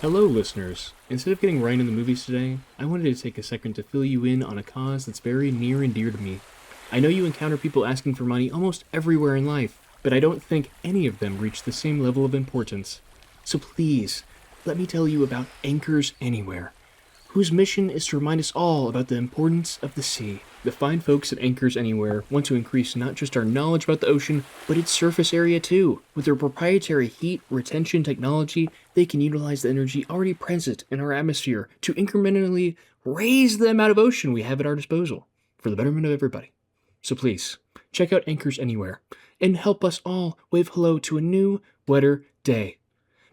Hello, listeners. Instead of getting right into the movies today, I wanted to take a second to fill you in on a cause that's very near and dear to me. I know you encounter people asking for money almost everywhere in life, but I don't think any of them reach the same level of importance. So please, let me tell you about Anchors Anywhere, whose mission is to remind us all about the importance of the sea. The fine folks at Anchors Anywhere want to increase not just our knowledge about the ocean, but its surface area too. With their proprietary heat retention technology, they can utilize the energy already present in our atmosphere to incrementally raise the amount of ocean we have at our disposal for the betterment of everybody. So please, check out Anchors Anywhere and help us all wave hello to a new, wetter day.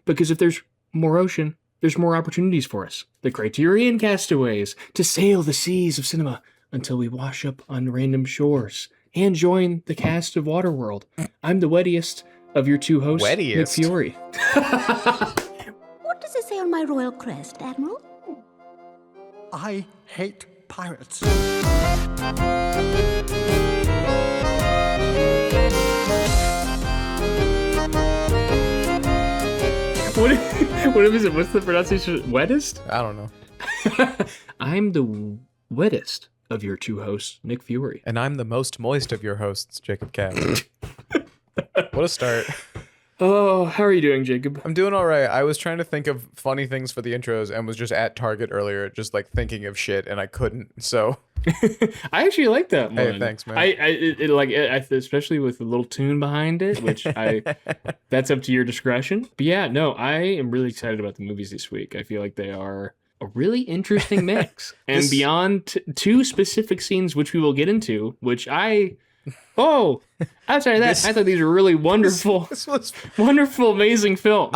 Because if there's more ocean, there's more opportunities for us. The Criterion Castaways to sail the seas of cinema until we wash up on random shores and join the cast of Waterworld. I'm the wettiest of your two hosts, Nick Wettiest? Fiore. What does it say on my royal crest, Admiral? I hate pirates. What is it? What's the pronunciation? Wettest? I don't know. I'm the wettest of your two hosts, Nick Fiore. And I'm the most moist of your hosts, Jacob Cat. What a start. Oh, how are you doing, Jacob? I'm doing all right. I was trying to think of funny things for the intros and was just at Target earlier, just like thinking of shit, and I couldn't. So, I actually like that one. Hey, thanks, man. Especially with the little tune behind it, which that's up to your discretion. But yeah, no, I am really excited about the movies this week. I feel like they are a really interesting mix. And beyond two specific scenes, which we will get into, outside of that, I thought these were really wonderful, this was wonderful, amazing films.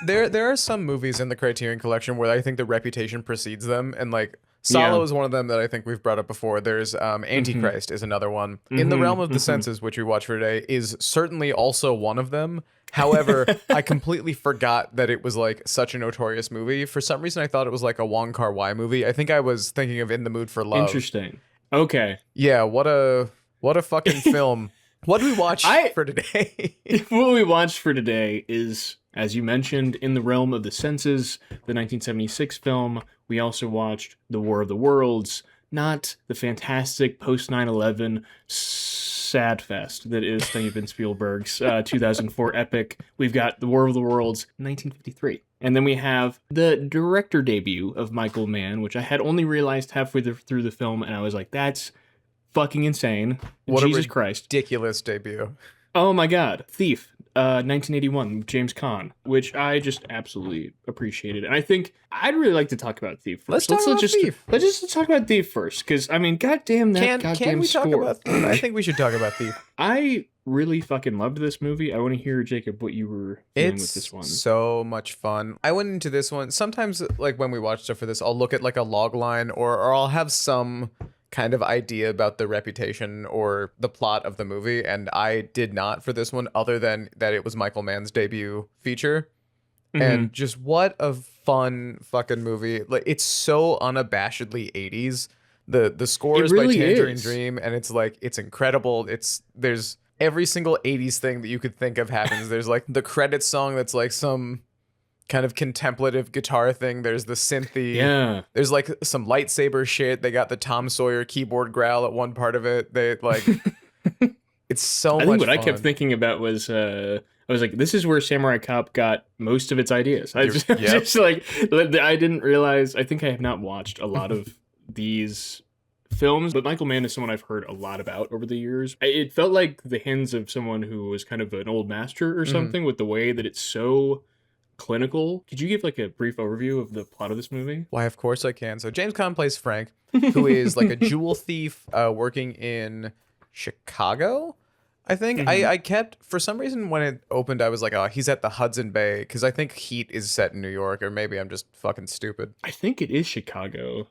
there are some movies in the Criterion Collection where I think the reputation precedes them, and like Salo is one of them that I think we've brought up before. There's Antichrist is another one. In the realm of the senses, which we watched for today, is certainly also one of them. However, I completely forgot that it was like such a notorious movie. For some reason, I thought it was like a Wong Kar-wai movie. I think I was thinking of In the Mood for Love. Interesting. Okay. Yeah, what a fucking film. What did we watch for today? What we watched for today is, as you mentioned, In the Realm of the Senses, the 1976 film. We also watched The War of the Worlds, not the fantastic post 9/11 sad fest that is Steven Spielberg's 2004 epic. We've got The War of the Worlds, 1953. And then we have the director debut of Michael Mann, which I had only realized halfway through the film, and I was like, that's fucking insane. What Jesus a Christ. ridiculous debut. Oh my god. Thief, 1981, James Caan, which I just absolutely appreciated. And I think I'd really like to talk about Thief first. Let's just talk about Thief first, because, I mean, goddamn that Can we score. talk about Thief? I think we should talk about Thief. I really fucking loved this movie. I want to hear, Jacob, what you were feeling with this one. It's so much fun. I went into this one. Sometimes, like, when we watch stuff for this, I'll look at, like, a log line, or I'll have some kind of idea about the reputation or the plot of the movie, and I did not for this one, other than that it was Michael Mann's debut feature. And just what a fun fucking movie. Like, it's so unabashedly 80s. The score is really by Tangerine is. Dream, and it's like, it's incredible. There's every single 80s thing that you could think of happens. There's like the credits song that's like some kind of contemplative guitar thing. There's the synthy. Yeah. There's like some lightsaber shit. They got the Tom Sawyer keyboard growl at one part of it. They like, it's so much I think what fun. I kept thinking about was, I was like, this is where Samurai Cop got most of its ideas. I just like, I didn't realize, I think I have not watched a lot of these films, but Michael Mann is someone I've heard a lot about over the years. It felt like the hands of someone who was kind of an old master or something, with the way that it's so clinical. Could you give like a brief overview of the plot of this movie? Why, of course I can. So James Caan plays Frank, who is like a jewel thief working in Chicago, I think. I kept, for some reason, when it opened, I was like, oh, he's at the Hudson Bay, because I think Heat is set in New York, or maybe I'm just fucking stupid. I think it is Chicago,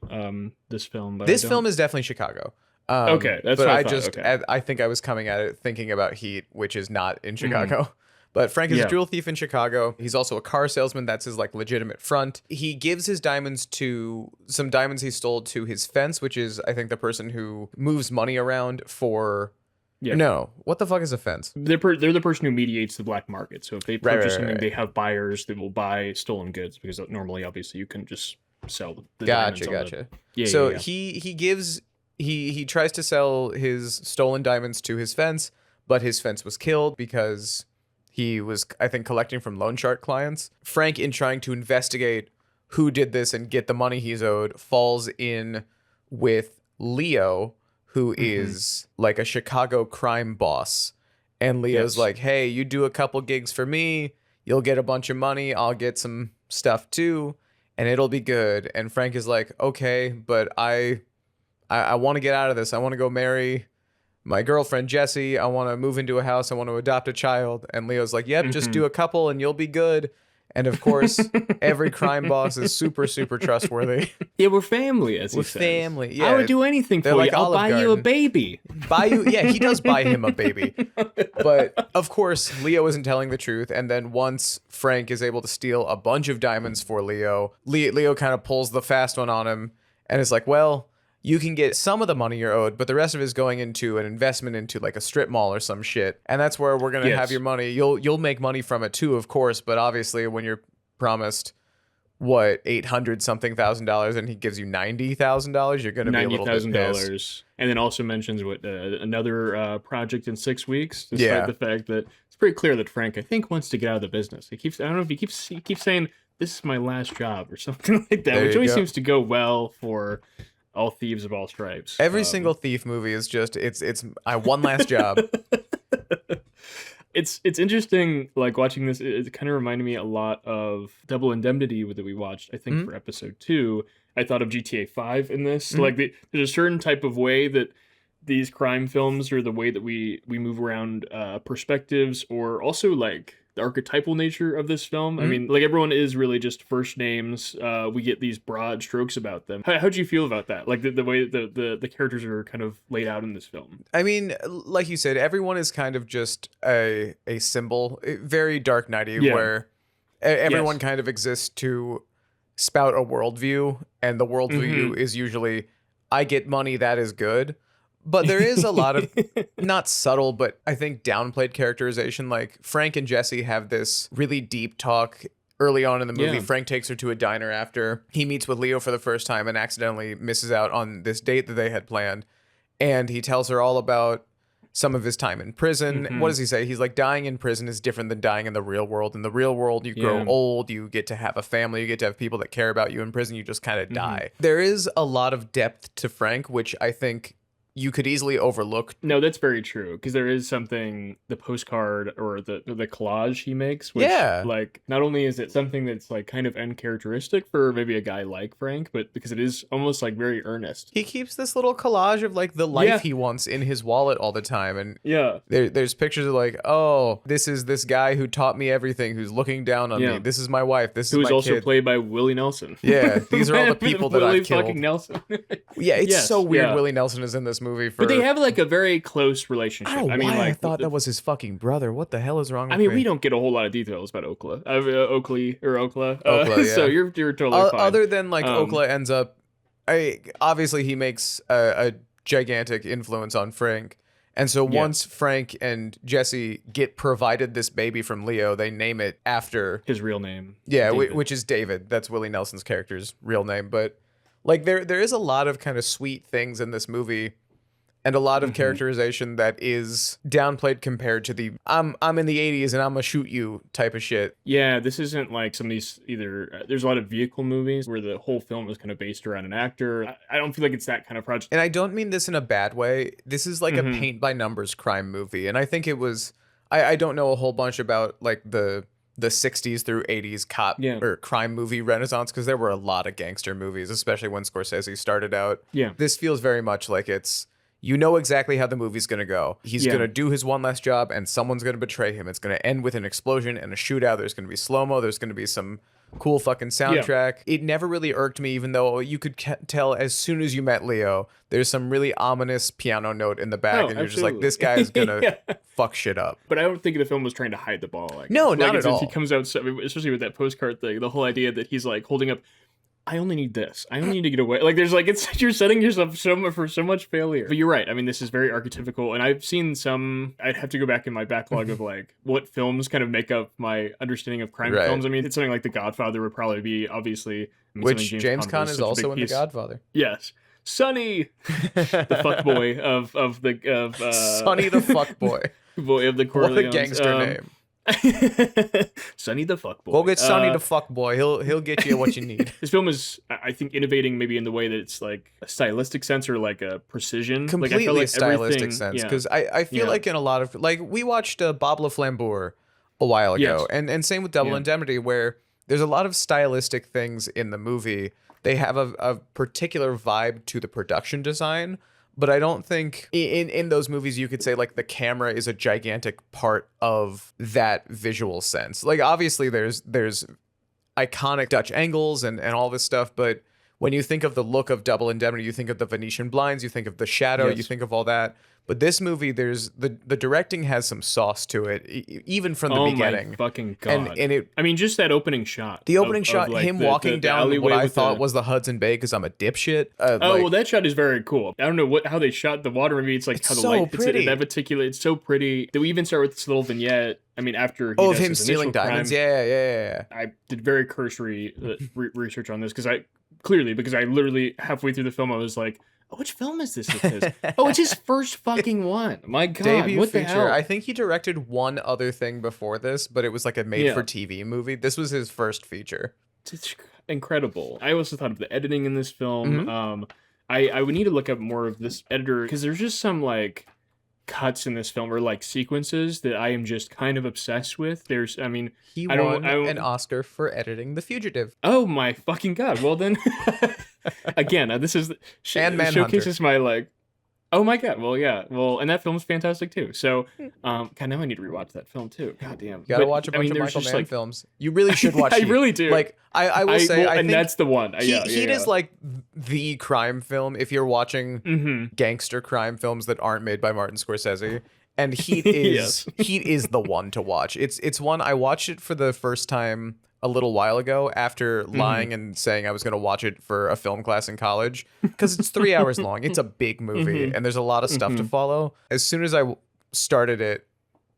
this film. But This film is definitely Chicago. Okay, that's but what I I thought, just, okay. I think I was coming at it thinking about Heat, which is not in Chicago. But Frank is a jewel thief in Chicago. He's also a car salesman. That's his like legitimate front. He gives his diamonds to some diamonds he stole to his fence, which is, I think, the person who moves money around for Yeah. No. What the fuck is a fence? They're the person who mediates the black market. So if they purchase something, right. they have buyers that will buy stolen goods, because normally, obviously, you couldn't just sell the Gotcha, diamonds on gotcha. Yeah, So yeah. he tries to sell his stolen diamonds to his fence, but his fence was killed because he was, I think, collecting from loan shark clients. Frank, in trying to investigate who did this and get the money he's owed, falls in with Leo, who is like a Chicago crime boss. And Leo's like, hey, you do a couple gigs for me, you'll get a bunch of money, I'll get some stuff too, and it'll be good. And Frank is like, okay, but I want to get out of this. I want to go marry my girlfriend, Jessie. I want to move into a house. I want to adopt a child. And Leo's like, yep, just do a couple and you'll be good. And of course, every crime boss is super, super trustworthy. Yeah, we're family, as he We're says. family. Yeah, I would do anything they're for like you. I'll Olive buy you a Garden. baby. Yeah, he does buy him a baby. But of course, Leo isn't telling the truth. And then once Frank is able to steal a bunch of diamonds for Leo, Leo kind of pulls the fast one on him and is like, well, you can get some of the money you're owed, but the rest of it is going into an investment into like a strip mall or some shit. And that's where we're going to have your money. You'll make money from it too, of course. But obviously when you're promised what, $800 something thousand and he gives you $90,000, you're going to be a little bit pissed. $90,000, and then also mentions another project in 6 weeks, despite the fact that it's pretty clear that Frank, I think, wants to get out of the business. I don't know if he keeps saying this is my last job or something like that, which always seems to go well for all thieves of all stripes. Every single thief movie is just it's I one last job. It's interesting, like, watching this. It kind of reminded me a lot of Double Indemnity that we watched, I think, for episode 2. I thought of GTA 5 in this. Like, there's a certain type of way that these crime films, or the way that we move around perspectives, or also, like, the archetypal nature of this film. I mean, like, everyone is really just first names. We get these broad strokes about them. How do you feel about that? Like, the way the characters are kind of laid out in this film. I mean, like you said, everyone is kind of just a symbol, very Dark Knighty, where everyone kind of exists to spout a worldview, and the worldview is usually, I get money, that is good. But there is a lot of, not subtle, but I think downplayed characterization. Like, Frank and Jessie have this really deep talk early on in the movie. Frank takes her to a diner after he meets with Leo for the first time and accidentally misses out on this date that they had planned. And he tells her all about some of his time in prison. What does he say? He's like, dying in prison is different than dying in the real world. In the real world, you grow old, you get to have a family, you get to have people that care about you. In prison, you just kind of die. There is a lot of depth to Frank, which I think you could easily overlook. No, that's very true, because there is something, the postcard or the collage he makes, which, like, not only is it something that's, like, kind of uncharacteristic for maybe a guy like Frank, but because it is almost, like, very earnest. He keeps this little collage of, like, the life he wants in his wallet all the time, and there's pictures of, like, oh, this is this guy who taught me everything, who's looking down on me. This is my wife. This is my kid. Who is also played by Willie Nelson. Yeah, these are all the people that I've killed. Fucking Nelson. It's so weird. Willie Nelson is in this movie but they have, like, a very close relationship. I mean, I thought that was his fucking brother. What the hell is wrong with me? We don't get a whole lot of details about Okla. Okla. Okla, So you're totally fine. Other than, like, Okla ends up, obviously he makes a gigantic influence on Frank. And so once Frank and Jessie get provided this baby from Leo, they name it after his real name. Yeah, which is David. That's Willie Nelson's character's real name. But, like, there is a lot of kind of sweet things in this movie, and a lot of characterization that is downplayed compared to the I'm in the 80s and I'm gonna shoot you type of shit. Yeah, this isn't like some of these there's a lot of vehicle movies where the whole film is kind of based around an actor. I don't feel like it's that kind of project. And I don't mean this in a bad way. This is like a paint by numbers crime movie. And I think it was, I don't know a whole bunch about, like, the 60s through 80s cop or crime movie renaissance, because there were a lot of gangster movies, especially when Scorsese started out. Yeah. This feels very much like it's, you know exactly how the movie's going to go. He's going to do his one last job and someone's going to betray him. It's going to end with an explosion and a shootout. There's going to be slow-mo. There's going to be some cool fucking soundtrack. It never really irked me, even though you could tell as soon as you met Leo, there's some really ominous piano note in the back, and you're just like, this guy is going to fuck shit up. But I don't think the film was trying to hide the ball. No, not at all. He comes out, especially with that postcard thing, the whole idea that he's, like, holding up I only need this. I only need to get away. Like, there's like, it's you're setting yourself for so much failure. But you're right. I mean, this is very archetypical, and I've seen some. I'd have to go back in my backlog of like what films kind of make up my understanding of crime Right. films. I mean, it's something like The Godfather would probably be obviously, I mean, Which something James Caan was is such a also big in The piece. Godfather. Yes, Sonny, the fuckboy of Sonny the fuckboy. boy of the What a Corleones. gangster name. Sonny the fuckboy. Go get Sonny the fuckboy. He'll get you what you need. This film is, I think, innovating maybe in the way that it's like a stylistic sense or like a precision. Completely like, I felt like stylistic everything- sense. yeah. Because I feel Yeah. like in a lot of, like, we watched Bob LaFlambeau a while ago. Yes. And same with Double Yeah. Indemnity, where there's a lot of stylistic things in the movie. They have a particular vibe to the production design. But I don't think in those movies you could say like the camera is a gigantic part of that visual sense. Like obviously there's iconic Dutch angles and all this stuff, but when you think of the look of Double Indemnity, you think of the Venetian blinds, you think of the shadow, Yes. you think of all that. But this movie, there's the directing has some sauce to it, even from the beginning. My fucking god! And it, I mean, just that opening shot. the opening of, shot, like, him the walking down alleyway what I with thought the- was the Hudson Bay because I'm a dipshit. well, that shot is very cool. I don't know how they shot the water. Maybe it's like It's how the so light pretty. It's that particular. It's so pretty. That we even start with this little vignette. I mean, after he of does him his stealing initial diamonds. crime, Yeah. I did very cursory research on this because I literally halfway through the film I was like, oh, which film is this? Oh, it's his first fucking one. My God, Debut what the feature. hell? I think he directed one other thing before this, but it was like a made-for-TV movie. This was his first feature. It's incredible. I also thought of the editing in this film. Mm-hmm. I would need to look up more of this editor because there's just some like cuts in this film or like sequences that I am just kind of obsessed with. There's, I mean, He I don't- won I don't- an Oscar for editing The Fugitive. oh my fucking God. Well then, again, this is And Manhunter. showcases my like. Oh my God. Well, yeah. Well, and that film's fantastic too. So, God, now I need to rewatch that film too. God damn. You gotta But, watch a I mean, bunch of there's Michael just, Mann like, films. You really should watch I Heat. really do. Like, I will say, I and think that's the one. Heat is like the crime film if you're watching Mm-hmm. gangster crime films that aren't made by Martin Scorsese. And Heat is Heat is the one to watch. It's one I watched it for the first time a little while ago after lying and saying I was going to watch it for a film class in college because it's 3 hours long. It's a big movie and there's a lot of stuff to follow. As soon as I started it,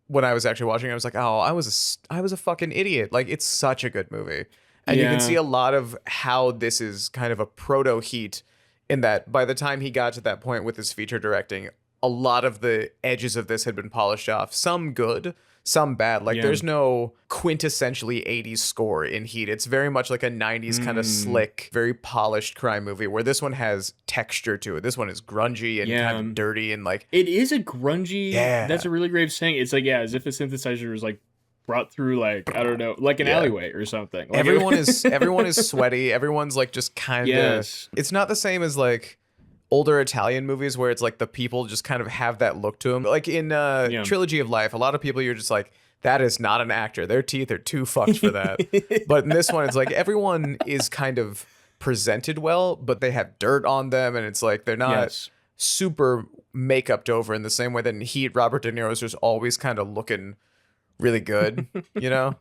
when I was actually watching it, I was like, oh, I was a fucking idiot. Like, it's such a good movie. And you can Yeah. see a lot of how this is kind of a proto Heat in that by the time he got to that point with his feature directing, a lot of the edges of this had been polished off. Some good, some bad. Like, Yeah. there's no quintessentially 80s score in Heat. It's very much like a 90s kind of slick, very polished crime movie where this one has texture to it. This one is grungy and Yeah. kind of dirty and like, It is a grungy. Yeah. That's a really great saying. It's like, yeah, as if a synthesizer was like brought through like, I don't know, like an Yeah. alleyway or something. Like, everyone is sweaty. Everyone's like just kind of, Yes. it's not the same as like older Italian movies where it's like the people just kind of have that look to them. Like in Trilogy of Life, a lot of people you're just like, that is not an actor. Their teeth are too fucked for that. But in this one, it's like everyone is kind of presented well, but they have dirt on them, and it's like they're not Yes. super make-upped over in the same way that in Heat, Robert De Niro is just always kind of looking really good, you know?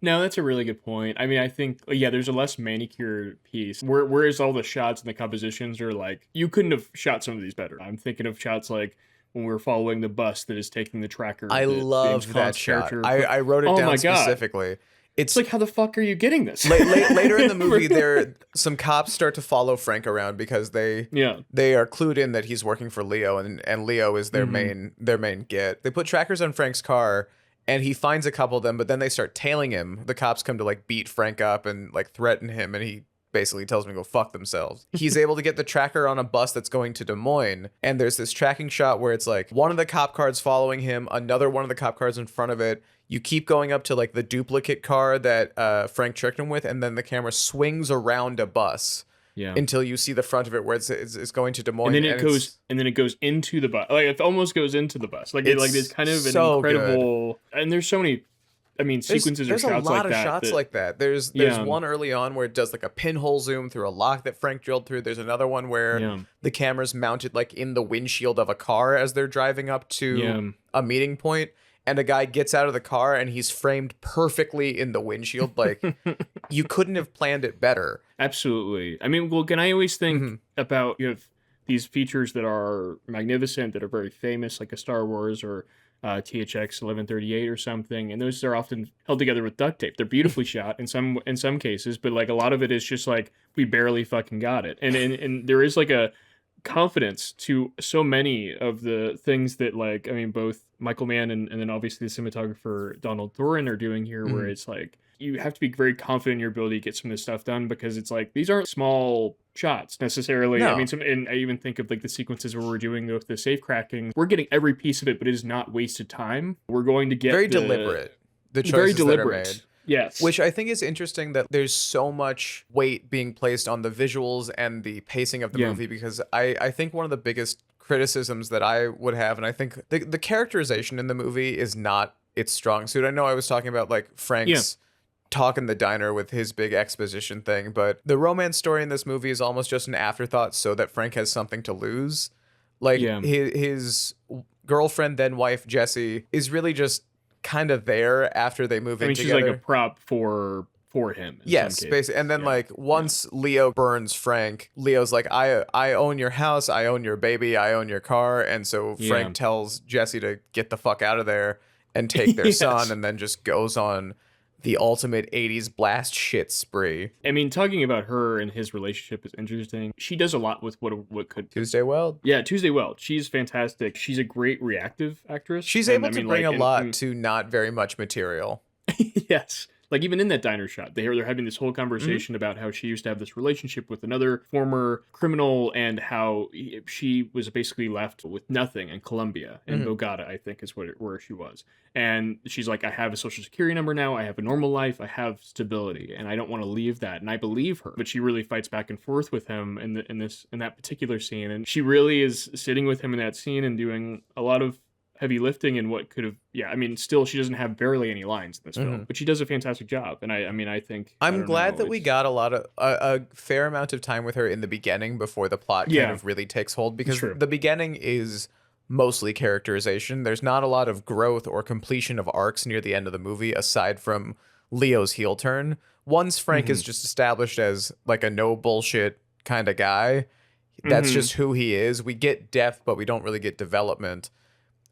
No, that's a really good point. I mean, I think, yeah, there's a less manicured piece. Whereas all the shots and the compositions are like, you couldn't have shot some of these better. I'm thinking of shots like when we're following the bus that is taking the tracker. I that love James that Caan's shot. character- I wrote it Oh down my God. specifically. It's like, how the fuck are you getting this? Later in the movie, some cops start to follow Frank around because they are clued in that he's working for Leo, and Leo is their main get. They put trackers on Frank's car, and he finds a couple of them, but then they start tailing him. The cops come to like beat Frank up and like threaten him, and he basically tells them to go fuck themselves. He's able to get the tracker on a bus that's going to Des Moines, and there's this tracking shot where it's like one of the cop cars following him, another one of the cop cars in front of it. You keep going up to like the duplicate car that Frank tricked him with, and then the camera swings around a bus until you see the front of it where it's going to Des Moines. And then it goes into the bus. Like, it almost goes into the bus. Like, it's kind of an so incredible. And there's so many. I mean, sequences or there's shots a lot like of that. shots like that. There's one early on where it does like a pinhole zoom through a lock that Frank drilled through. There's another one where the camera's mounted like in the windshield of a car as they're driving up to a meeting point. and a guy gets out of the car and he's framed perfectly in the windshield. Like, you couldn't have planned it better. Absolutely. I mean, well, can I always think about, you have these features that are magnificent, that are very famous, like a Star Wars or THX 1138 or something, and those are often held together with duct tape. They're beautifully shot in some cases, but like a lot of it is just like we barely fucking got it. And there is like a confidence to so many of the things that, like, I mean, both Michael Mann and then obviously the cinematographer Donald Thorin are doing here, where it's like you have to be very confident in your ability to get some of this stuff done, because it's like these aren't small shots necessarily. No. I mean, and I even think of like the sequences where we're doing with the safe cracking, we're getting every piece of it, but it is not wasted time. We're going to get Very deliberate. The choices very that are deliberate. made. Yes. Which I think is interesting, that there's so much weight being placed on the visuals and the pacing of the movie, because I think one of the biggest criticisms that I would have, and I think the characterization in the movie is not its strong suit. I know I was talking about like Frank's talk in the diner with his big exposition thing, but the romance story in this movie is almost just an afterthought so that Frank has something to lose. Like his girlfriend, then wife, Jessie, is really just kind of there after they move in together. She's like a prop for him. Yes, basically. And then like once Leo burns Frank, Leo's like, I own your house, I own your baby, I own your car. And so Frank tells Jessie to get the fuck out of there and take their son, and then just goes on the ultimate 80s blast shit spree. I mean, talking about her and his relationship is interesting. She does a lot with what could... Tuesday Weld? Yeah, Tuesday Weld. She's fantastic. She's a great reactive actress. She's able to bring a lot to not very much material. Yes. Like, even in that diner shot, they're having this whole conversation about how she used to have this relationship with another former criminal, and how she was basically left with nothing in Colombia, in Bogota, I think is where she was. And she's like, I have a social security number now, I have a normal life, I have stability, and I don't want to leave that. And I believe her. But she really fights back and forth with him in that particular scene. And she really is sitting with him in that scene and doing a lot of heavy lifting in what could have, I mean, still, she doesn't have barely any lines in this film, but she does a fantastic job. And I think... I'm glad that we got a fair amount of time with her in the beginning before the plot kind of really takes hold, because the beginning is mostly characterization. There's not a lot of growth or completion of arcs near the end of the movie, aside from Leo's heel turn. Once Frank is just established as like a no bullshit kind of guy, that's just who he is. We get depth, but we don't really get development.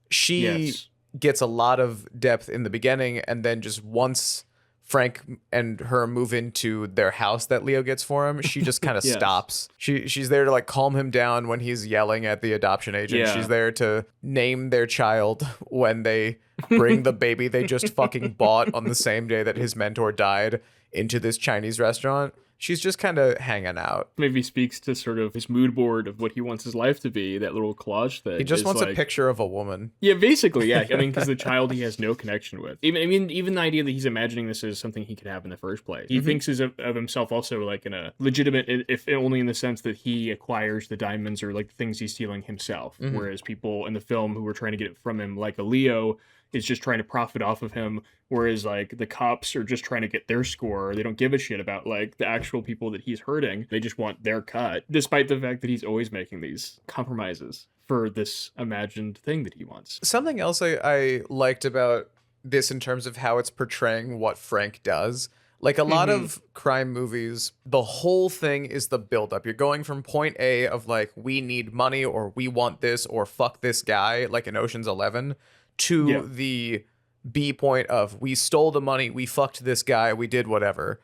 She gets a lot of depth in the beginning, and then just once Frank and her move into their house that Leo gets for him, she just kind of stops. She's there to like calm him down when he's yelling at the adoption agent. She's there to name their child when they bring the baby they just fucking bought on the same day that his mentor died into this Chinese restaurant. She's just kind of hanging out. Maybe speaks to sort of his mood board of what he wants his life to be, that little collage thing. He just wants a picture of a woman. Yeah, basically, yeah. I mean, because the child he has no connection with. Even the idea that he's imagining this is something he could have in the first place. He thinks of himself also like in a legitimate, if only in the sense that he acquires the diamonds or like the things he's stealing himself. Whereas people in the film who were trying to get it from him, like a Leo, is just trying to profit off of him, whereas like the cops are just trying to get their score. They don't give a shit about like the actual people that he's hurting. They just want their cut, despite the fact that he's always making these compromises for this imagined thing that he wants. Something else I liked about this in terms of how it's portraying what Frank does. Like a lot of crime movies, the whole thing is the buildup. You're going from point A of like, we need money, or we want this, or fuck this guy, like in Ocean's 11, to the B point of, we stole the money, we fucked this guy, we did whatever.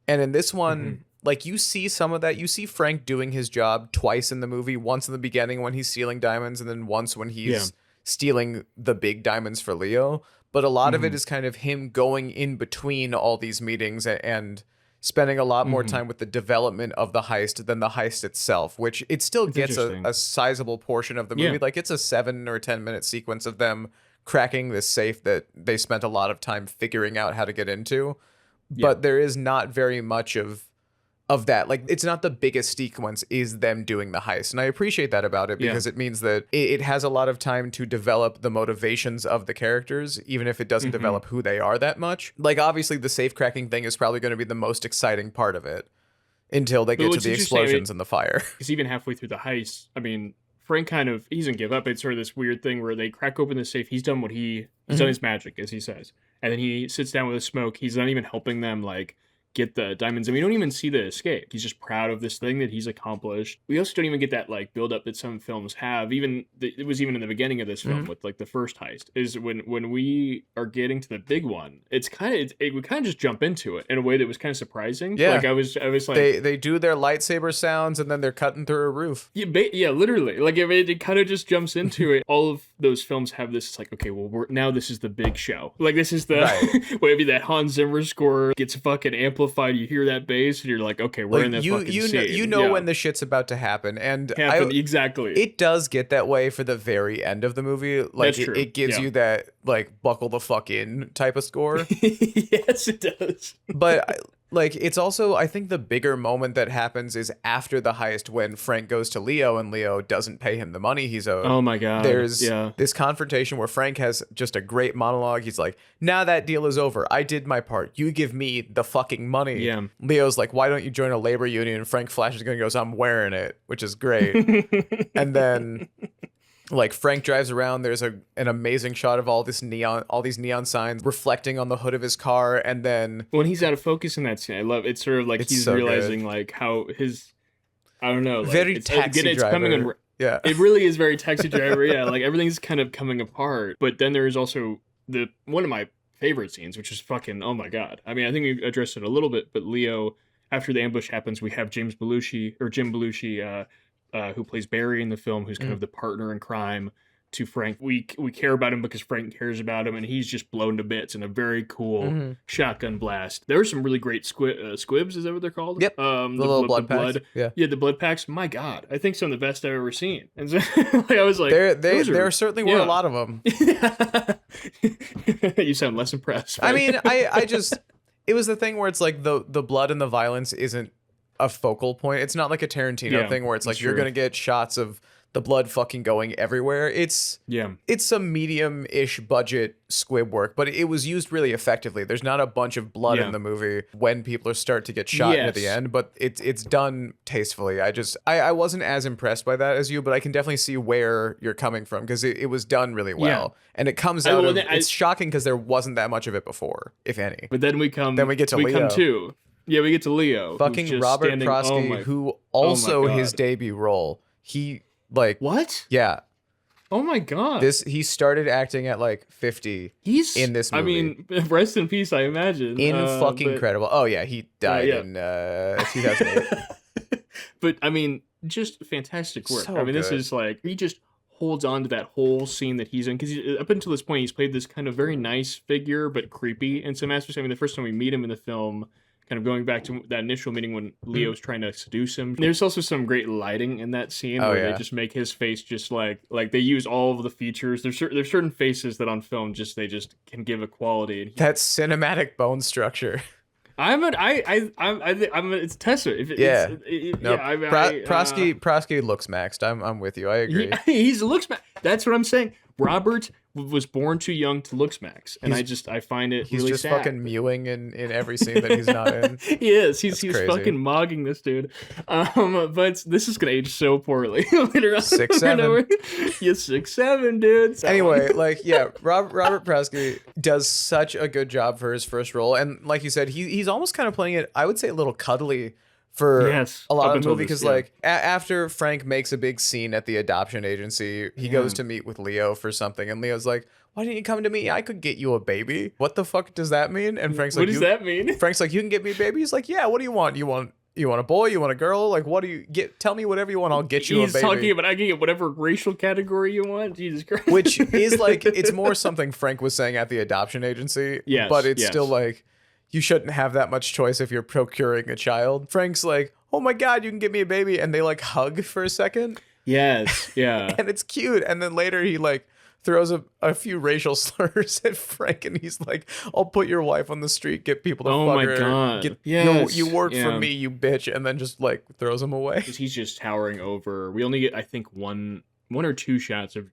And in this one, like, you see some of that. You see Frank doing his job twice in the movie, once in the beginning when he's stealing diamonds, and then once when he's stealing the big diamonds for Leo. But a lot of it is kind of him going in between all these meetings and spending a lot more time with the development of the heist than the heist itself, which it still gets a sizable portion of the movie. Like, it's a 7 or 10 minute sequence of them cracking this safe that they spent a lot of time figuring out how to get into. But there is not very much of that. Like, it's not the biggest sequence is them doing the heist. And I appreciate that about it, because it means that it has a lot of time to develop the motivations of the characters, even if it doesn't develop who they are that much. Like, obviously the safe cracking thing is probably going to be the most exciting part of it until they get to the explosions and the fire. Because even halfway through the heist, I mean, Frank he doesn't give up. It's sort of this weird thing where they crack open the safe. He's done he's done his magic, as he says. And then he sits down with a smoke. He's not even helping them, like, get the diamonds, and we don't even see the escape. He's just proud of this thing that he's accomplished. We also don't even get that like build up that some films have. It was even in the beginning of this film with like the first heist is when we are getting to the big one. It's we kind of just jump into it in a way that was kind of surprising. Yeah, like I was like they do their lightsaber sounds and then they're cutting through a roof. Yeah, literally. Like it kind of just jumps into it. All of those films have this. It's like, okay, well, now this is the big show. Like this is the maybe that Hans Zimmer score gets fucking amplified. You hear that bass, and you're like, okay, we're in that fucking scene. You know when the shit's about to happen, and exactly. It does get that way for the very end of the movie. Like it gives you that like buckle the fuck in type of score. Yes, it does. But like it's also, I think the bigger moment that happens is after the heist when Frank goes to Leo and Leo doesn't pay him the money he's owed. Oh my god. There's this confrontation where Frank has just a great monologue. He's like, now that deal is over. I did my part. You give me the fucking money. Yeah. Leo's like, why don't you join a labor union? And Frank flashes gun and goes, I'm wearing it, which is great. And then like Frank drives around, there's an amazing shot of all these neon signs reflecting on the hood of his car, and then when he's out of focus in that scene, I love it. It's sort of like he's so realizing good. Like how his I don't know, like, very taxi driver. Coming yeah, it really is very taxi driver. Yeah, like everything's kind of coming apart. But then there is also one of my favorite scenes, which is fucking oh my god. I mean, I think we addressed it a little bit, but Leo, after the ambush happens, we have Jim Belushi. Who plays Barry in the film, who's kind of the partner in crime to Frank. We care about him because Frank cares about him, and he's just blown to bits in a very cool shotgun blast. There were some really great squibs, is that what they're called? Yep. The little blood packs. Yeah, the blood packs. My God, I think some of the best I've ever seen. And so, like, I was like, there certainly were a lot of them. You sound less impressed. I mean, I just it was the thing where it's like the blood and the violence isn't a focal point. It's not like a Tarantino thing where it's like you're gonna get shots of the blood fucking going everywhere. It's some medium-ish budget squib work, but it was used really effectively. There's not a bunch of blood in the movie when people start to get shot at the end, but it's done tastefully. I wasn't as impressed by that as you, but I can definitely see where you're coming from because it was done really well. And it comes out it's shocking because there wasn't that much of it before, if any. But then we get to Leo. Come to. Yeah, we get to Leo. Fucking Robert Prosky, who also his debut role. He like what? Yeah. Oh my god. He started acting at like 50. He's in this movie. I mean, rest in peace, I imagine. Incredible. Oh yeah, he died in 2008. But I mean, just fantastic work. So I mean, good. This is like he just holds on to that whole scene that he's in because up until this point he's played this kind of very nice figure but creepy in some aspects. I mean, the first time we meet him in the film, kind of going back to that initial meeting when Leo's trying to seduce him. There's also some great lighting in that scene where they just make his face just like they use all of the features. There's certain faces that on film they just can give a quality. That cinematic bone structure. It's Tessa. Prosky looks maxed. I'm with you. I agree. He's looks maxed. That's what I'm saying. Robert was born too young to look smacks, and I find it he's really just sad. fucking mewing in every scene that he's not in. He is. He's fucking mogging this dude. But this is gonna age so poorly later on. 6'7". Yeah, 6'7", dude. So. Anyway, Robert Prosky does such a good job for his first role, and like you said, he's almost kind of playing it, I would say, a little cuddly for a lot of the movie because after Frank makes a big scene at the adoption agency, he goes to meet with Leo for something, and Leo's like, why didn't you come to me? I could get you a baby. What the fuck does that mean? And Frank's like, what does that mean? Frank's like, you can get me a baby? He's like, yeah, what do you want? You want a boy? You want a girl? Like, what do you get? Tell me whatever you want. I'll get you a baby. He's talking about I can get whatever racial category you want. Jesus Christ. Which is like, it's more something Frank was saying at the adoption agency. Yes, but it's still like, you shouldn't have that much choice if you're procuring a child. Frank's like, oh my God, you can get me a baby. And they like hug for a second. Yes. Yeah. And it's cute. And then later he like throws a few racial slurs at Frank, and he's like, I'll put your wife on the street, get people to fuck her. God. You work for me, you bitch. And then just like throws him away. He's just towering over. We only get, I think, one or two shots of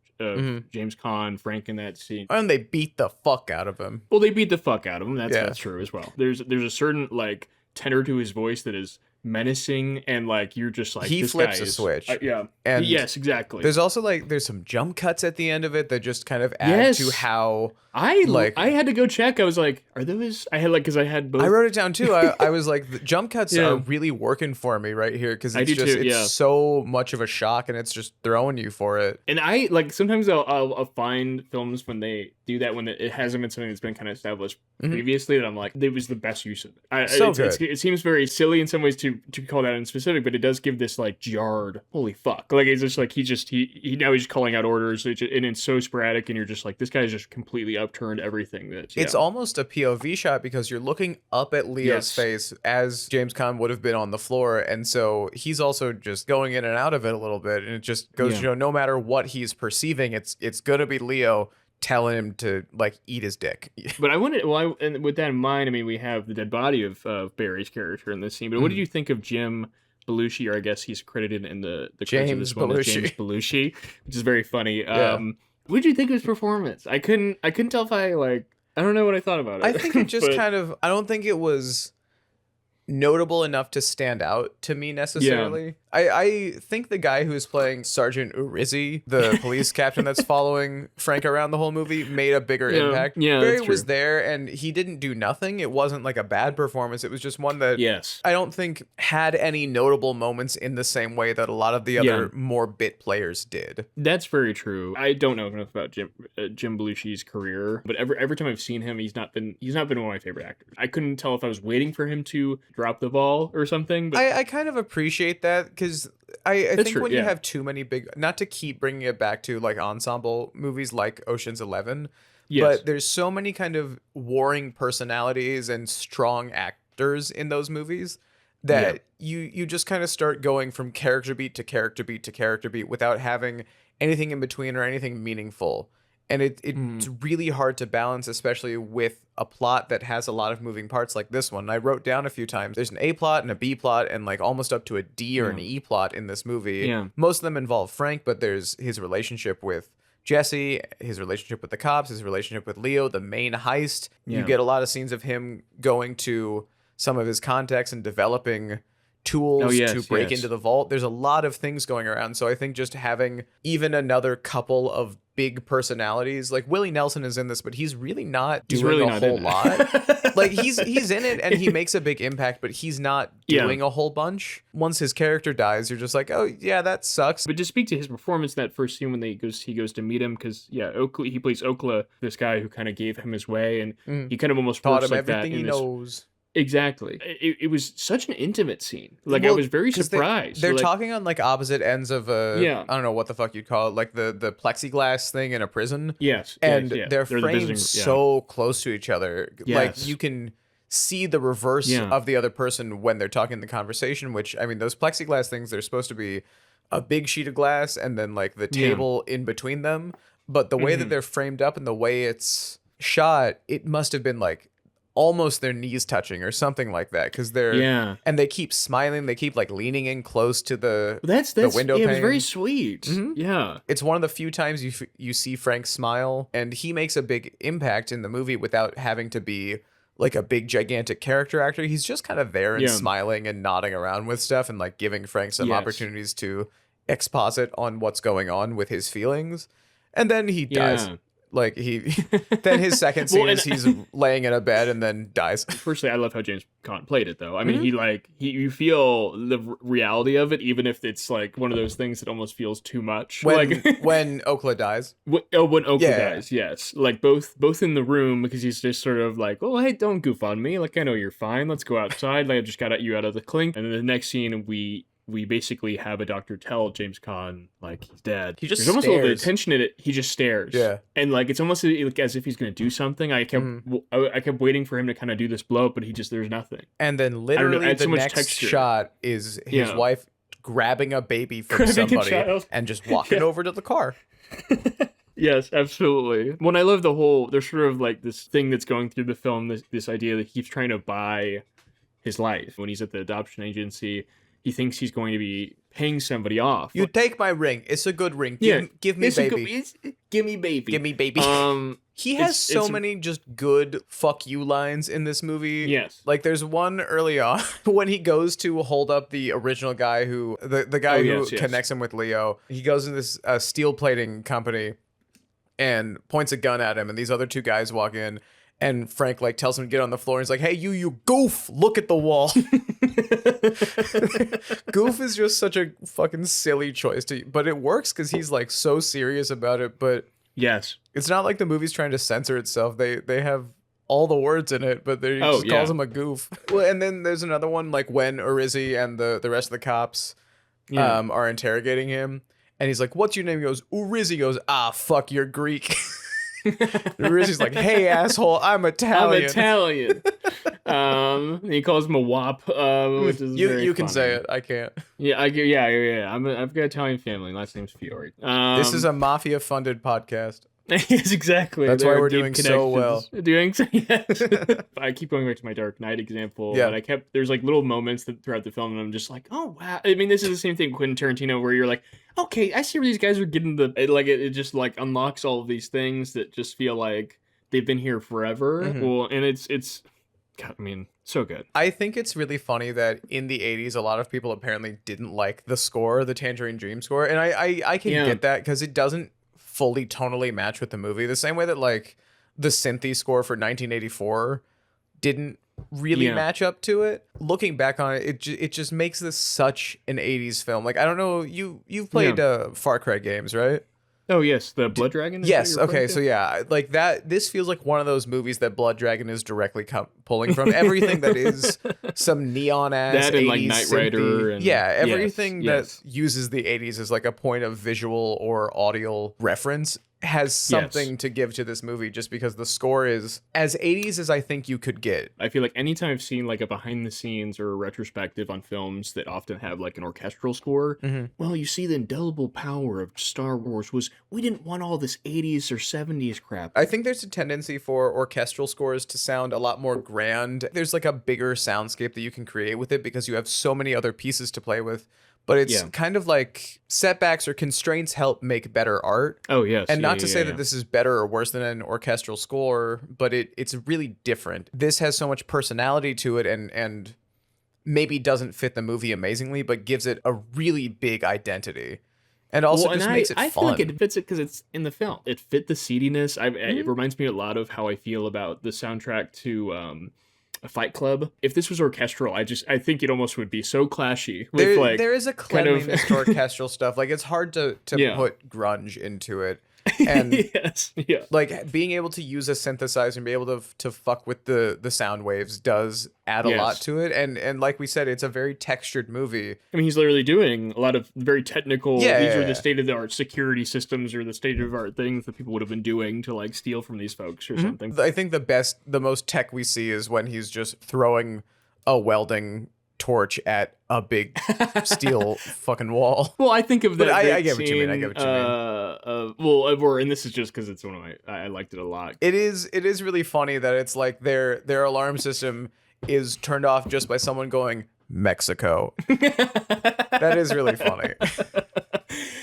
James Caan, Frank in that scene. And they beat the fuck out of him. Well, they beat the fuck out of him. That's true as well. There's a certain like tenor to his voice that is menacing, and like you're just like He this flips guy a is, switch. Yeah. And yes, exactly. There's also like there's some jump cuts at the end of it that just kind of add to Yes. how I had to go check. I was like, are those? I had like because I had both. I wrote it down too. I was like, the jump cuts Yeah. are really working for me right here because I it's do just too, it's yeah. so much of a shock and it's just throwing you for it. And I like sometimes I'll find films when they do that when it hasn't been something that's been kind of established previously that I'm like it was the best use of it. It seems very silly in some ways to call that in specific, but it does give this like jarred holy fuck, like it's just like he now he's calling out orders and it's so sporadic and you're just like this guy's just completely upturned everything. It's almost a POV shot because you're looking up at Leo's face as James Caan would have been on the floor, and so he's also just going in and out of it a little bit, and it just goes to show no matter what he's perceiving, it's gonna be Leo telling him to like eat his dick. But and with that in mind, I mean we have the dead body of Barry's character in this scene. But what did you think of Jim Belushi, or I guess he's credited in the credits of this one as James Belushi, which is very funny. What did you think of his performance? I couldn't tell if I don't know what I thought about it. I think it just kind of, I don't think it was notable enough to stand out to me necessarily. I think the guy who's playing Sergeant Urizzi, the police captain that's following Frank around the whole movie, made a bigger impact. Yeah, Barry that's was true. there and he didn't do nothing. It wasn't like a bad performance. It was just one that I don't think had any notable moments in the same way that a lot of the other more bit players did. That's very true. I don't know enough about Jim Belushi's career, but every time I've seen him, he's not been one of my favorite actors. I couldn't tell if I was waiting for him to drop the ball or something. But I kind of appreciate that because I think true, when you have too many big, not to keep bringing it back to like ensemble movies like Ocean's 11, but there's so many kind of warring personalities and strong actors in those movies that you just kind of start going from character beat to character beat to character beat without having anything in between or anything meaningful. And it's really hard to balance, especially with a plot that has a lot of moving parts like this one. I wrote down a few times, there's an A plot and a B plot and like almost up to a D or an E plot in this movie. Yeah. Most of them involve Frank, but there's his relationship with Jesse, his relationship with the cops, his relationship with Leo, the main heist. You get a lot of scenes of him going to some of his contacts and developing tools to break into the vault. There's a lot of things going around. So I think just having even another couple of big personalities, like Willie Nelson is in this, but he's really not doing a whole lot. Like he's in it and he makes a big impact, but he's not doing a whole bunch. Once his character dies, you're just like, oh yeah, that sucks. But to speak to his performance, that first scene when he goes to meet him, because he plays Okla, this guy who kind of gave him his way, and he kind of almost taught works him like everything that he knows. Exactly. It was such an intimate scene. Like I was very surprised. They're talking on like opposite ends of I don't know what the fuck you'd call it, like the plexiglass thing in a prison. Yes. And they're framed so close to each other. Yes. Like you can see the reverse of the other person when they're talking the conversation, which I mean those plexiglass things, they're supposed to be a big sheet of glass and then like the table in between them. But the way that they're framed up and the way it's shot, it must have been like almost their knees touching or something like that, because they're and they keep smiling, they keep like leaning in close to the window pane. It was very sweet. It's one of the few times you see Frank smile, and he makes a big impact in the movie without having to be like a big gigantic character actor. He's just kind of there and smiling and nodding around with stuff and like giving Frank some opportunities to exposit on what's going on with his feelings, and then he dies. Like then his second scene is he's laying in a bed and then dies. Personally, I love how James Caan played it, though. I mean, you feel the reality of it, even if it's like one of those things that almost feels too much. When Okla dies. When Okla dies, yes. Like both in the room, because he's just sort of like, oh, hey, don't goof on me. Like, I know you're fine. Let's go outside. Like, I just got you out of the clink. And then the next scene, we basically have a doctor tell James Caan like he's dead. He just There's almost a little bit of tension in it. He just stares. Yeah. And like it's almost like as if he's gonna do something. I kept waiting for him to kind of do this blow up, but there's nothing. And then literally the next shot is his wife grabbing a baby from somebody and just walking over to the car. Yes, absolutely. When I love there's sort of like this thing that's going through the film, this idea that he keeps trying to buy his life. When he's at the adoption agency, he thinks he's going to be paying somebody off. You take my ring. It's a good ring. Yeah, Give me baby. Give me baby. Give me baby. He has so many just good fuck you lines in this movie. Yes. Like there's one early on when he goes to hold up the original guy who the guy who connects him with Leo. He goes in this steel plating company and points a gun at him, and these other two guys walk in, and Frank like tells him to get on the floor, and he's like, "Hey, you goof, look at the wall." Goof is just such a fucking silly choice but it works because he's like so serious about it. But yes, it's not like the movie's trying to censor itself. They have all the words in it, but they just calls him a goof. Well, and then there's another one like when Urizzi and the rest of the cops are interrogating him, and he's like, "What's your name?" He goes, "Urizzi." Goes, "Ah, fuck, you're Greek." Urizzi's like, "Hey, asshole, I'm Italian." He calls him a wop, which is you can funny. say it. I can't. Yeah, I've got an Italian family. Last name's Fiore. This is a mafia-funded podcast. Yes, exactly. That's why we're doing so well. Yes. I keep going back to my Dark Knight example. Yeah. And there's like little moments throughout the film, and I'm just like, oh wow. I mean, this is the same thing with Quentin Tarantino, where you're like, okay, I see where these guys are getting it just like unlocks all of these things that just feel like they've been here forever. Mm-hmm. Well, and it's, God, I mean, so good. I think it's really funny that in the 80s, a lot of people apparently didn't like the score, the Tangerine Dream score. And I can get that because it doesn't fully tonally match with the movie. The same way that like the synthy score for 1984 didn't really match up to it. Looking back on it, it just makes this such an 80s film. Like, I don't know, you've played Far Cry games, right? Oh yes, the Blood Dragon. Yes. Okay. So yeah, like that. This feels like one of those movies that Blood Dragon is directly pulling from. Everything that is some neon ass that 80s and like Knight Rider. And, everything that uses the 80s as like a point of visual or audio reference has something to give to this movie, just because the score is as 80s as I think you could get. I feel like anytime I've seen like a behind the scenes or a retrospective on films that often have like an orchestral score, well, you see the indelible power of Star Wars was we didn't want all this 80s or 70s crap. I think there's a tendency for orchestral scores to sound a lot more grand. There's like a bigger soundscape that you can create with it because you have so many other pieces to play with. But it's kind of like setbacks or constraints help make better art. Oh, yes. And not to say that this is better or worse than an orchestral score, but it's really different. This has so much personality to it and maybe doesn't fit the movie amazingly, but gives it a really big identity. And also just makes it fun. I feel like it fits it because it's in the film. It fit the seediness. It reminds me a lot of how I feel about the soundtrack to... a Fight Club. If this was orchestral, I think it almost would be so clashy. With there is a cleanliness to orchestral stuff. Like it's hard to put grunge into it. And like being able to use a synthesizer and be able to fuck with the sound waves does add a lot to it. And like we said, it's a very textured movie. I mean, he's literally doing a lot of very technical, these are the state-of-the-art security systems or the state-of-the-art things that people would have been doing to like steal from these folks or something. I think the most tech we see is when he's just throwing a welding torch at a big steel fucking wall. Well, I think of that. I get what you mean. I get what you mean. And this is just because it's one of I liked it a lot. It is really funny that it's like their alarm system is turned off just by someone going Mexico. That is really funny.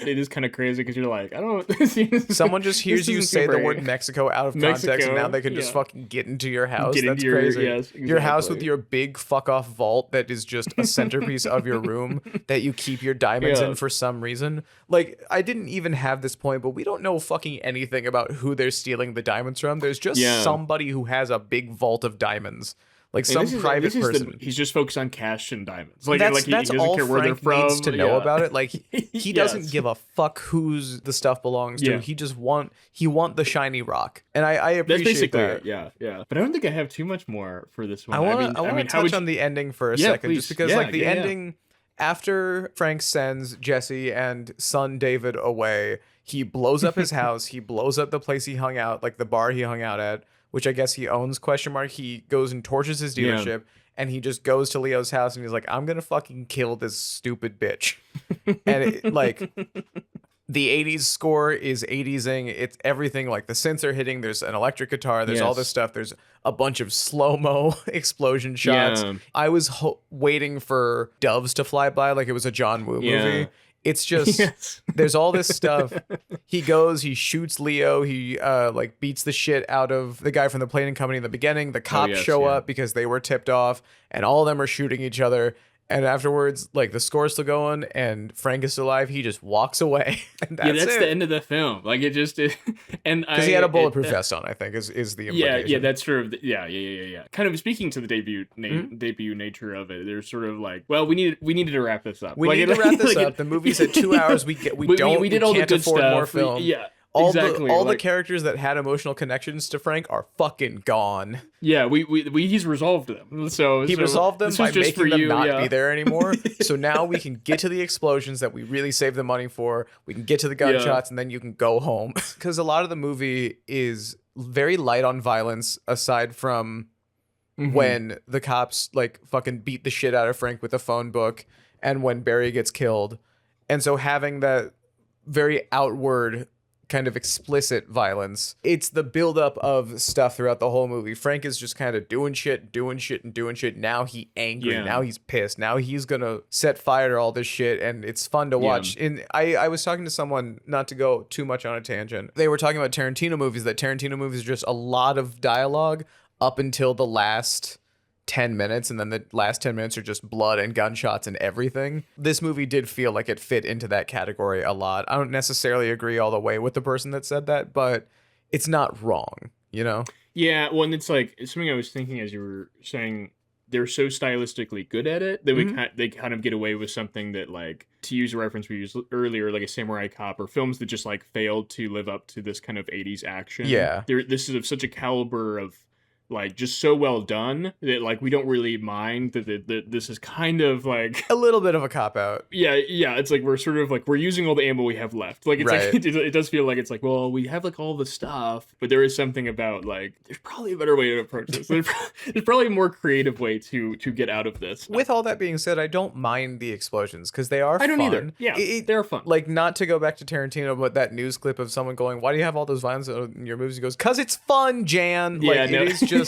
It is kind of crazy because you're like, I don't. Someone just hears you say the word Mexico out of context, and now they can just fucking get into your house. That's crazy. Exactly. Your house with your big fuck off vault that is just a centerpiece of your room that you keep your diamonds in for some reason. Like, I didn't even have this point, but we don't know fucking anything about who they're stealing the diamonds from. There's just somebody who has a big vault of diamonds. Like some private person. He's just focused on cash and diamonds. Like, that's he doesn't all care where Frank they're from. Needs to know about it. Like he doesn't give a fuck whose the stuff belongs to. He just want the shiny rock, and I appreciate that's basically that. it. Yeah. But I don't think I have too much more for this one. I want to touch on the ending for a second, just because the ending after Frank sends Jesse and son David away, he blows up his house. He blows up the place he hung out, like the bar he hung out at, which I guess he owns, ? He goes and torches his dealership, and he just goes to Leo's house, and he's like, I'm going to fucking kill this stupid bitch. And, The 80s score is 80sing. It's everything, like the synths are hitting. There's an electric guitar. There's all this stuff. There's a bunch of slow-mo explosion shots. Yeah. I was waiting for doves to fly by like it was a John Woo movie. It's just, there's all this stuff. He goes, he shoots Leo. He like beats the shit out of the guy from the planing company in the beginning. The cops show up because they were tipped off, and all of them are shooting each other. And afterwards, like, the score's still going and Frank is still alive. He just walks away. And that's the end of the film. Like, it just and because he had a bulletproof vest on, I think, is the implication. Yeah, that's sort of yeah. Kind of speaking to the debut nature of it. There's sort of like, well, we needed to wrap this up. We need to wrap this up. The movie's at 2 hours. We did all the good stuff. More film. All the characters that had emotional connections to Frank are fucking gone. Yeah, he's resolved them. So he resolved them by making them not be there anymore. So now we can get to the explosions that we really saved the money for. We can get to the gunshots, and then you can go home. Because a lot of the movie is very light on violence, aside from when the cops like fucking beat the shit out of Frank with a phone book, and when Barry gets killed. And so having that very outward kind of explicit violence, it's the buildup of stuff throughout the whole movie. Frank is just kind of doing shit. Now he angry. Now he's pissed. Now he's gonna set fire to all this shit, and it's fun to watch. And I was talking to someone, not to go too much on a tangent, they were talking about Tarantino movies, that Tarantino movies are just a lot of dialogue up until the last 10 minutes, and then the last 10 minutes are just blood and gunshots and everything. This movie did feel like it fit into that category a lot. I don't necessarily agree all the way with the person that said that, but it's not wrong, you know? Yeah, well, and it's like, it's something I was thinking as you were saying, they're so stylistically good at it that they kind of get away with something that, like, to use a reference we used earlier, like a Samurai Cop, or films that just like failed to live up to this kind of 80s action. Yeah. This is of such a caliber of, like, just so well done that, like, we don't really mind that this is kind of like a little bit of a cop out. Yeah. It's like we're sort of like, we're using all the ammo we have left. Like, it's like it does feel like it's like, well, we have like all the stuff, but there is something about, like, there's probably a better way to approach this. There's probably a more creative way to get out of this. With all that being said, I don't mind the explosions because they are fun. I don't either. Yeah, they're fun. Like, not to go back to Tarantino, but that news clip of someone going, "Why do you have all those violence in your movies?" He goes, "'Cause it's fun, Jan." Like, it is just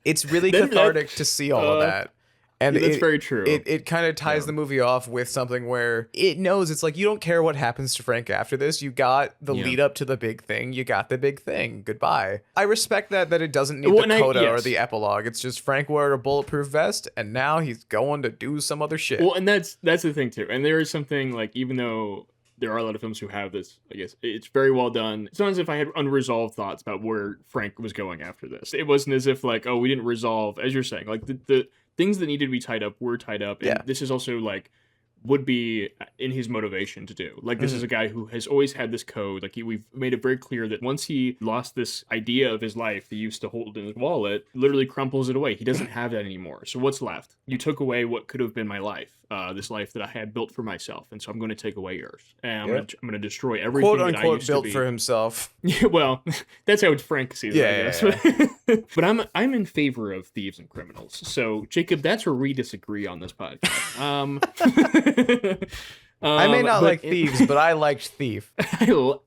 it's really cathartic to see all of that. And that's very true. It kind of ties the movie off with something where it knows it's like, you don't care what happens to Frank after this. You got the lead up to the big thing. You got the big thing. Goodbye. I respect that it doesn't need the coda or the epilogue. It's just Frank wore a bulletproof vest, and now he's going to do some other shit. Well, and that's the thing too. And there is something, like, even though there are a lot of films who have this, I guess, it's very well done. It's not as if I had unresolved thoughts about where Frank was going after this. It wasn't as if, like, oh, we didn't resolve, as you're saying, like, the things that needed to be tied up were tied up. And this is also, like, would be in his motivation to do. Like, this is a guy who has always had this code. Like, we've made it very clear that once he lost this idea of his life that he used to hold in his wallet, literally crumples it away. He doesn't have that anymore. So what's left? You took away what could have been my life, this life that I had built for myself, and so I'm going to take away yours. And I'm going to destroy everything "Quote that I unquote" used built to be. For himself. Yeah, well, that's how Frank sees it, I guess. Yeah. But I'm in favor of thieves and criminals. So, Jacob, that's where we disagree on this podcast. I may not like thieves, but I liked Thief.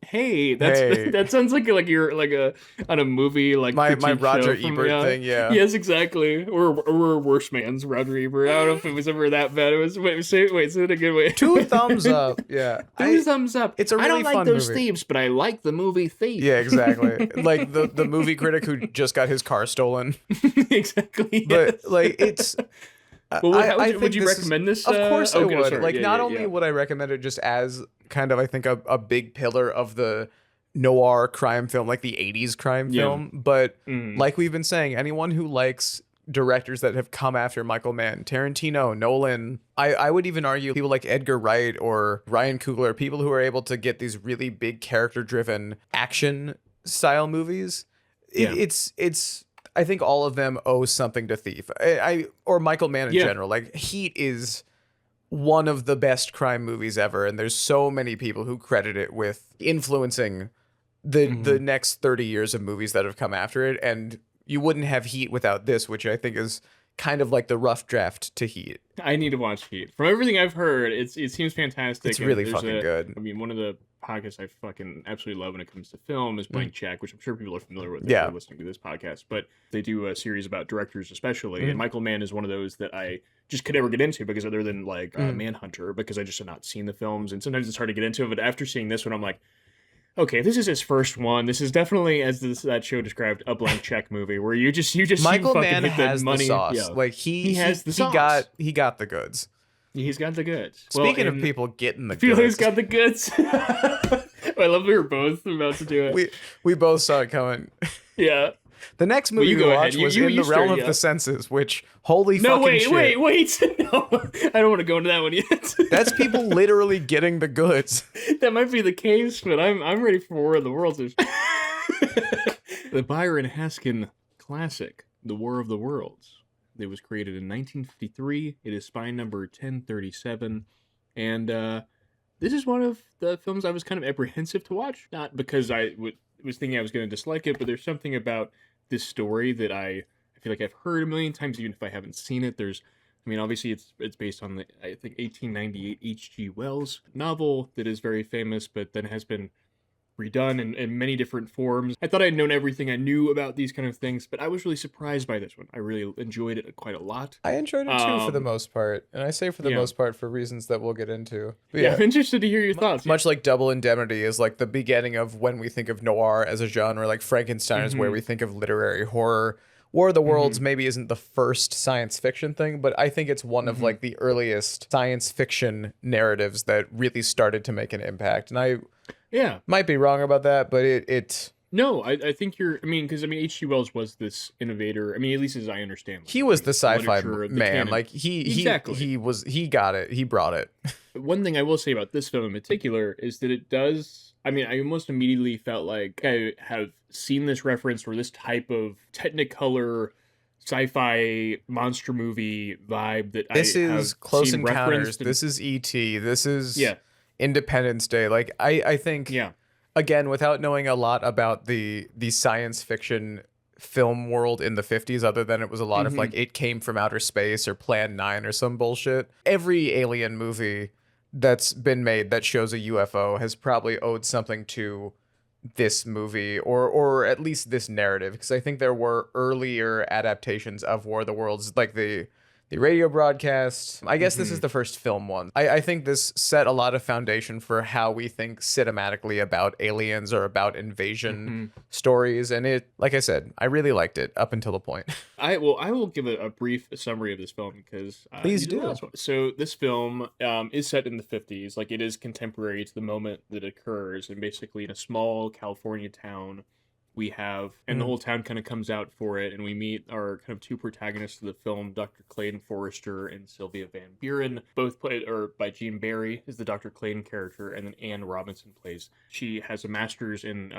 Hey, that sounds like you're like on a movie, like my Roger Ebert thing. Yeah. Yes, exactly. Or a worse man's Roger Ebert. I don't know if it was ever that bad. It was say it in a good way. 2 thumbs up. Yeah. 2 thumbs up. It's a really I don't like fun those movie. thieves, but I like the movie Thief. Yeah, exactly. Like the movie critic who just got his car stolen. Exactly. But like, it's. Well, would you recommend this? Of course I would. Sorry. Like, not only would I recommend it just as kind of, I think, a big pillar of the noir crime film, like the 80s crime film, but like we've been saying, anyone who likes directors that have come after Michael Mann, Tarantino, Nolan, I would even argue people like Edgar Wright or Ryan Coogler, people who are able to get these really big character-driven action style movies. It's I think all of them owe something to Thief. Or Michael Mann in general. Like, Heat is one of the best crime movies ever, and there's so many people who credit it with influencing the next 30 years of movies that have come after it. And you wouldn't have Heat without this, which I think is kind of like the rough draft to Heat. I need to watch Heat. From everything I've heard, it seems fantastic. It's really fucking good. I mean, one of the podcasts I fucking absolutely love when it comes to film is Blank Check, which I'm sure people are familiar with if they're listening to this podcast. But they do a series about directors especially, and Michael Mann is one of those that I just could never get into because other than like Manhunter, because I just have not seen the films, and sometimes it's hard to get into it. But after seeing this one, I'm like, okay, this is his first one. This is definitely, as that show described, a blank check movie where you just Michael fucking Mann hit has the money. the sauce. Yeah. Like he has the sauce. He got the goods. He's got the goods. Speaking of people getting the goods, goods, got the goods. I love we were both about to do it. We both saw it coming. Yeah. The next movie we watched was In the Realm of yeah. the Senses, which holy no, fucking shit. wait. No, I don't want to go into that one yet. That's people literally getting the goods. That might be the case, but I'm ready for War of the Worlds. The Byron Haskin classic, The War of the Worlds. It was created in 1953. It is spine number 1037. And this is one of the films I was kind of apprehensive to watch. Not because I was thinking I was going to dislike it, but there's something about this story that I feel like I've heard a million times, even if I haven't seen it. Obviously it's based on the, I think, 1898 H.G. Wells novel that is very famous, but then has been redone in many different forms. I thought I'd known everything I knew about these kind of things, but I was really surprised by this one. I really enjoyed it quite a lot. I enjoyed it too for the most part, and I say for the most part for reasons that we'll get into. But I'm interested to hear your thoughts. Much like Double Indemnity is like the beginning of when we think of noir as a genre, like Frankenstein is where we think of literary horror. War of the Worlds maybe isn't the first science fiction thing, but I think it's one of like the earliest science fiction narratives that really started to make an impact. And I might be wrong about that, but it No, I think you're. Because H.G. Wells was this innovator. At least as I understand, he was the sci-fi man. Like he got it. He brought it. One thing I will say about this film in particular is that it does. I almost immediately felt like I have seen this reference or this type of Technicolor sci-fi monster movie vibe that this is Close Encounters. And this is E.T. This is Independence Day. Like I think again, without knowing a lot about the science fiction film world in the 50s, other than it was a lot of like It Came from Outer Space or Plan 9 or some bullshit. Every alien movie that's been made that shows a UFO has probably owed something to this movie or at least this narrative, because I think there were earlier adaptations of War of the Worlds, like the radio broadcast. I guess this is the first film one. I think this set a lot of foundation for how we think cinematically about aliens or about invasion stories. And it, like I said, I really liked it up until the point. I will give a brief summary of this film because please do. So this film is set in the 50s. Like, it is contemporary to the moment that it occurs, and basically in a small California town. We have, and the whole town kind of comes out for it, and we meet our kind of two protagonists of the film, Dr. Clayton Forrester and Sylvia Van Buren, both played by Jean Barry is the Dr. Clayton character, and then Anne Robinson plays. She has a master's in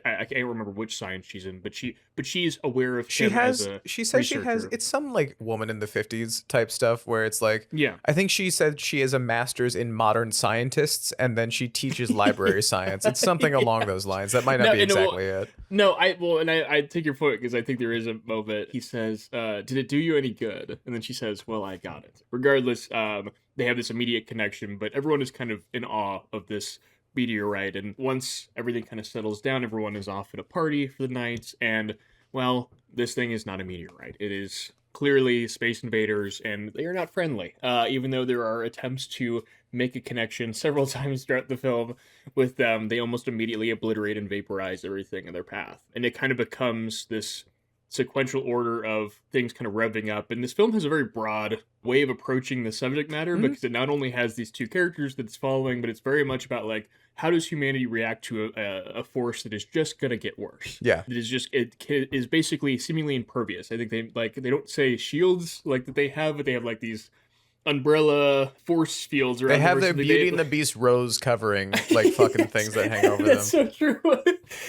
I can't remember which science she's in, but she's aware of him as a she says researcher. She has, it's some like woman in the 50s type stuff where it's like, I think she said she has a master's in modern scientists and then she teaches library science. It's something along those lines. That might not be exactly it. No, I take your point, because I think there is a moment. He says, did it do you any good? And then she says, well, I got it. Regardless, they have this immediate connection, but everyone is kind of in awe of this meteorite, and once everything kind of settles down, everyone is off at a party for the night, and well, this thing is not a meteorite. It is clearly space invaders, and they are not friendly, even though there are attempts to make a connection several times throughout the film with them. They almost immediately obliterate and vaporize everything in their path, and it kind of becomes this sequential order of things kind of revving up. And this film has a very broad way of approaching the subject matter, because it not only has these two characters that it's following, but it's very much about like, how does humanity react to a force that is just gonna get worse? Yeah, it is basically seemingly impervious. I think they don't say shields like that they have, but they have like these umbrella force fields around. They have their Beauty and the Beast rose covering like fucking things that hang over them. That's so true.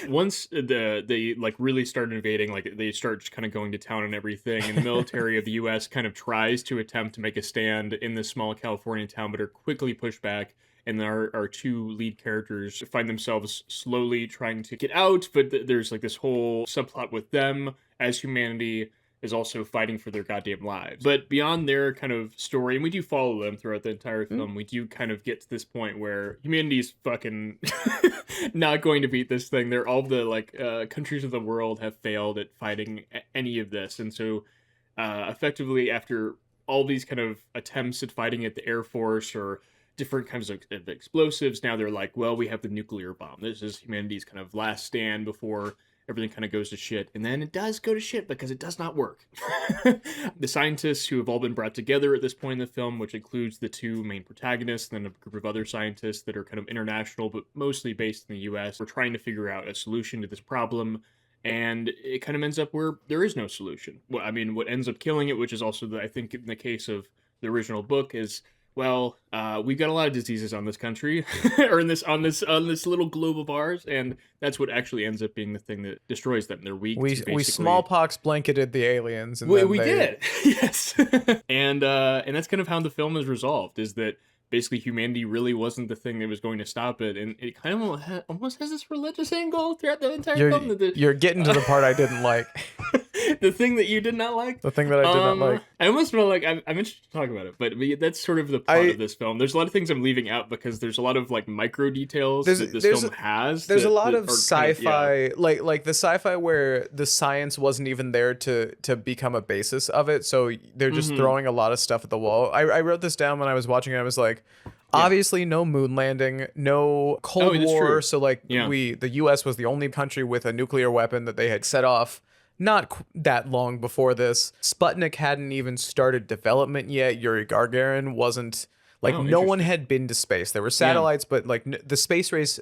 Once they like really start invading, like they start kind of going to town and everything, and the military of the U.S. kind of tries to attempt to make a stand in this small California town, but are quickly pushed back. And our two lead characters find themselves slowly trying to get out, but there's like this whole subplot with them as humanity is also fighting for their goddamn lives. But beyond their kind of story, and we do follow them throughout the entire film, we do kind of get to this point where humanity's fucking not going to beat this thing. All the like countries of the world have failed at fighting any of this, and so effectively after all these kind of attempts at fighting at the Air Force or different kinds of explosives, now they're like, well, we have the nuclear bomb. This is humanity's kind of last stand before everything kind of goes to shit. And then it does go to shit because it does not work. The scientists who have all been brought together at this point in the film, which includes the two main protagonists and then a group of other scientists that are kind of international, but mostly based in the US, we're trying to figure out a solution to this problem. And it kind of ends up where there is no solution. Well, I mean, what ends up killing it, which is also, I think, in the case of the original book, is, well, we've got a lot of diseases on this country, or on this little globe of ours, and that's what actually ends up being the thing that destroys them. They're weak. We smallpox blanketed the aliens, and we did, yes. And that's kind of how the film is resolved. Is that basically humanity really wasn't the thing that was going to stop it, and it kind of almost has this religious angle throughout the entire film. You're getting to the part I didn't like. The thing that you did not like? The thing that I did not like. I almost feel like I'm interested to talk about it, but that's sort of the plot of this film. There's a lot of things I'm leaving out because there's a lot of like micro details that this film has. There's a lot of sci-fi, like the sci-fi where the science wasn't even there to become a basis of it, so they're just throwing a lot of stuff at the wall. I wrote this down when I was watching it. I was like, obviously no moon landing, no Cold War, so like the US was the only country with a nuclear weapon that they had set off not that long before this. Sputnik hadn't even started development yet. Yuri Gagarin wasn't, like, no one had been to space. There were satellites, but like the space race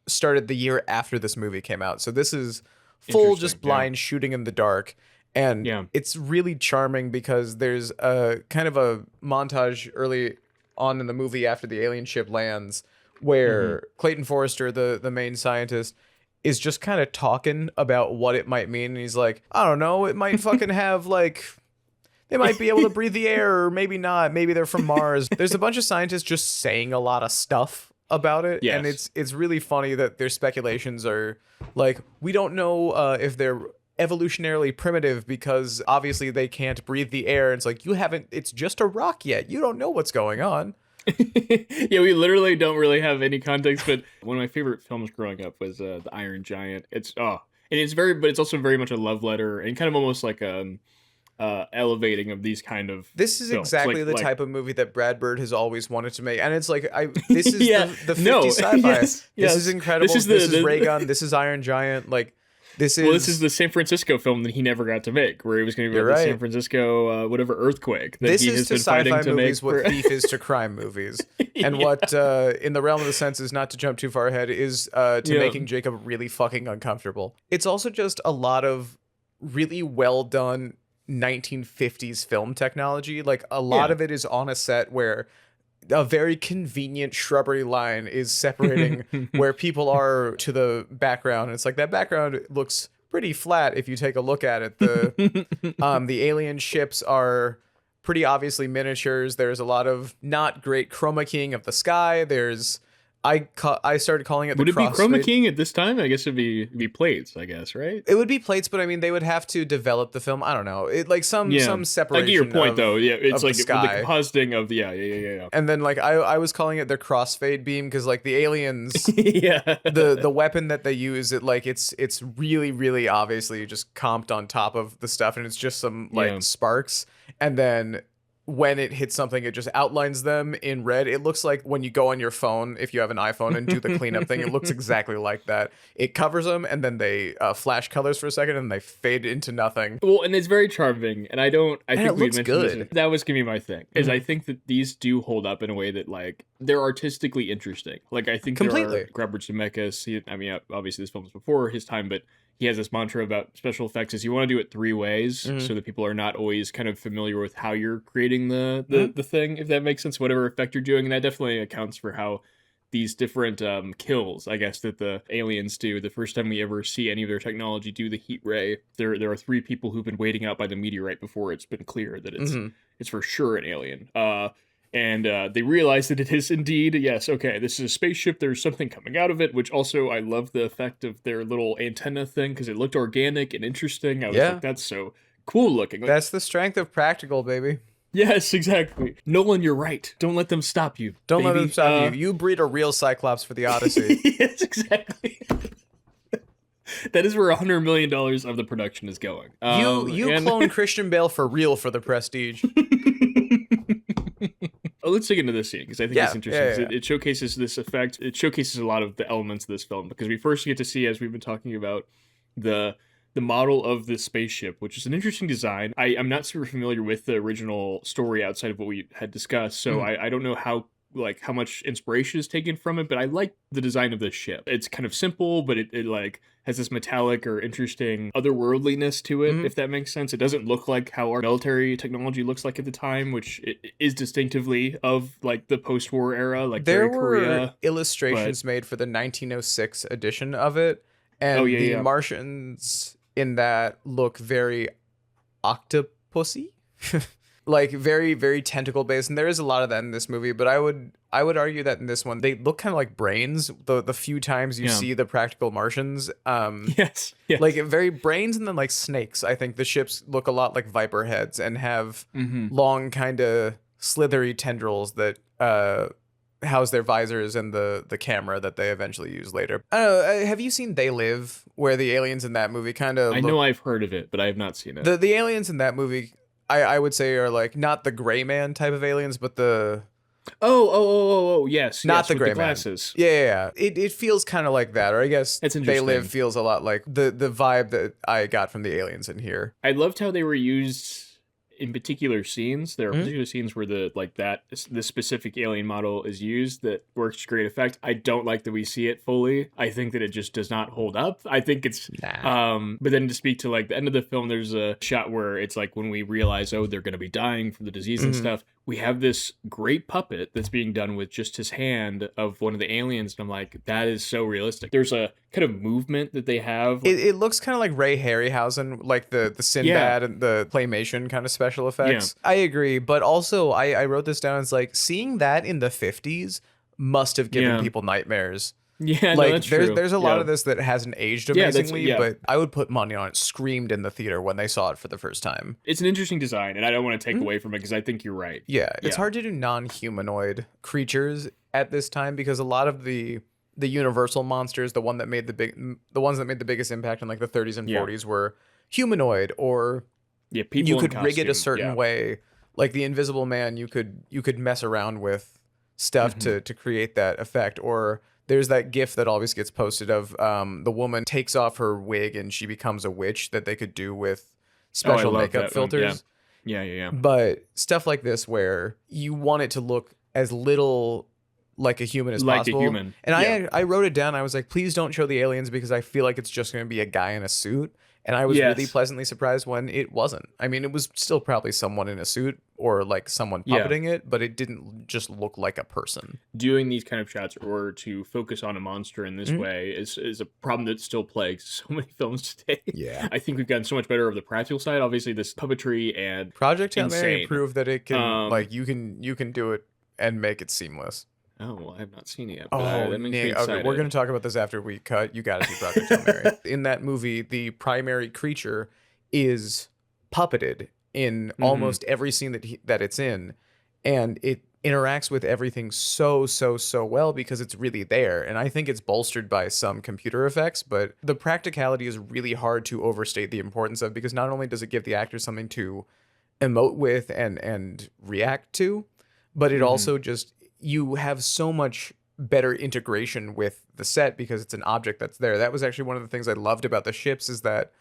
started the year after this movie came out. So this is full just blind shooting in the dark. And it's really charming because there's a kind of a montage early on in the movie after the alien ship lands where Clayton Forrester, the main scientist, is just kind of talking about what it might mean. And he's like, I don't know, it might fucking have like, they might be able to breathe the air, or maybe not. Maybe they're from Mars. There's a bunch of scientists just saying a lot of stuff about it. And it's really funny that their speculations are like, we don't know if they're evolutionarily primitive because obviously they can't breathe the air. And it's like, it's just a rock yet. You don't know what's going on. We literally don't really have any context, but one of my favorite films growing up was The Iron Giant. But it's also very much a love letter and kind of almost like elevating of these kind of This is films. exactly the type of movie that Brad Bird has always wanted to make. And it's like, this is the 50s sci-fi. This is incredible. This is Ray Gun. This is Iron Giant. Like, this is the San Francisco film that he never got to make, where he was going to be the San Francisco earthquake that he has been fighting to make. What Thief is to crime movies, and what in the realm of the senses, not to jump too far ahead, is to making Jacob really fucking uncomfortable. It's also just a lot of really well done 1950s film technology. Like a lot of it is on a set where a very convenient shrubbery line is separating where people are to the background. And it's like that background looks pretty flat if you take a look at it. The alien ships are pretty obviously miniatures. There's a lot of not great chroma keying of the sky. I started calling it the Would it be chroma keying at this time? I guess it'd be plates, I guess, right? It would be plates, but I mean, they would have to develop the film. I don't know. It like some separation. I get your point, though. Yeah, it's like the compositing of yeah. And then like I was calling it their crossfade beam because like the aliens, the weapon that they use, it's really really obviously just comped on top of the stuff, and it's just some sparks, and then when it hits something, it just outlines them in red. It looks like when you go on your phone, if you have an iPhone and do the cleanup thing, it looks exactly like that. It covers them, and then they flash colors for a second, and they fade into nothing. Well, and it's very charming, and I think it looks good. That was gonna be my thing, is I think that these do hold up in a way that, like, they're artistically interesting. Like, I think completely. Robert Zemeckis, obviously this film was before his time, but he has this mantra about special effects is you want to do it three ways so that people are not always kind of familiar with how you're creating the thing, if that makes sense, whatever effect you're doing. And that definitely accounts for how these different kills, I guess, that the aliens do. The first time we ever see any of their technology do the heat ray, there are three people who've been waiting out by the meteorite before it's been clear that it's for sure an alien. And they realize that it is indeed, yes, okay, this is a spaceship, there's something coming out of it, which also, I love the effect of their little antenna thing, because it looked organic and interesting. I was like, that's so cool looking. Like, That's the strength of practical, baby. yes, exactly. Nolan, you're right. Don't let them stop you. Don't let baby. them stop you. You breed a real Cyclops for the Odyssey. Yes, exactly. That is where $100 million of the production is going. You clone Christian Bale for real for the prestige. Oh, let's dig into this scene because I think it's interesting. Yeah. It showcases this effect. It showcases a lot of the elements of this film because we first get to see, as we've been talking about, the model of the spaceship, which is an interesting design. I'm not super familiar with the original story outside of what we had discussed, so I don't know how much inspiration is taken from it, but I like the design of this ship. It's kind of simple, but it like has this metallic or interesting otherworldliness to it, if that makes sense. It doesn't look like how our military technology looks like at the time, which it is distinctively of like the post-war era, like there very were Korea. illustrations made for the 1906 edition of it, and the Martians in that look very octopusy. Like very, very tentacle based, and there is a lot of that in this movie. But I would argue that in this one they look kind of like brains. The few times you see the practical Martians, Yes. like very brains, and then like snakes. I think the ships look a lot like viper heads and have long kind of slithery tendrils that house their visors and the camera that they eventually use later. I don't know. Have you seen They Live, where the aliens in that movie kind of? I know I've heard of it, but I have not seen it. The aliens in that movie, I would say, are like not the gray man type of aliens, but the yes, not the with gray the glasses. man. Yeah. It feels kind of like that, or I guess That's They interesting. Live feels a lot like the vibe that I got from the aliens in here. I loved how they were used in particular scenes. There are particular scenes where the specific alien model is used that works to great effect. I don't like that we see it fully. I think that it just does not hold up. I think it's but then to speak to like the end of the film, there's a shot where it's like when we realize, oh, they're going to be dying from the disease and stuff. We have this great puppet that's being done with just his hand of one of the aliens, and I'm like, that is so realistic. There's a kind of movement that they have. It looks kind of like Ray Harryhausen, like the Sinbad and the claymation kind of special effects. I agree, but also I wrote this down. It's like seeing that in the 50s must have given people nightmares. Yeah, like that's true. there's a lot of this that hasn't aged Yeah, that's- amazingly, but I would put money on it screamed in the theater when they saw it for the first time. It's an interesting design, and I don't want to take away from it because I think you're right. Yeah, it's hard to do non-humanoid creatures at this time because a lot of the universal monsters, the ones that made the biggest impact in like the 30s and 40s were humanoid, or people you in could rig it a costume, certain way. Like the Invisible Man, you could mess around with stuff to create that effect. Or there's that GIF that always gets posted of the woman takes off her wig and she becomes a witch that they could do with special makeup filters. Yeah. But stuff like this where you want it to look as little like a human as possible. And I wrote it down. I was like, please don't show the aliens because I feel like it's just going to be a guy in a suit. And I was really pleasantly surprised when it wasn't. I mean, it was still probably someone in a suit or like someone puppeting it, but it didn't just look like a person. Doing these kind of shots or to focus on a monster in this way is a problem that still plagues so many films today. Yeah. I think we've gotten so much better of the practical side. Obviously, this puppetry and Project Hail Mary insane. proved that it can like you can do it and make it seamless. Oh, well, I have not seen it yet. But that makes me Nick, excited. okay, we're going to talk about this after we cut. You got to see Project Hail Mary. In that movie, the primary creature is puppeted in almost every scene that it's in, and it interacts with everything so well because it's really there. And I think it's bolstered by some computer effects, but the practicality is really hard to overstate the importance of, because not only does it give the actor something to emote with and react to, but it also just, you have so much better integration with the set because it's an object that's there. That was actually one of the things I loved about the ships, is that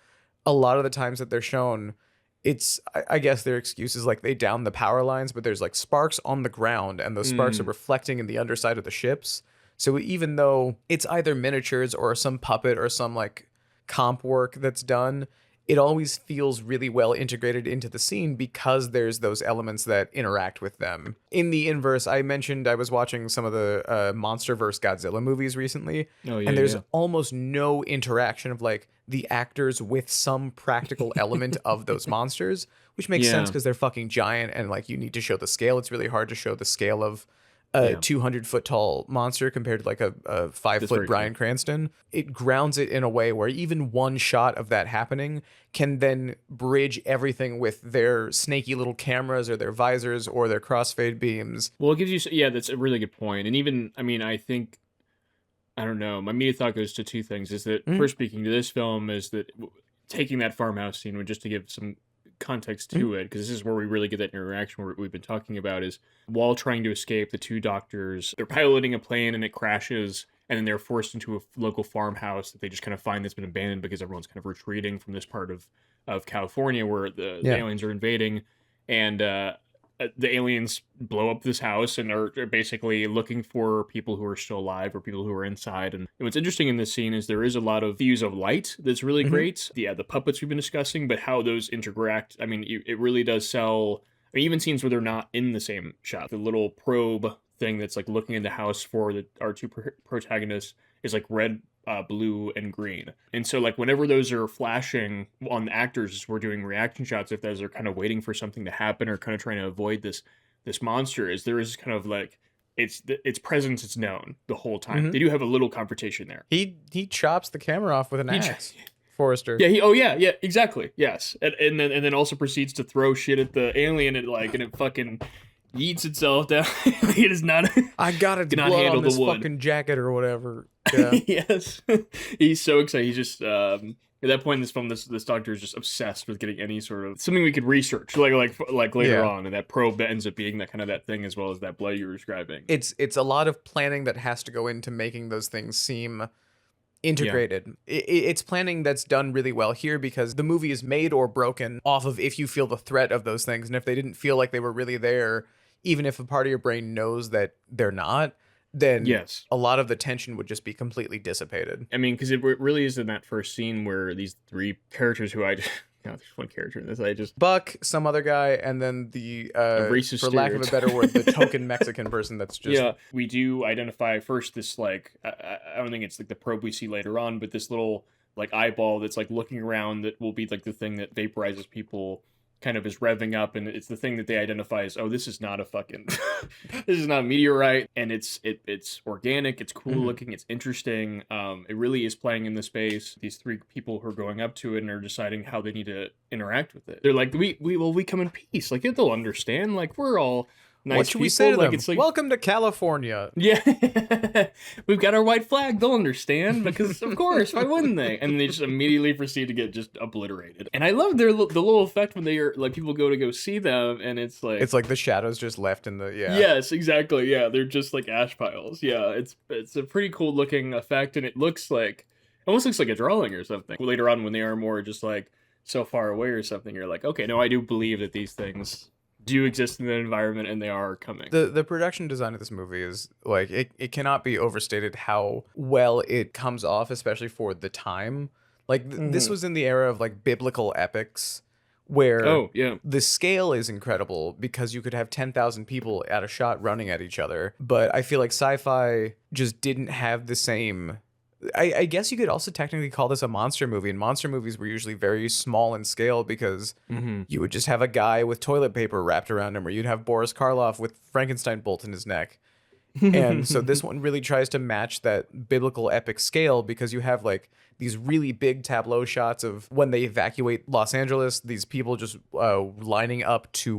a lot of the times that they're shown, it's, I guess their excuse is like they down the power lines, but there's like sparks on the ground and those sparks are reflecting in the underside of the ships. So even though it's either miniatures or some puppet or some like comp work that's done, it always feels really well integrated into the scene because there's those elements that interact with them. In the inverse, I mentioned I was watching some of the MonsterVerse Godzilla movies recently, and there's almost no interaction of like the actors with some practical element of those monsters, which makes sense because they're fucking giant and like you need to show the scale. It's really hard to show the scale of a 200-foot tall monster compared to like a 5-foot very Bryan true. Cranston. It grounds it in a way where even one shot of that happening can then bridge everything with their snaky little cameras or their visors or their crossfade beams. Well, it gives you, yeah, that's a really good point. And even, I mean, I think, I don't know, my immediate thought goes to two things. Is that, first, speaking to this film, is that taking that farmhouse scene, just to give some context to it, because this is where we really get that interaction we've been talking about, is while trying to escape, the two doctors, they're piloting a plane and it crashes, and then they're forced into a local farmhouse that they just kind of find that's been abandoned because everyone's kind of retreating from this part of California where the aliens are invading. And the aliens blow up this house and are basically looking for people who are still alive or people who are inside. And what's interesting in this scene is there is a lot of views of light that's really great. Yeah, the puppets we've been discussing, but how those interact. I mean, it really does sell. I mean, even scenes where they're not in the same shot. The little probe thing that's like looking in the house for our two protagonists is like red, blue, and green. And so like whenever those are flashing on the actors as we're doing reaction shots, if those are kind of waiting for something to happen or kind of trying to avoid this monster, is there is kind of like its presence is known the whole time. They do have a little confrontation there. He chops the camera off with an axe. Forrester. Yeah, yeah, exactly. Yes. And then also proceeds to throw shit at the alien and it fucking yeets itself down. It is not. I got it. Cannot blood handle on this the wood. fucking jacket or whatever. Yeah. Yes. He's so excited. He's just at that point in this film, this doctor is just obsessed with getting any sort of something we could research, like later on, and that probe ends up being that thing as well as that blood you were describing. It's a lot of planning that has to go into making those things seem integrated. It's planning that's done really well here because the movie is made or broken off of if you feel the threat of those things, and if they didn't feel like they were really there, even if a part of your brain knows that they're not, then a lot of the tension would just be completely dissipated. I mean, because it really is in that first scene where these three characters who I just... there's one character in this. Buck, some other guy, and then the, racist for lack of a better word, the token Mexican person that's just... Yeah, we do identify first this, like, I don't think it's like the probe we see later on, but this little, like, eyeball that's, like, looking around that will be, like, the thing that vaporizes people kind of is revving up, and it's the thing that they identify as, oh, this is not a fucking... this is not a meteorite, and it's organic, it's cool looking, it's interesting. It really is playing in the space. These three people who are going up to it and are deciding how they need to interact with it. They're like, we come in peace. Like, they'll understand. Like, we're all nice what should people. We say to like, them? It's like, welcome to California. Yeah. We've got our white flag. They'll understand because, of course, why wouldn't they? And they just immediately proceed to get just obliterated. And I love the little effect when they are like people go see them, and it's like the shadows just left in the Yes, exactly. Yeah, they're just like ash piles. Yeah, it's a pretty cool looking effect, and it almost looks like a drawing or something. Later on, when they are more just like so far away or something, you're like, okay, no, I do believe that these things do exist in the environment and they are coming. The production design of this movie is like it cannot be overstated how well it comes off, especially for the time. Like this was in the era of like biblical epics where the scale is incredible because you could have 10,000 people at a shot running at each other. But I feel like sci-fi just didn't have the same... I guess you could also technically call this a monster movie, and monster movies were usually very small in scale because you would just have a guy with toilet paper wrapped around him, or you'd have Boris Karloff with Frankenstein bolt in his neck. And so this one really tries to match that biblical epic scale because you have like these really big tableau shots of when they evacuate Los Angeles, these people just lining up to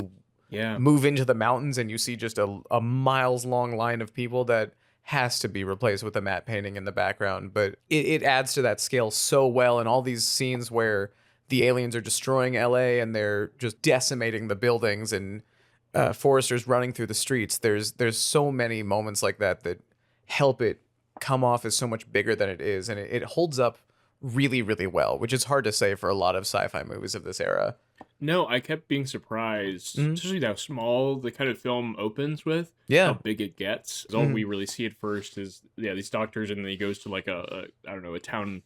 move into the mountains, and you see just a miles long line of people that has to be replaced with a matte painting in the background. But it adds to that scale so well. And all these scenes where the aliens are destroying LA and they're just decimating the buildings and Forrester's running through the streets. There's so many moments like that help it come off as so much bigger than it is. And it holds up really, really well, which is hard to say for a lot of sci-fi movies of this era. No, I kept being surprised, especially how small the kind of film opens with, how big it gets. All we really see at first is, these doctors, and then he goes to like a town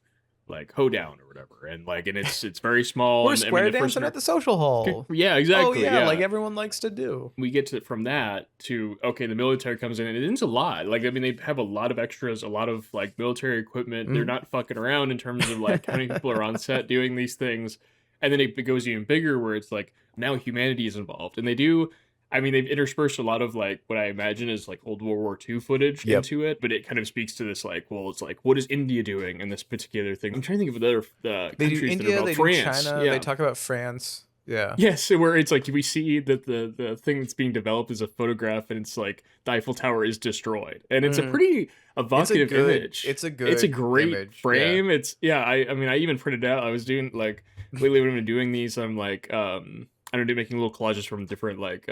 like hoedown or whatever, and it's very small. We're square dancing at the social hall. Yeah, exactly. Oh yeah, like everyone likes to do. We get from that to the military comes in, and it's a lot. Like, I mean, they have a lot of extras, a lot of like military equipment. They're not fucking around in terms of like how many people are on set doing these things. And then it goes even bigger where it's like now humanity is involved. And they do, I mean, they've interspersed a lot of like what I imagine is like old World War II footage Yep. into it, but it kind of speaks to this like, well, it's like, what is India doing in this particular thing? I'm trying to think of other They countries do that are India, about they France. do China, Yeah. they talk about France. Yeah. Yes, where it's like we see that the thing that's being developed is a photograph, and it's like the Eiffel Tower is destroyed, and it's a pretty evocative image. It's a It's a great image, frame. It's I mean, I even printed out. I was doing like lately when I'm doing these, I'm like I don't know, making little collages from different like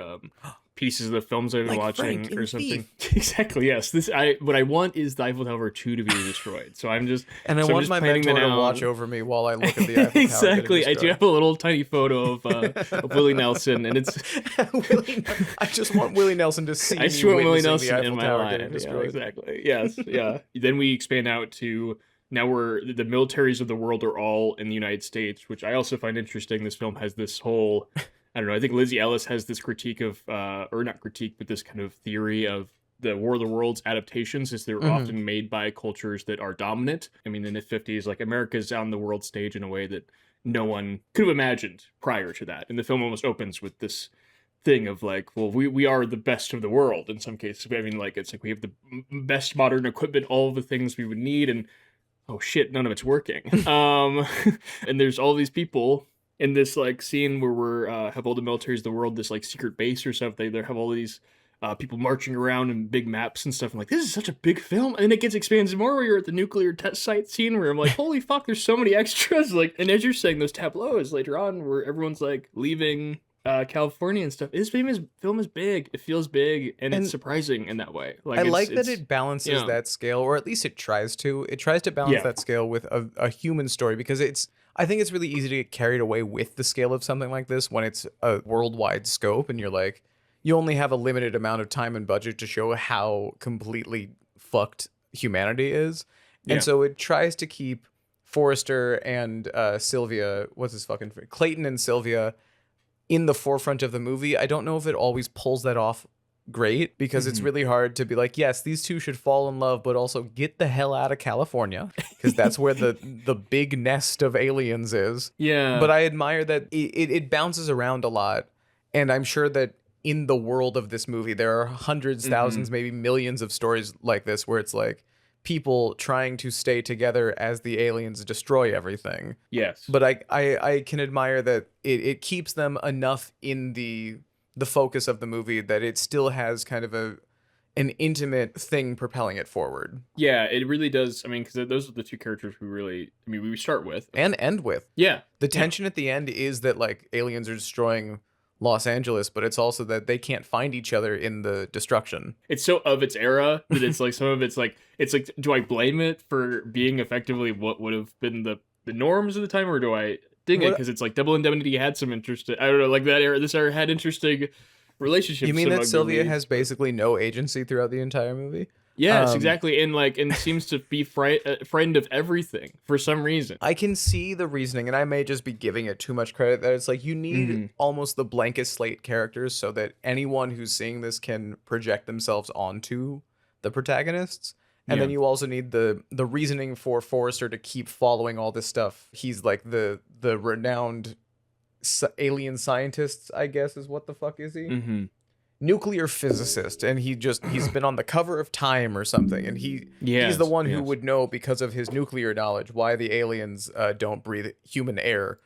pieces of the films I've been Like watching Frank in or something. Thief. Exactly. Yes. What I want is the Eiffel Tower 2 to be destroyed. So I'm just And I so I'm want just my planning mentor that to out. watch over me while I look at the Eiffel Tower. Exactly. I do have a little tiny photo of Willie Nelson, and it's I just want Willie Nelson to see. I just me want Willie witnessing the Nelson Eiffel in my Tower line. getting Yeah, destroyed. exactly. Yes. Yeah. Then we expand out to now we're the militaries of the world are all in the United States, which I also find interesting. This film has this whole, I don't know. I think Lizzie Ellis has this critique of, or not critique, but this kind of theory of the War of the Worlds adaptations, is they're often made by cultures that are dominant. I mean, in the 50s, like America's on the world stage in a way that no one could have imagined prior to that. And the film almost opens with this thing of like, well, we are the best of the world in some cases. I mean, like, it's like we have the best modern equipment, all the things we would need, and oh shit, none of it's working. And there's all these people in this like scene where we're have all the militaries of the world, this like secret base or something. They have all these people marching around in big maps and stuff. I'm like, this is such a big film. And then it gets expanded more where you're at the nuclear test site scene where I'm like, holy fuck, there's so many extras. Like, and as you're saying, those tableaus later on where everyone's like leaving California and stuff. This film is big. It feels big, and it's surprising in that way. Like, I like that it balances that scale, or at least it tries to. It tries to balance that scale with a human story, because I think it's really easy to get carried away with the scale of something like this when it's a worldwide scope, and you're like, you only have a limited amount of time and budget to show how completely fucked humanity is. And so it tries to keep Forrester and Sylvia, Clayton and Sylvia in the forefront of the movie. I don't know if it always pulls that off great, because it's really hard to be like, yes, these two should fall in love, but also get the hell out of California, because that's where the big nest of aliens is. Yeah. But I admire that it bounces around a lot, and I'm sure that in the world of this movie there are hundreds, thousands, maybe millions of stories like this where it's like people trying to stay together as the aliens destroy everything. Yes. But I can admire that it keeps them enough in the focus of the movie that it still has kind of an intimate thing propelling it forward. Yeah, it really does. I mean, because those are the two characters we start with. And end with. Yeah. The tension at the end is that like aliens are destroying Los Angeles, but it's also that they can't find each other in the destruction. It's so of its era that it's like some of it's like do I blame it for being effectively what would have been the norms of the time, or do I ding it because it's like Double Indemnity had some interesting, I don't know, like this era had interesting relationships. You mean that among Sylvia movies. has basically no agency throughout the entire movie? Yes, exactly, and seems to be frightened of everything for some reason. I can see the reasoning, and I may just be giving it too much credit, that it's like you need almost the blanket slate characters so that anyone who's seeing this can project themselves onto the protagonists. And then you also need the reasoning for Forrester to keep following all this stuff. He's like the renowned alien scientist, I guess, is what the fuck is he? Nuclear physicist, and he's been on the cover of Time or something, and he's the one who would know, because of his nuclear knowledge, why the aliens don't breathe human air.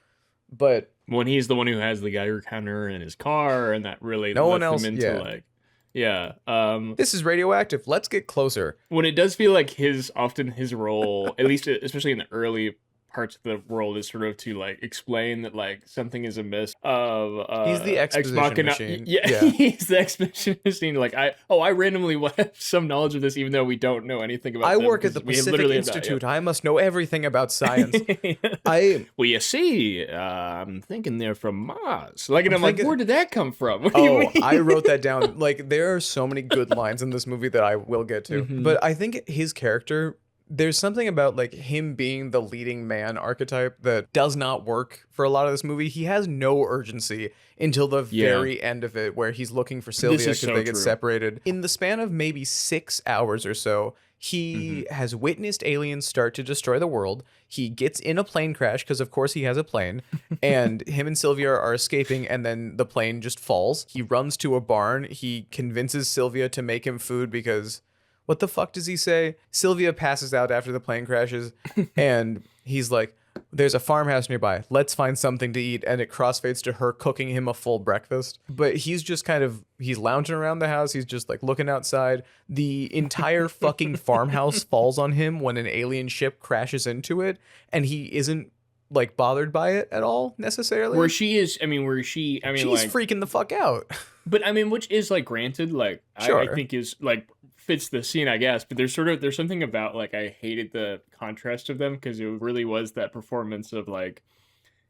But when he's the one who has the Geiger counter in his car, and that really no one lets else him into this is radioactive, let's get closer. When it does feel like his role, at least especially in the early parts of the world, is sort of to like explain that like something is amiss. He's the exposition machine. Yeah, he's the exposition machine. Like I randomly have some knowledge of this, even though we don't know anything about. I work at the Pacific Institute. I must know everything about science. Well, you see, I'm thinking they're from Mars. Like, and I'm like, where did that come from? I wrote that down. Like, there are so many good lines in this movie that I will get to, but I think his character there's something about like him being the leading man archetype that does not work for a lot of this movie. He has no urgency until the very end of it, where he's looking for Sylvia because they get separated. In the span of maybe 6 hours or so, he has witnessed aliens start to destroy the world. He gets in a plane crash because, of course, he has a plane. And him and Sylvia are escaping, and then the plane just falls. He runs to a barn. He convinces Sylvia to make him food because... what the fuck does he say? Sylvia passes out after the plane crashes, and he's like, there's a farmhouse nearby. Let's find something to eat. And it crossfades to her cooking him a full breakfast. But he's just he's lounging around the house. He's just like looking outside. The entire fucking farmhouse falls on him when an alien ship crashes into it. And he isn't like bothered by it at all necessarily. She's like, freaking the fuck out. But I mean, which is like granted, like sure. I think is like fits the scene, I guess. But there's something about like I hated the contrast of them because it really was that performance of like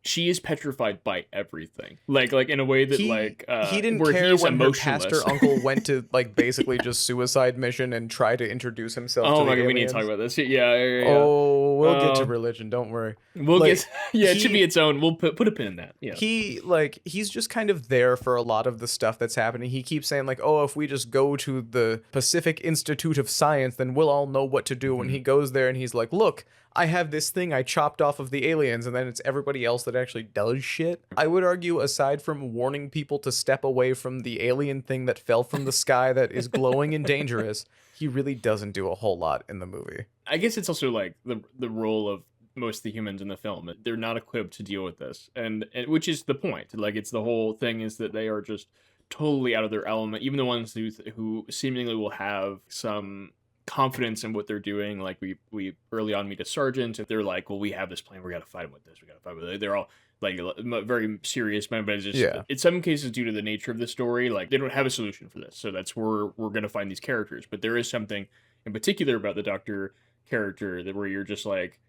she is petrified by everything, like in a way that he didn't care when her pastor uncle went to like basically just suicide mission and try to introduce himself. Oh to my the god, we need to talk about this. Yeah. Oh, we'll get to religion. Don't worry. It should be its own. We'll put a pin in that. Yeah. He's just kind of there for a lot of the stuff that's happening. He keeps saying like, oh, if we just go to the Pacific Institute of Science, then we'll all know what to do. When he goes there and he's like, look, I have this thing I chopped off of the aliens, and then it's everybody else that actually does shit. I would argue, aside from warning people to step away from the alien thing that fell from the sky that is glowing and dangerous, he really doesn't do a whole lot in the movie. I guess it's also like the role of most of the humans in the film. They're not equipped to deal with this, and which is the point. Like, it's the whole thing is that they are just totally out of their element. Even the ones who seemingly will have some confidence in what they're doing, like we early on meet a sergeant and they're like, well, we have this plan, we gotta fight him with this, we gotta fight with it. They're all like very serious men, but it's just in some cases, due to the nature of the story, like they don't have a solution for this, so that's where we're gonna find these characters. But there is something in particular about the doctor character that where you're just like,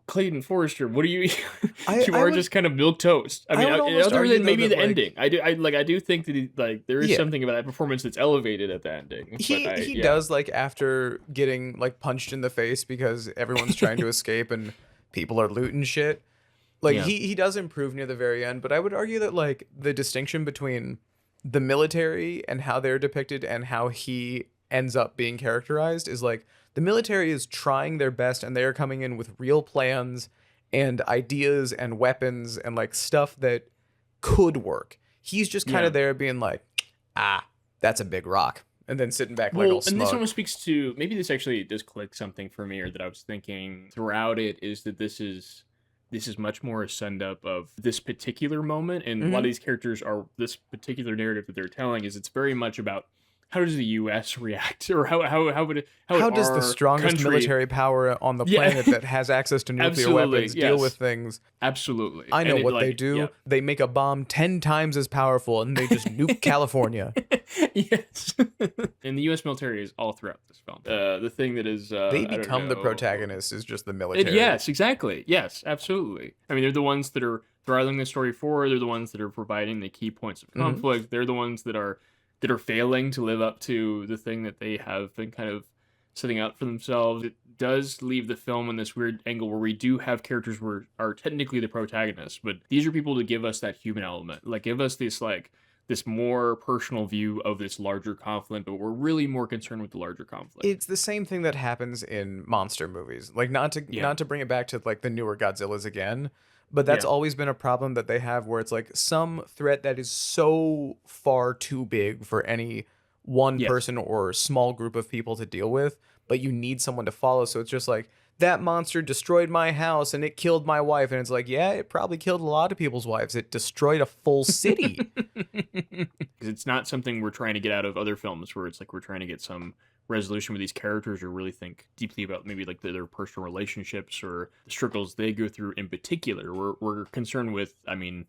Clayton Forrester, what are you? You are just kind of milquetoast. I mean, other than maybe the ending, I do think that there is something about that performance that's elevated at the ending. He does, like, after getting like punched in the face because everyone's trying to escape and people are looting shit. Like he does improve near the very end, but I would argue that like the distinction between the military and how they're depicted and how he ends up being characterized is like, the military is trying their best and they're coming in with real plans and ideas and weapons and like stuff that could work. He's just kind of there being like, that's a big rock. And then sitting back like all smug. And this almost speaks to, maybe this actually does click something for me, or that I was thinking throughout it, is that this is much more a send up of this particular moment. And a lot of these characters are, this particular narrative that they're telling is, it's very much about, how does the U.S. react, or how does the strongest military power on the planet that has access to nuclear weapons deal with things? Absolutely. I know what they do. Yep. They make a bomb 10 times as powerful, and they just nuke California. Yes. And the U.S. military is all throughout this film. The thing that is... they become the protagonist is just the military. Yes, exactly. Yes, absolutely. I mean, they're the ones that are throttling the story forward. They're the ones that are providing the key points of conflict. They're the ones that are failing to live up to the thing that they have been kind of setting out for themselves. It does leave the film in this weird angle where we do have characters who are technically the protagonists, but these are people to give us that human element, like give us this more personal view of this larger conflict, but we're really more concerned with the larger conflict. It's the same thing that happens in monster movies. Like, not to bring it back to like the newer Godzillas again, but that's always been a problem that they have, where it's like some threat that is so far too big for any one person or small group of people to deal with, but you need someone to follow. So it's just like, that monster destroyed my house and it killed my wife. And it's like, yeah, it probably killed a lot of people's wives. It destroyed a full city. It's not something we're trying to get out of other films, where it's like we're trying to get some resolution with these characters, or really think deeply about maybe like their personal relationships or the struggles they go through in particular. We're concerned with, I mean,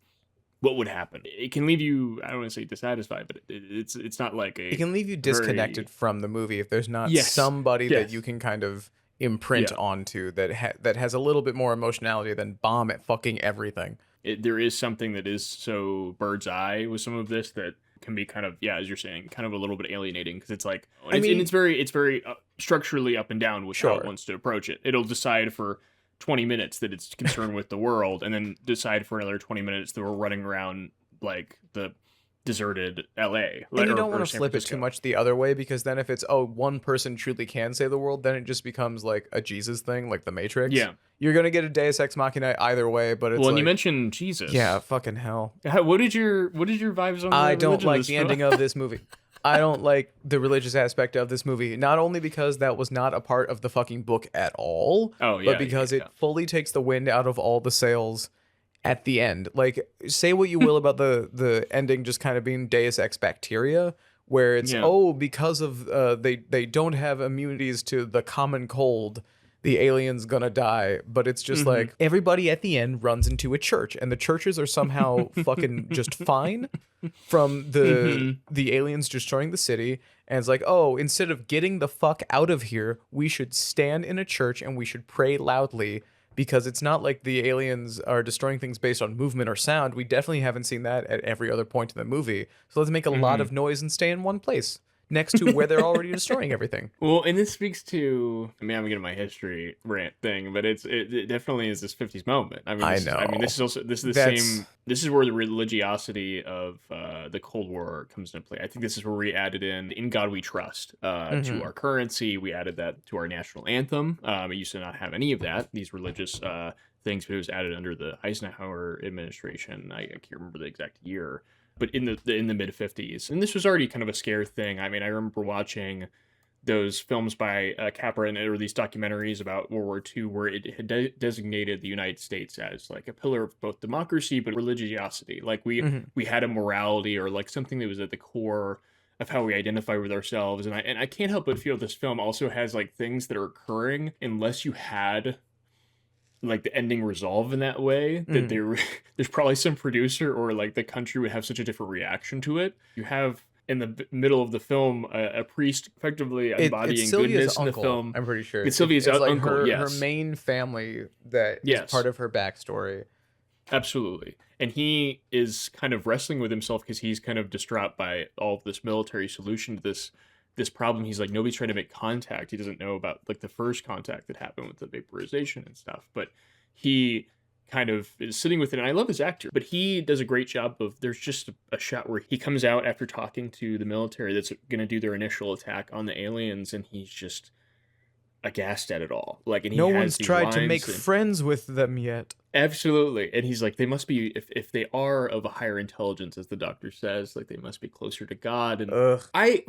what would happen. It can leave you, I don't want to say dissatisfied, but it's not like it can leave you disconnected from the movie if there's not somebody that you can kind of imprint onto that has a little bit more emotionality than bomb at fucking everything. There is something that is so bird's eye with some of this that can be kind of, as you're saying, kind of a little bit alienating, because it's like, it's very structurally up and down with how it wants to approach it. It'll decide for 20 minutes that it's concerned with the world, and then decide for another 20 minutes that we're running around like the deserted LA. And you don't want to flip it too much the other way, because then if it's, one person truly can save the world, then it just becomes like a Jesus thing, like the Matrix. Yeah. You're going to get a Deus Ex Machina either way, but it's Well, and you mentioned Jesus. Yeah, fucking hell. What did your vibes on I don't like the ending of this movie. I don't like the religious aspect of this movie, not only because that was not a part of the fucking book at all, but because it fully takes the wind out of all the sails at the end. Like, say what you will about the ending just kind of being Deus Ex Bacteria, where it's, because of they don't have immunities to the common cold, the alien's gonna die. But it's just like everybody at the end runs into a church, and the churches are somehow fucking just fine from the aliens destroying the city. And it's like, instead of getting the fuck out of here, we should stand in a church and we should pray loudly, because it's not like the aliens are destroying things based on movement or sound. We definitely haven't seen that at every other point in the movie. So let's make a lot of noise and stay in one place next to where they're already destroying everything. Well, and this speaks to, I'm getting my history rant thing, but it definitely is this 50s moment. This is where the religiosity of the Cold War comes into play. I think this is where we added in God We Trust to our currency. We added that to our national anthem. It used to not have any of that, these religious things, but it was added under the Eisenhower administration. I can't remember the exact year, but in the mid 50s. And this was already kind of a scare thing. I remember watching those films by Capra, or these documentaries about World War II, where it had designated the United States as like a pillar of both democracy but religiosity. Like we had a morality, or like something that was at the core of how we identify with ourselves. And I can't help but feel this film also has like things that are occurring unless you had like the ending resolve in that way, that there's probably some producer or like the country would have such a different reaction to it. You have in the middle of the film a priest effectively embodying goodness in the film. I'm pretty sure it's Sylvia's uncle. Like yes, her main family that is part of her backstory. Absolutely. And he is kind of wrestling with himself because he's kind of distraught by all of this military solution to this problem. He's like, nobody's trying to make contact. He doesn't know about like the first contact that happened with the vaporization and stuff, but he kind of is sitting with it. And I love his actor, but he does a great job of, there's just a shot where he comes out after talking to the military that's going to do their initial attack on the aliens, and he's just aghast at it all. Like, and he no has one's these tried to lines make friends with them yet. Absolutely. And he's like, they must be, if they are of a higher intelligence, as the doctor says, like they must be closer to God. And I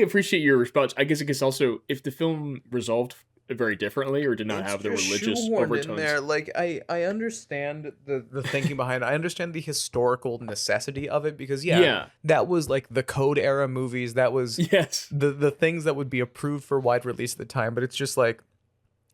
appreciate your response. I guess also, if the film resolved very differently or did not have the religious overtones in there. Like I understand the thinking behind it. I understand the historical necessity of it, because that was like the Code era movies. That was the things that would be approved for wide release at the time. But it's just like,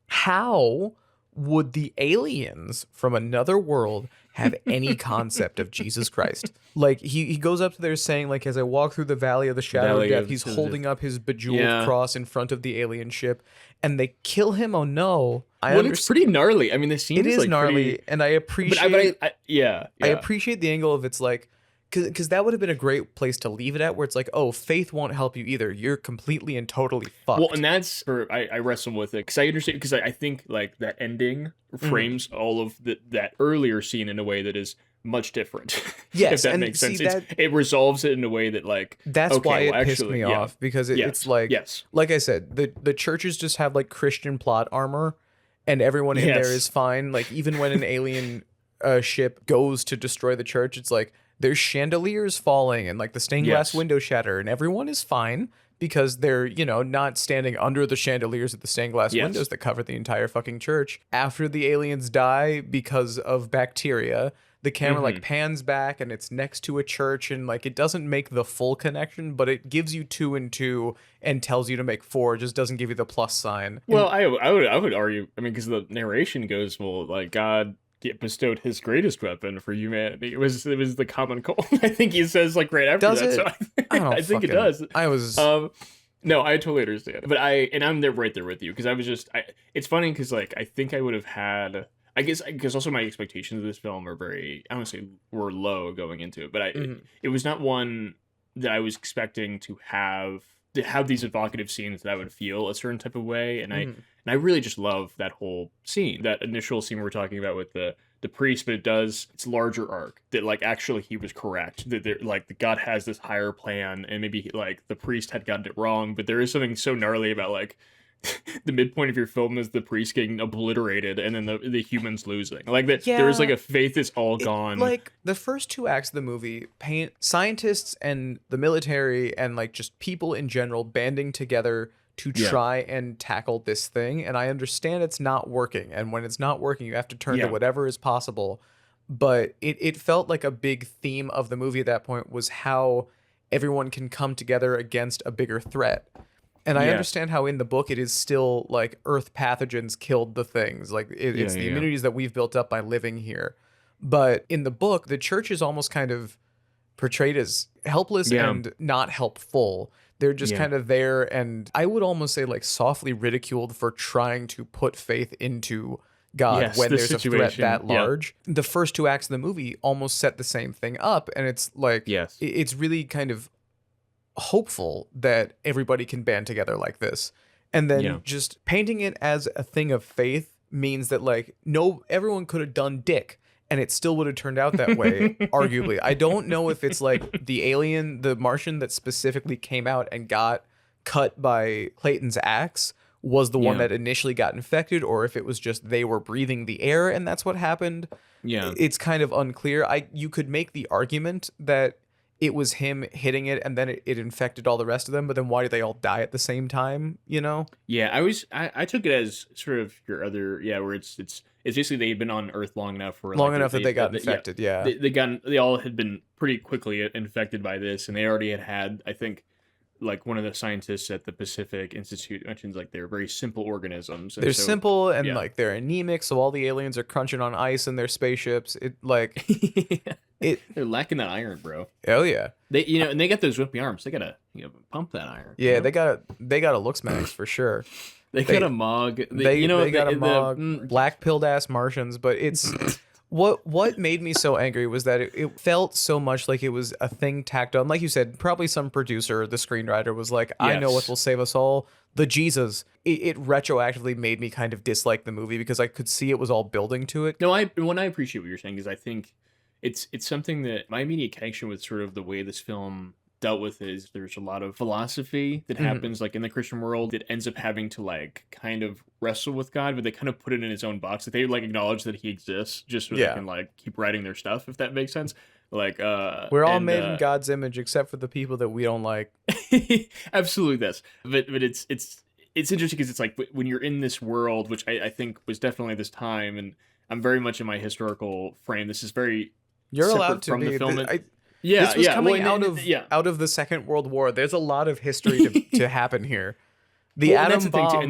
how would the aliens from another world have any concept of Jesus Christ? Like he goes up to there saying, like, as I walk through the valley of the shadow of death, he's holding up his bejeweled cross in front of the alien ship, and they kill him. Oh no. It's pretty gnarly. I mean, the scene is like gnarly, pretty... and I appreciate I appreciate the angle of, it's like, because that would have been a great place to leave it at, where it's like, oh, faith won't help you either. You're completely and totally fucked. Well, and that's where I wrestle with it, because I understand, because I think like that ending frames all of that earlier scene in a way that is much different. Yes, if that makes sense. It resolves it in a way that like, that's why it pissed me off, because it's like, like I said, the churches just have like Christian plot armor, and everyone in there is fine. Like even when an alien ship goes to destroy the church, it's like, there's chandeliers falling and like the stained glass window shatter, and everyone is fine because they're, not standing under the chandeliers of the stained glass windows that cover the entire fucking church. After the aliens die because of bacteria, the camera like pans back and it's next to a church, and like it doesn't make the full connection, but it gives you 2 and 2 and tells you to make 4. It just doesn't give you the plus sign. Well, I would argue, because the narration goes, well, like God bestowed his greatest weapon for humanity. It was the common cold. I think he says like right after that. So I think it does. No, I totally understand. But I'm there right there with you, because I was just it's funny because like I think I would have had, I guess because also my expectations of this film are very, I don't want to say were low going into it, but it was not one that I was expecting to have to have these evocative scenes that I would feel a certain type of way, and Mm-hmm. I really just love that whole scene, that initial scene we were talking about with the priest, but it's larger arc that like actually he was correct, that there, like the God has this higher plan, and maybe like the priest had gotten it wrong, but there is something so gnarly about like the midpoint of your film is the priest getting obliterated and then the humans losing, like that. There is like a faith is all gone. Like the first 2 acts of the movie paint scientists and the military and like just people in general banding together to try and tackle this thing. And I understand it's not working. And when it's not working, you have to turn to whatever is possible. But it felt like a big theme of the movie at that point was how everyone can come together against a bigger threat. And I understand how in the book it is still like Earth pathogens killed the things. Like it's the immunities that we've built up by living here. But in the book, the church is almost kind of portrayed as helpless and not helpful. They're just kind of there, and I would almost say like softly ridiculed for trying to put faith into God when there's a threat that large. The first 2 acts of the movie almost set the same thing up, and it's like it's really kind of hopeful that everybody can band together like this. And then just painting it as a thing of faith means that like everyone could have done dick and it still would have turned out that way, arguably. I don't know if it's like the Martian that specifically came out and got cut by Clayton's axe was the one that initially got infected, or if it was just they were breathing the air and that's what happened. It's kind of unclear. You could make the argument that it was him hitting it and then it infected all the rest of them, but then why did they all die at the same time, you know? I took it as sort of your other where it's basically they'd been on Earth long enough that they got infected. They all had been pretty quickly infected by this, and they already had I think like one of the scientists at the Pacific Institute mentions like they're very simple organisms. They're simple and like they're anemic, so all the aliens are crunching on ice in their spaceships. It like they're lacking that iron, bro. Oh yeah. They and they got those whippy arms. They gotta pump that iron. Yeah, they got a looks max for sure. They got a mog. They got a mog. Black pilled ass Martians, but it's what made me so angry was that it felt so much like it was a thing tacked on. Like you said, probably some producer, the screenwriter was like, I know what will save us all. The Jesus. It retroactively made me kind of dislike the movie because I could see it was all building to it. No, I appreciate what you're saying is I think it's something that my immediate connection with sort of the way this film dealt with is there's a lot of philosophy that happens like in the Christian world that ends up having to like kind of wrestle with God, but they kind of put it in his own box. That they like acknowledge that he exists just so they can like keep writing their stuff, if that makes sense. Like we're all made in God's image except for the people that we don't like. Absolutely this. But it's interesting because it's like when you're in this world, which I think was definitely this time, and I'm very much in my historical frame. This is very you're allowed to from be the film. This was coming out of the Second World War. There's a lot of history to happen here. The atom bomb being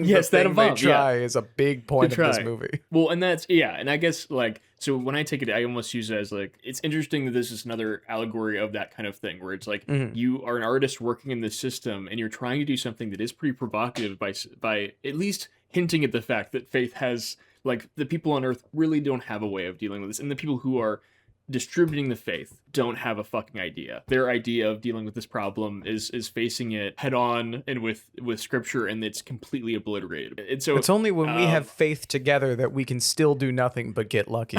the thing they try is a big point of this movie. Well, and that's and I guess like so when I take it, I almost use it as like it's interesting that this is another allegory of that kind of thing where it's like you are an artist working in this system and you're trying to do something that is pretty provocative by at least hinting at the fact that faith has like the people on Earth really don't have a way of dealing with this, and the people who are distributing the faith don't have a fucking idea. Their idea of dealing with this problem is facing it head on and with scripture, and it's completely obliterated. And so it's only when we have faith together that we can still do nothing but get lucky.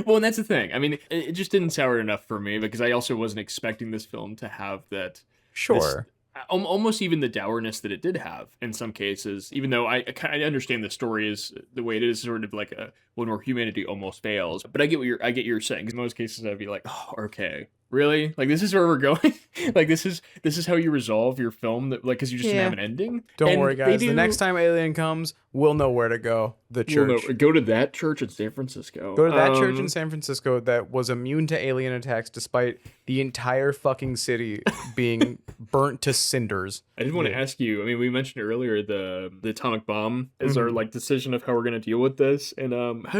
Well, and that's the thing. I mean, it just didn't sour enough for me because I also wasn't expecting this film to have that. Sure. Almost even the dourness that it did have in some cases, even though I understand the story is the way it is, sort of like one where humanity almost fails. But I get what you're saying. Because in most cases, I'd be like, oh, okay, really? Like this is where we're going? Like this is how you resolve your film? That like because you just didn't have an ending. Don't worry, guys. The next time Alien comes, we'll know where to go. The church. Go to that church in San Francisco. Go to that church in San Francisco that was immune to alien attacks, despite the entire fucking city being burnt to cinders. I did want to ask you. I mean, we mentioned earlier the atomic bomb is our like decision of how we're gonna deal with this. And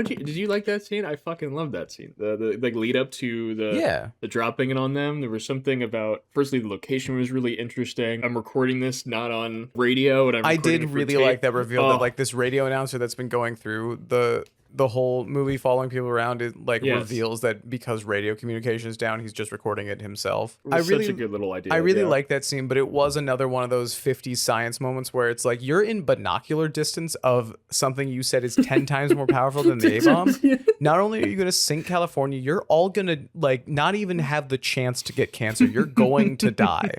did you like that scene? I fucking love that scene. The like lead up to the dropping it on them. There was something about firstly the location was really interesting. I'm recording this not on radio, and I did really like that reveal that like this radio announcer that's been going through the the whole movie following people around, it like Yes. reveals that because radio communication is down, he's just recording it himself. It was such a good little idea. I really yeah. like that scene, but it was another one of those 50s science moments where it's like you're in binocular distance of something you said is 10 times more powerful than the A-bomb. Not only are you going to sink California, you're all going to like not even have the chance to get cancer. You're going to die.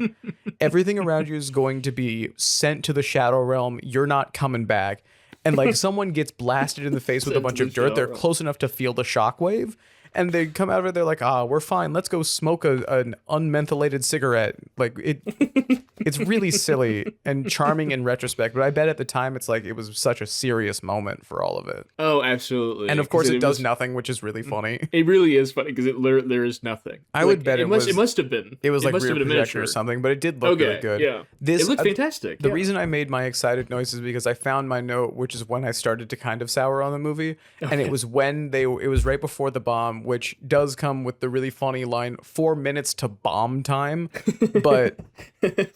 Everything around you is going to be sent to the shadow realm. You're not coming back. And like someone gets blasted in the face with a bunch of dirt. They're close enough to feel the shockwave. And they come out of it, they're like, we're fine. Let's go smoke an unmentholated cigarette. Like it's really silly and charming in retrospect. But I bet at the time it's like it was such a serious moment for all of it. Oh, absolutely. And of course it does nothing, which is really funny. It really is funny because there is nothing. I would bet it must have been. It was like must rear have been a projection or miniature. something, but it did look really good. Yeah. It looked fantastic. The reason I made my excited noise is because I found my note, which is when I started to kind of sour on the movie, and it was when it was right before the bomb, which does come with the really funny line 4 minutes to bomb time, but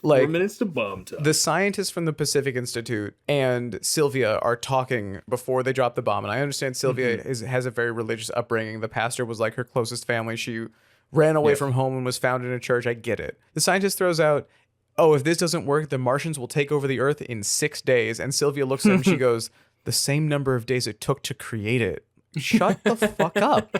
like 4 minutes to bomb time. The scientists from the Pacific Institute and Sylvia are talking before they drop the bomb, and I understand Sylvia has a very religious upbringing. The pastor was like her closest family. She ran away from home and was found in a church. I get it. The scientist throws out, if this doesn't work, the Martians will take over the Earth in 6 days. And Sylvia looks at him, she goes, the same number of days it took to create it. Shut the fuck up.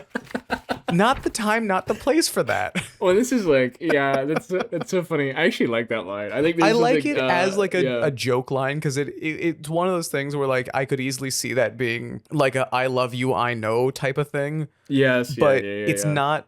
Not the time, not the place for that. Well, this is like, that's so funny. I actually like that line. I think I like it as like a joke line because it's one of those things where like I could easily see that being like a I love you, I know type of thing. Yes, but it's not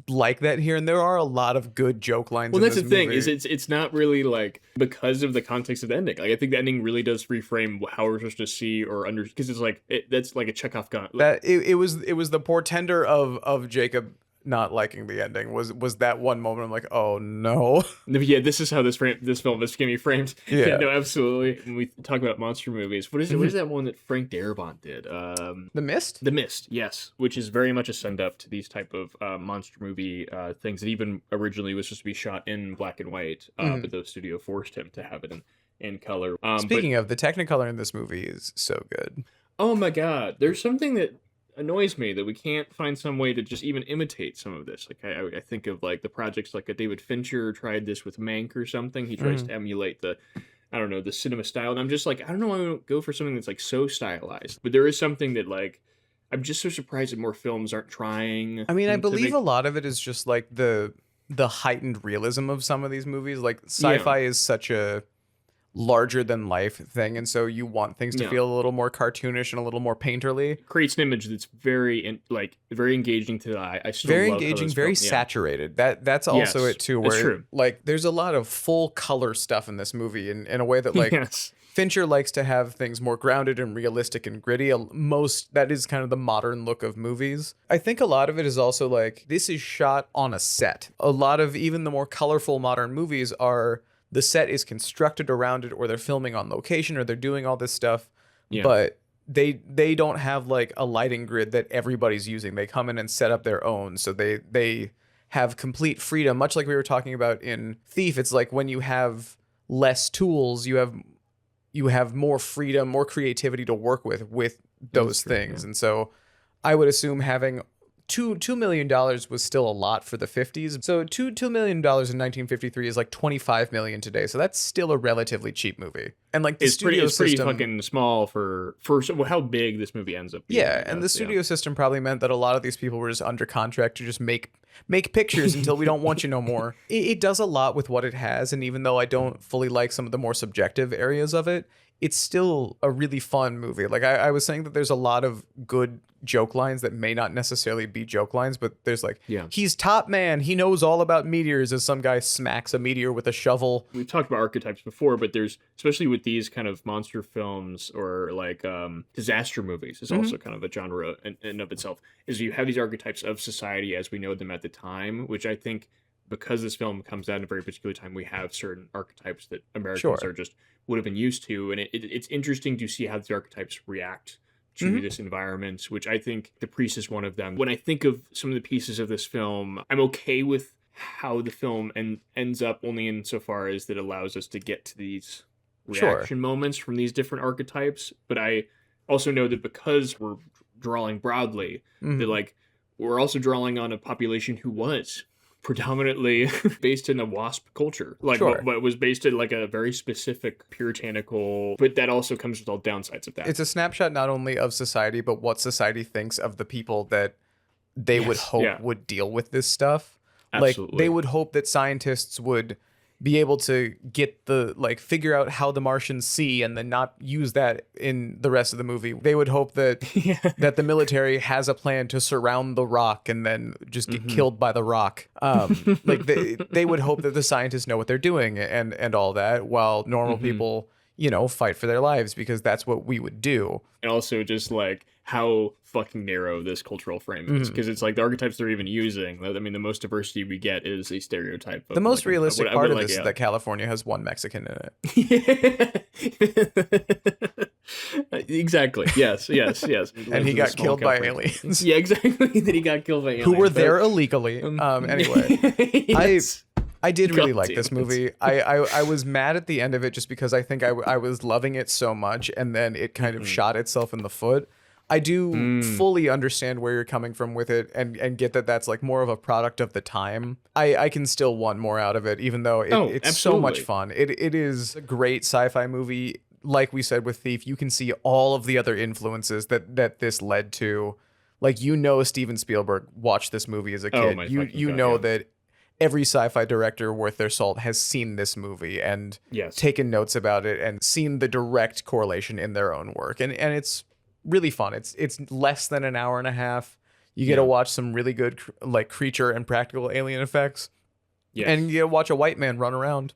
like that here, and there are a lot of good joke lines. Well, in that's this the thing movie. is it's not really like because of the context of the ending. Like I think the ending really does reframe how we're supposed to see or under because it's like that's like a Chekhov gun. That it was the portender of Jacob not liking the ending was that one moment. I'm like, oh no. Yeah, this is how this film is going to be framed. Yeah. No, absolutely. When we talk about monster movies, what is that one that Frank Darabont did? The Mist? The Mist, yes, which is very much a send up to these type of monster movie things that even originally was supposed to be shot in black and white, but the studio forced him to have it in color. Speaking of, the Technicolor in this movie is so good. Oh my god, there's something that annoys me that we can't find some way to just even imitate some of this. Like I think of like the projects like a David Fincher tried this with Mank or something. He tries to emulate the cinema style, and I'm just like, I don't know why we don't go for something that's like so stylized. But there is something that like I'm just so surprised that more films aren't trying. I mean, I believe a lot of it is just like the heightened realism of some of these movies. Like sci-fi is such a larger than life thing, and so you want things to feel a little more cartoonish and a little more painterly. Creates an image that's very engaging to the eye. I still very love engaging, very saturated. That's also it too. Where true. Like there's a lot of full color stuff in this movie, in a way that like Fincher likes to have things more grounded and realistic and gritty. That is kind of the modern look of movies. I think a lot of it is also like this is shot on a set. A lot of even the more colorful modern movies are. The set is constructed around it, or they're filming on location, or they're doing all this stuff. Yeah. But they don't have like a lighting grid that everybody's using. They come in and set up their own. So they have complete freedom. Much like we were talking about in Thief, it's like when you have less tools, you have more freedom, more creativity to work with those things. Yeah. And so I would assume having $2 million was still a lot for the 50s. So $2 million in 1953 is like $25 million today. So that's still a relatively cheap movie. And like the studio system, pretty fucking small for how big this movie ends up being. Yeah, and the studio system probably meant that a lot of these people were just under contract to just make pictures until we don't want you no more. It does a lot with what it has, and even though I don't fully like some of the more subjective areas of it, it's still a really fun movie. Like I was saying that there's a lot of good joke lines that may not necessarily be joke lines, but there's like, he's top man, he knows all about meteors, as some guy smacks a meteor with a shovel. We've talked about archetypes before, but there's, especially with these kind of monster films or like disaster movies, is also kind of a genre in of itself, is you have these archetypes of society as we know them at the time, which I think because this film comes out in a very particular time, we have certain archetypes that Americans are just would have been used to, and it's interesting to see how these archetypes react to this environment, which I think The Priest is one of them. When I think of some of the pieces of this film, I'm okay with how the film ends up, only insofar as that allows us to get to these reaction moments from these different archetypes. But I also know that because we're drawing broadly, that like we're also drawing on a population who was predominantly based in a WASP culture, like what was based in like a very specific puritanical, but that also comes with all downsides of that. It's a snapshot not only of society, but what society thinks of the people that they would hope would deal with this stuff. Absolutely. Like they would hope that scientists would be able to get the like figure out how the Martians see and then not use that in the rest of the movie. They would hope that that the military has a plan to surround the rock and then just get killed by the rock. Like they would hope that the scientists know what they're doing and all that, while normal people, you know, fight for their lives because that's what we would do. And also just like how fucking narrow this cultural frame is, because it's like the archetypes they're even using. I mean, the most diversity we get is a stereotype. The most realistic part of this is that California has one Mexican in it. Exactly. Yes. And he got killed by aliens. Yeah, exactly. That he got killed by aliens. Who were there illegally. Anyway, yes. I did really like this movie. I was mad at the end of it just because I think I was loving it so much, and then it kind of shot itself in the foot. I do fully understand where you're coming from with it and get that that's like more of a product of the time. I can still want more out of it, even though it's so much fun. It is a great sci-fi movie. Like we said with Thief, you can see all of the other influences that this led to. Like, you know, Steven Spielberg watched this movie as a kid. You know that every sci-fi director worth their salt has seen this movie and taken notes about it and seen the direct correlation in their own work. And it's really fun. It's less than an hour and a half. You get to watch some really good like creature and practical alien effects. Yes. And you get to watch a white man run around.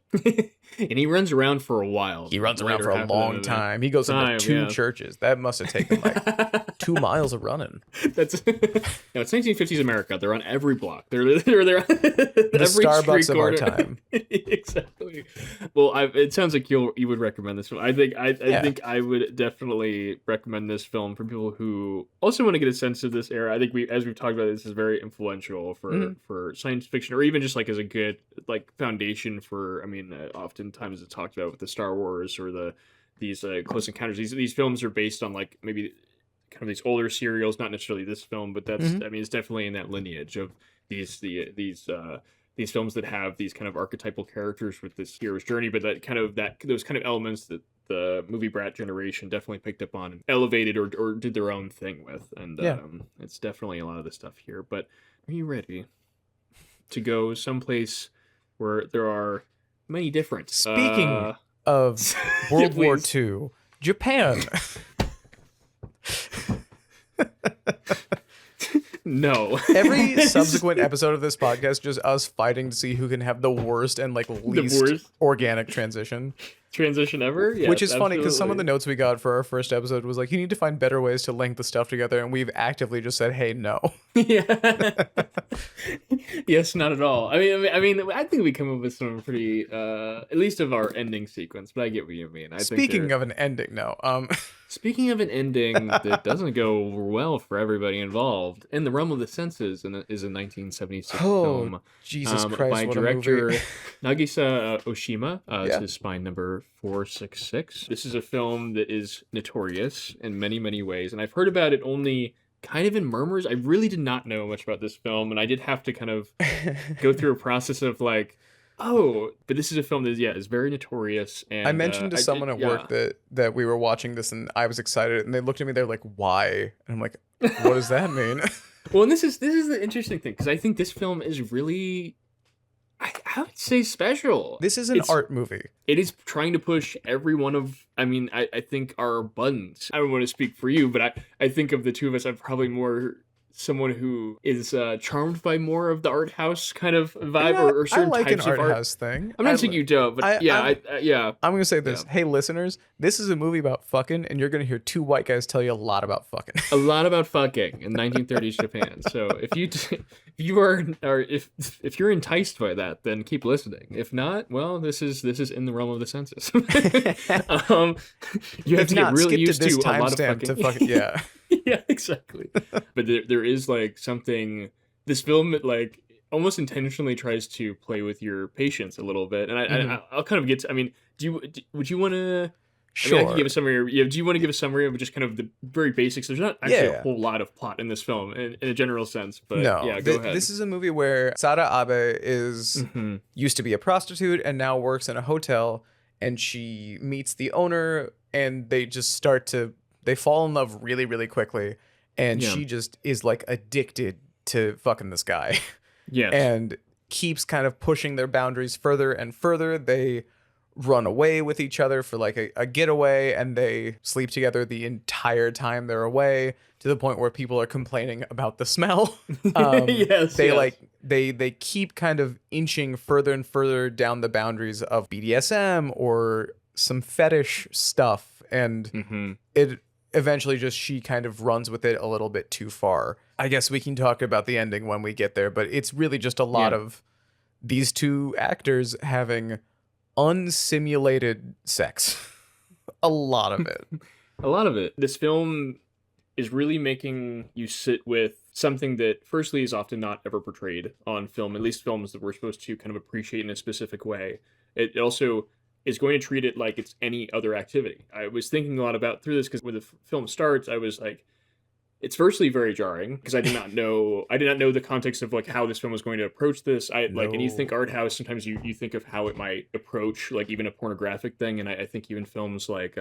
And he runs around for a while. He runs around for a long time. He goes into two churches. That must have taken like 2 miles of running. It's 1950s America. They're on every block. They're the every Starbucks of our time. Exactly. Well, it sounds like you would recommend this film. I think I would definitely recommend this film for people who also want to get a sense of this era. I think as we've talked about, this is very influential for science fiction, or even just like as a good like foundation for. I mean, oftentimes it's talked about with the Star Wars or these Close Encounters. These films are based on like maybe kind of these older serials, not necessarily this film, but that's I mean, it's definitely in that lineage of these films that have these kind of archetypal characters with this hero's journey, but those kind of elements that the movie brat generation definitely picked up on and elevated or did their own thing with. And it's definitely a lot of the stuff here. But are you ready to go someplace where there are many different... Speaking of World War II, Japan. No. Every subsequent episode of this podcast, just us fighting to see who can have the worst and like least organic transition ever. Yes, which is funny because some of the notes we got for our first episode was like, you need to find better ways to link the stuff together, and we've actively just said, hey, no. Yeah. Yes, not at all. I mean, I think we come up with some pretty, at least of our ending sequence, but I get what you mean. Speaking of an ending, no. Speaking of an ending that doesn't go well for everybody involved, In the Realm of the Senses is a 1976 film. Jesus Christ, by what director a movie. Nagisa Oshima. It's his spine number 466. This is a film that is notorious in many, many ways, and I've heard about it only kind of in murmurs. I really did not know much about this film, and I did have to kind of go through a process of like, but this is a film that is very notorious. And I mentioned to someone at work that we were watching this, and I was excited, and they looked at me, they're like, why? And I'm like, what does that mean? Well, and this is the interesting thing, because I think this film is really, I would say, special. This is an art movie. It is trying to push every one of, I think our buttons. I don't want to speak for you, but I think of the two of us, I'm probably more someone who is charmed by more of the art house kind of vibe, or certain I like types an of art art house thing. I'm not saying you don't, but I'm gonna say this. Hey, listeners, this is a movie about fucking, and you're gonna hear two white guys tell you a lot about fucking. A lot about fucking in 1930s Japan. So if you're enticed by that, then keep listening. If not, well, this is in the realm of the senses. You have to get really used to a lot of fucking. Yeah. Yeah, exactly. But there is like something. This film like almost intentionally tries to play with your patience a little bit, and I'll kind of get to. I mean, would you want to I mean, I Sure. can give a summary. Yeah, do you want to give a summary of just kind of the very basics? There's not actually Yeah. a whole lot of plot in this film in a general sense, but No, yeah, go ahead. this is a movie where Sada Abe Mm-hmm. used to be a prostitute and now works in a hotel, and she meets the owner, and they fall in love really, really quickly, and Yeah. she just is like addicted to fucking this guy. Yes. And keeps kind of pushing their boundaries further and further. They run away with each other for like a getaway, and they sleep together the entire time they're away, to the point where people are complaining about the smell. Yes, They yes. like they keep kind of inching further and further down the boundaries of BDSM or some fetish stuff, and Mm-hmm. it eventually just she kind of runs with it a little bit too far. I guess we can talk about the ending when we get there, but it's really just a lot Yeah. of these two actors having unsimulated sex. A lot of it. A lot of it. This film is really making you sit with something that, firstly, is often not ever portrayed on film, at least films that we're supposed to kind of appreciate in a specific way. It also is going to treat it like it's any other activity. I was thinking a lot about through this because when the film starts, I was like, it's firstly very jarring because I did not know the context of like how this film was going to approach this. And you think art house, sometimes you think of how it might approach like even a pornographic thing, and I think even films like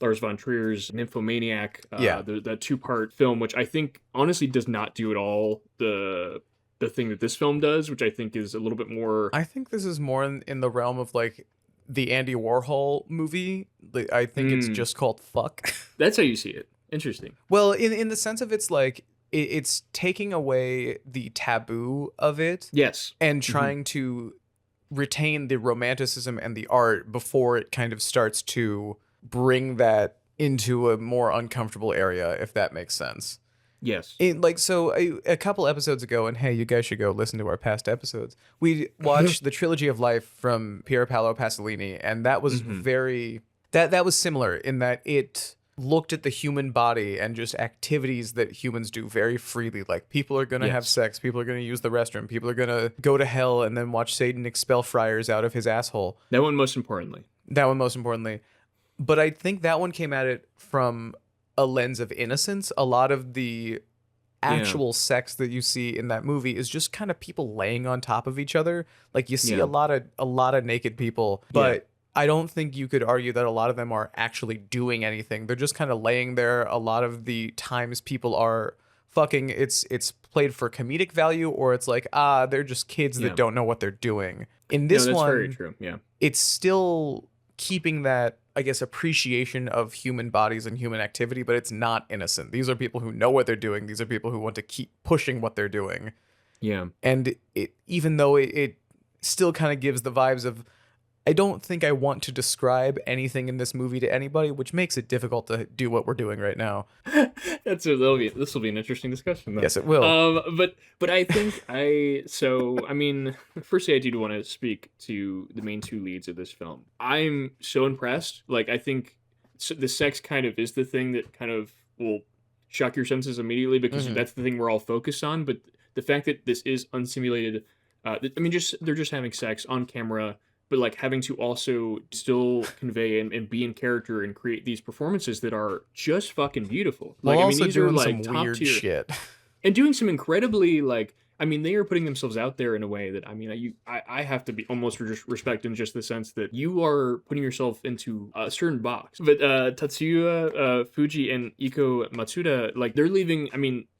Lars von Trier's Nymphomaniac, the 2-part film, which I think honestly does not do at all the thing that this film does, which I think is a little bit more. I think this is more in the realm of like the Andy Warhol movie. I think it's just called Fuck. That's how you see it. Interesting. Well, in the sense of it's like it's taking away the taboo of it. Yes. And trying to retain the romanticism and the art before it kind of starts to bring that into a more uncomfortable area, if that makes sense. Yes. A couple episodes ago, and hey, you guys should go listen to our past episodes, we watched the Trilogy of Life from Pier Paolo Pasolini, and that was that was similar in that it looked at the human body and just activities that humans do very freely. Like people are going to have sex, people are going to use the restroom, people are going to go to hell and then watch Satan expel friars out of his asshole. That one most importantly. But I think that one came at it from a lens of innocence. A lot of the actual sex that you see in that movie is just kind of people laying on top of each other. Like you see a lot of naked people, but I don't think you could argue that a lot of them are actually doing anything. They're just kind of laying there. A lot of the times people are fucking, it's played for comedic value, or it's like, they're just kids that don't know what they're doing. In this that's one, very true. Yeah. it's still keeping that, I guess, appreciation of human bodies and human activity, but it's not innocent. These are people who know what they're doing. These are people who want to keep pushing what they're doing. Yeah. And even though it still kind of gives the vibes of, I don't think I want to describe anything in this movie to anybody, which makes it difficult to do what we're doing right now. This will be an interesting discussion, though. Yes, it will. But I think firstly, I do want to speak to the main two leads of this film. I'm so impressed. Like, I think the sex kind of is the thing that kind of will shock your senses immediately, because that's the thing we're all focused on. But the fact that this is unsimulated, they're just having sex on camera, but like having to also still convey and be in character and create these performances that are just fucking beautiful. Like, While also these doing are like some top weird tier shit. and doing some incredibly they are putting themselves out there in a way that I have to be almost respect in just the sense that you are putting yourself into a certain box. But Tatsuya Fuji and Iko Matsuda, like, they're leaving.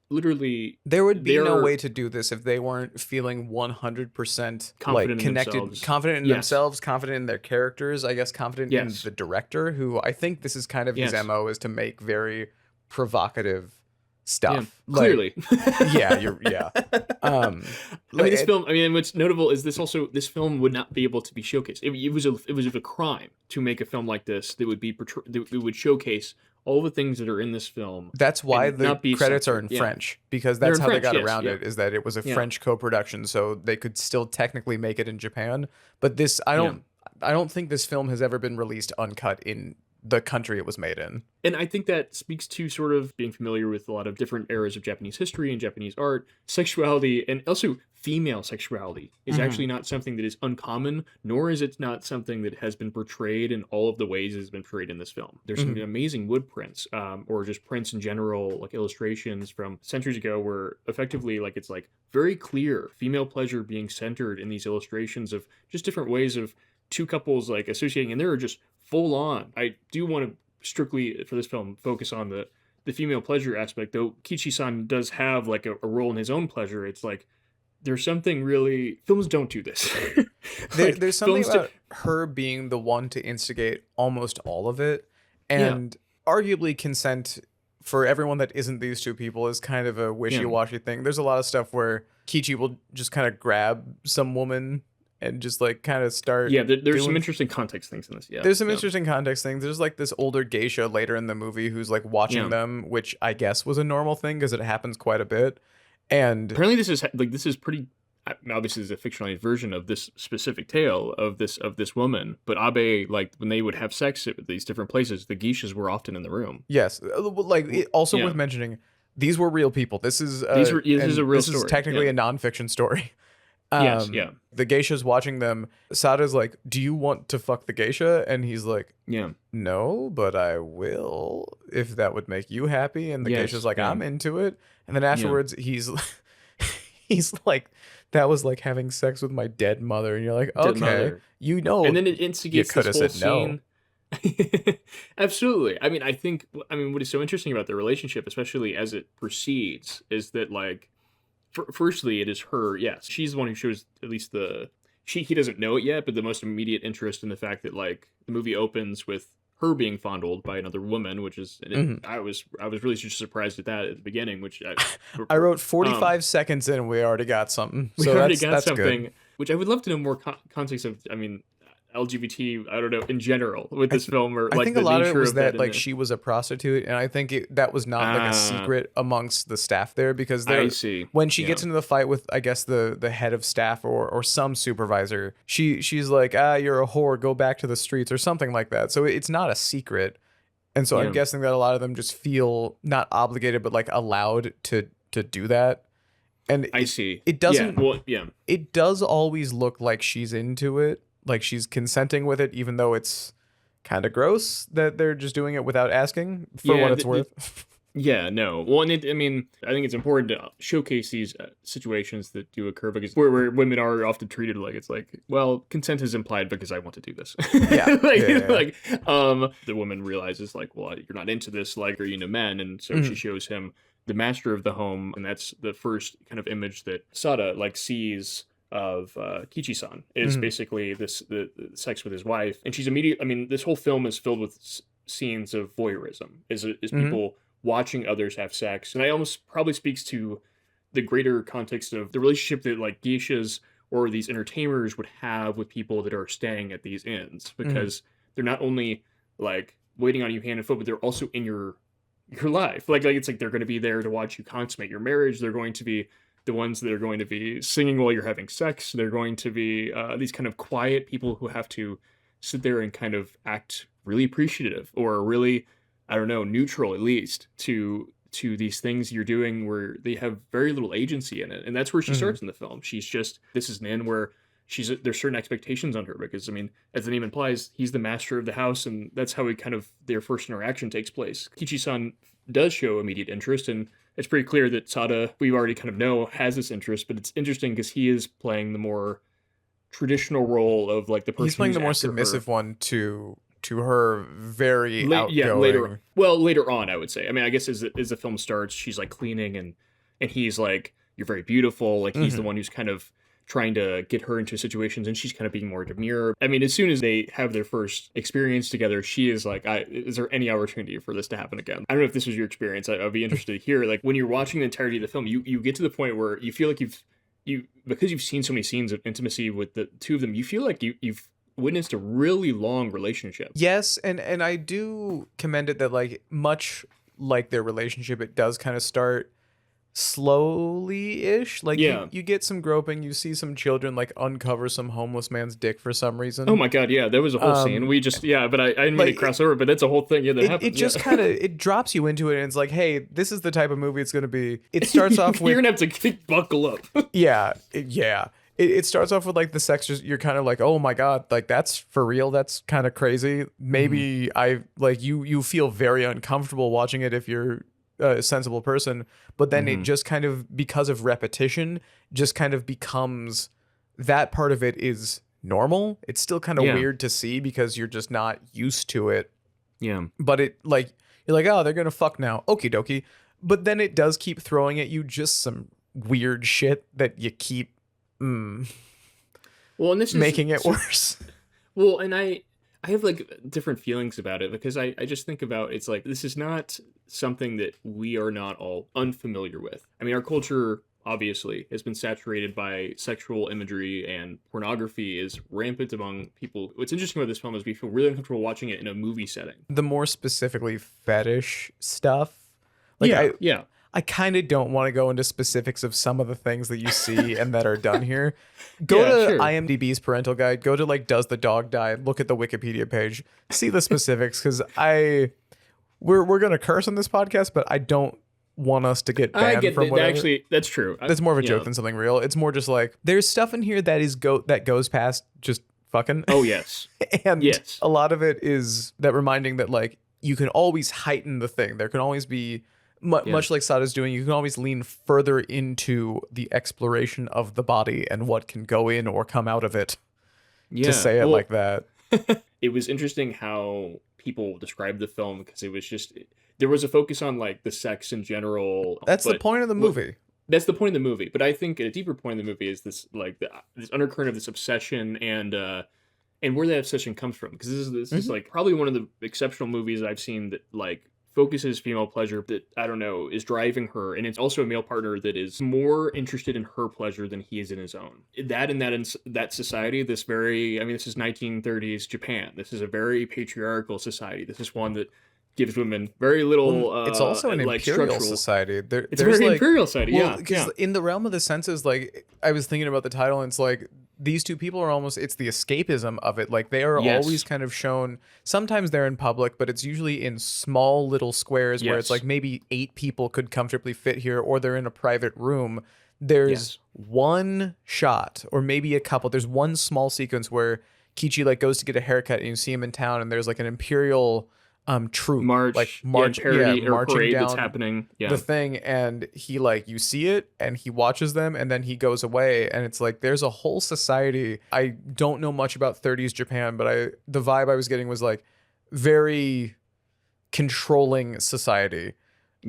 Literally, There would be no way to do this if they weren't feeling 100% Confident in connected, themselves. confident in themselves, confident in their characters, I guess confident in Yes. the director, who I think this is kind of his Yes. MO, is to make very provocative stuff. Yeah, clearly. This film, what's notable is this film would not be able to be showcased. It was a crime to make a film like this that would be that would showcase all the things that are in this film. That's why and the not be credits are in censored. Yeah. French, because They're that's in how they French, got yes, around yeah. it, is that it was a Yeah. French co-production, so they could still technically make it in Japan. But this, I don't think this film has ever been released uncut in the country it was made in. And I think that speaks to sort of being familiar with a lot of different eras of Japanese history and Japanese art, sexuality, and also female sexuality is actually not something that is uncommon, nor is it not something that has been portrayed in all of the ways it's been portrayed in this film. There's some amazing wood prints, or just prints in general, like illustrations from centuries ago, where effectively, like, it's like very clear female pleasure being centered in these illustrations of just different ways of two couples like associating, and they're just full on. I do want to strictly for this film focus on the female pleasure aspect, though Kichi-san does have like a role in his own pleasure. It's like there's something really, films don't do this. Like, there's something about her being the one to instigate almost all of it, and arguably consent for everyone that isn't these two people is kind of a wishy-washy thing. There's a lot of stuff where Kichi will just kind of grab some woman and just like kind of start. Yeah, there's some interesting context things in this. Yeah, there's some interesting context things. There's like this older geisha later in the movie who's like watching them, which I guess was a normal thing because it happens quite a bit. And apparently this is pretty, obviously this is a fictionalized version of this specific tale of this woman, but Abe, like when they would have sex at these different places, the geishas were often in the room. Yes, like also worth mentioning, these were real people. This is this is a real story. This is technically a nonfiction story. Yes, The geisha's watching them. Sada's like, "Do you want to fuck the geisha?" And he's like, "No, but I will if that would make you happy." And the geisha's like, "I'm into it." And then afterwards, he's like, "That was like having sex with my dead mother." And you're like, "Okay, you know." And then it instigates you this whole said no. scene. Absolutely. I mean, what is so interesting about the relationship, especially as it proceeds, is that like, firstly, it is her. Yes, she's the one who shows at least he doesn't know it yet, but the most immediate interest in the fact that like the movie opens with her being fondled by another woman, which is I was really just surprised at that at the beginning, which I wrote 45 seconds in and we already got something. We So already that's something, good. which I would love to know more context of. I mean, LGBT, I don't know, in general with this film, or like I think the a lot of nature it was that like the... she was a prostitute, and I think that was not like a secret amongst the staff there, because I see. When she gets into the fight with, I guess, the head of staff or some supervisor, she's like, "You're a whore, go back to the streets," or something like that. So it's not a secret, and so I'm guessing that a lot of them just feel not obligated but like allowed to do that. And I see. It doesn't. Yeah. It does always look like she's into it. Like she's consenting with it, even though it's kind of gross that they're just doing it without asking for what it's worth. Yeah, no. Well, and I mean, I think it's important to showcase these situations that do occur, because where women are often treated like it's like, well, consent is implied because I want to do this. Like the woman realizes like, well, you're not into this, like, are you into men? And so she shows him the master of the home, and that's the first kind of image that Sada like sees of Kichi-san is basically the sex with his wife, and she's immediate. I mean, this whole film is filled with scenes of voyeurism, is people watching others have sex, and I almost probably speaks to the greater context of the relationship that like geishas or these entertainers would have with people that are staying at these inns, because they're not only like waiting on you hand and foot, but they're also in your life. Like it's like they're going to be there to watch you consummate your marriage. They're going to be the ones that are going to be singing while you're having sex. They're going to be these kind of quiet people who have to sit there and kind of act really appreciative, or really, I don't know, neutral at least to these things you're doing, where they have very little agency in it. And that's where she starts in the film. She's just, this is an inn where there's certain expectations on her, because I mean, as the name implies, he's the master of the house, and that's how their first interaction takes place. Kichi-san does show immediate interest, and it's pretty clear that Sada, we already kind of know, has this interest, but it's interesting because he is playing the more traditional role of like the person he's playing the more submissive one to her very outgoing. Later on, I would say. I mean, I guess as the film starts, she's like cleaning, and he's like, "You're very beautiful." Like he's the one who's kind of trying to get her into situations, and she's kind of being more demure. I mean, as soon as they have their first experience together, she is like, is there any opportunity for this to happen again? I don't know if this was your experience. I'd be interested to hear, like, when you're watching the entirety of the film, you get to the point where you feel like because you've seen so many scenes of intimacy with the two of them, you feel like you've witnessed a really long relationship. Yes, and I do commend it that, like, much like their relationship, it does kind of start slowly-ish. Like Yeah. you get some groping, you see some children like uncover some homeless man's dick for some reason. Oh my god, yeah, there was a whole scene. We just but I didn't mean to cross over, but that's a whole thing. Yeah, that happened. It just kind of it drops you into it, and it's like, hey, this is the type of movie it's gonna be. It starts off with you're gonna have to buckle up. It starts off with like the sex. You're kind of like, oh my god, like that's for real. That's kind of crazy. Maybe I like you feel very uncomfortable watching it if you're a sensible person, but then it just kind of, because of repetition, just kind of becomes that part of it is normal. It's still kind of weird to see because you're just not used to it. Yeah. But it like you're like, oh, they're gonna fuck now. Okie dokie. But then it does keep throwing at you just some weird shit that you keep well, and this making is it worse. Well, and I have like different feelings about it because I just think about it's like this is not something that we are not all unfamiliar with. I mean, our culture obviously has been saturated by sexual imagery, and pornography is rampant among people. What's interesting about this film is we feel really uncomfortable watching it in a movie setting. The more specifically fetish stuff, like I kind of don't want to go into specifics of some of the things that you see and that are done here. Go to IMDb's parental guide. Go to like, does the dog die? Look at the Wikipedia page. See the specifics, because we're gonna curse on this podcast, but I don't want us to get banned from whatever. Actually, that's true. That's more of a joke than something real. It's more just like there's stuff in here that goes past just fucking. Oh yes, and a lot of it is that reminding that like you can always heighten the thing. There can always be. Much like Sada's doing, you can always lean further into the exploration of the body and what can go in or come out of it. To say it like that. It was interesting how people described the film because it was just there was a focus on like the sex in general. That's the point of the movie. That's the point of the movie. But I think a deeper point of the movie is this like this undercurrent of this obsession and where that obsession comes from. Because this is like probably one of the exceptional movies I've seen that like focuses female pleasure that, I don't know, is driving her. And it's also a male partner that is more interested in her pleasure than he is in his own. That in that society, this is 1930s Japan. This is a very patriarchal society. This is one that gives women very little. It's also an like imperial society. It's a very imperial society, because in the realm of the senses, like I was thinking about the title, and it's like these two people are almost, it's the escapism of it. Like they are always kind of shown, sometimes they're in public, but it's usually in small little squares where it's like maybe 8 people could comfortably fit here, or they're in a private room. There's one shot or maybe a couple. There's one small sequence where Kichi like goes to get a haircut and you see him in town, and there's like an imperial troop marching parade down that's happening the thing, and he like you see it and he watches them and then he goes away, and it's like there's a whole society. I don't know much about 30s Japan, but the vibe I was getting was like very controlling society,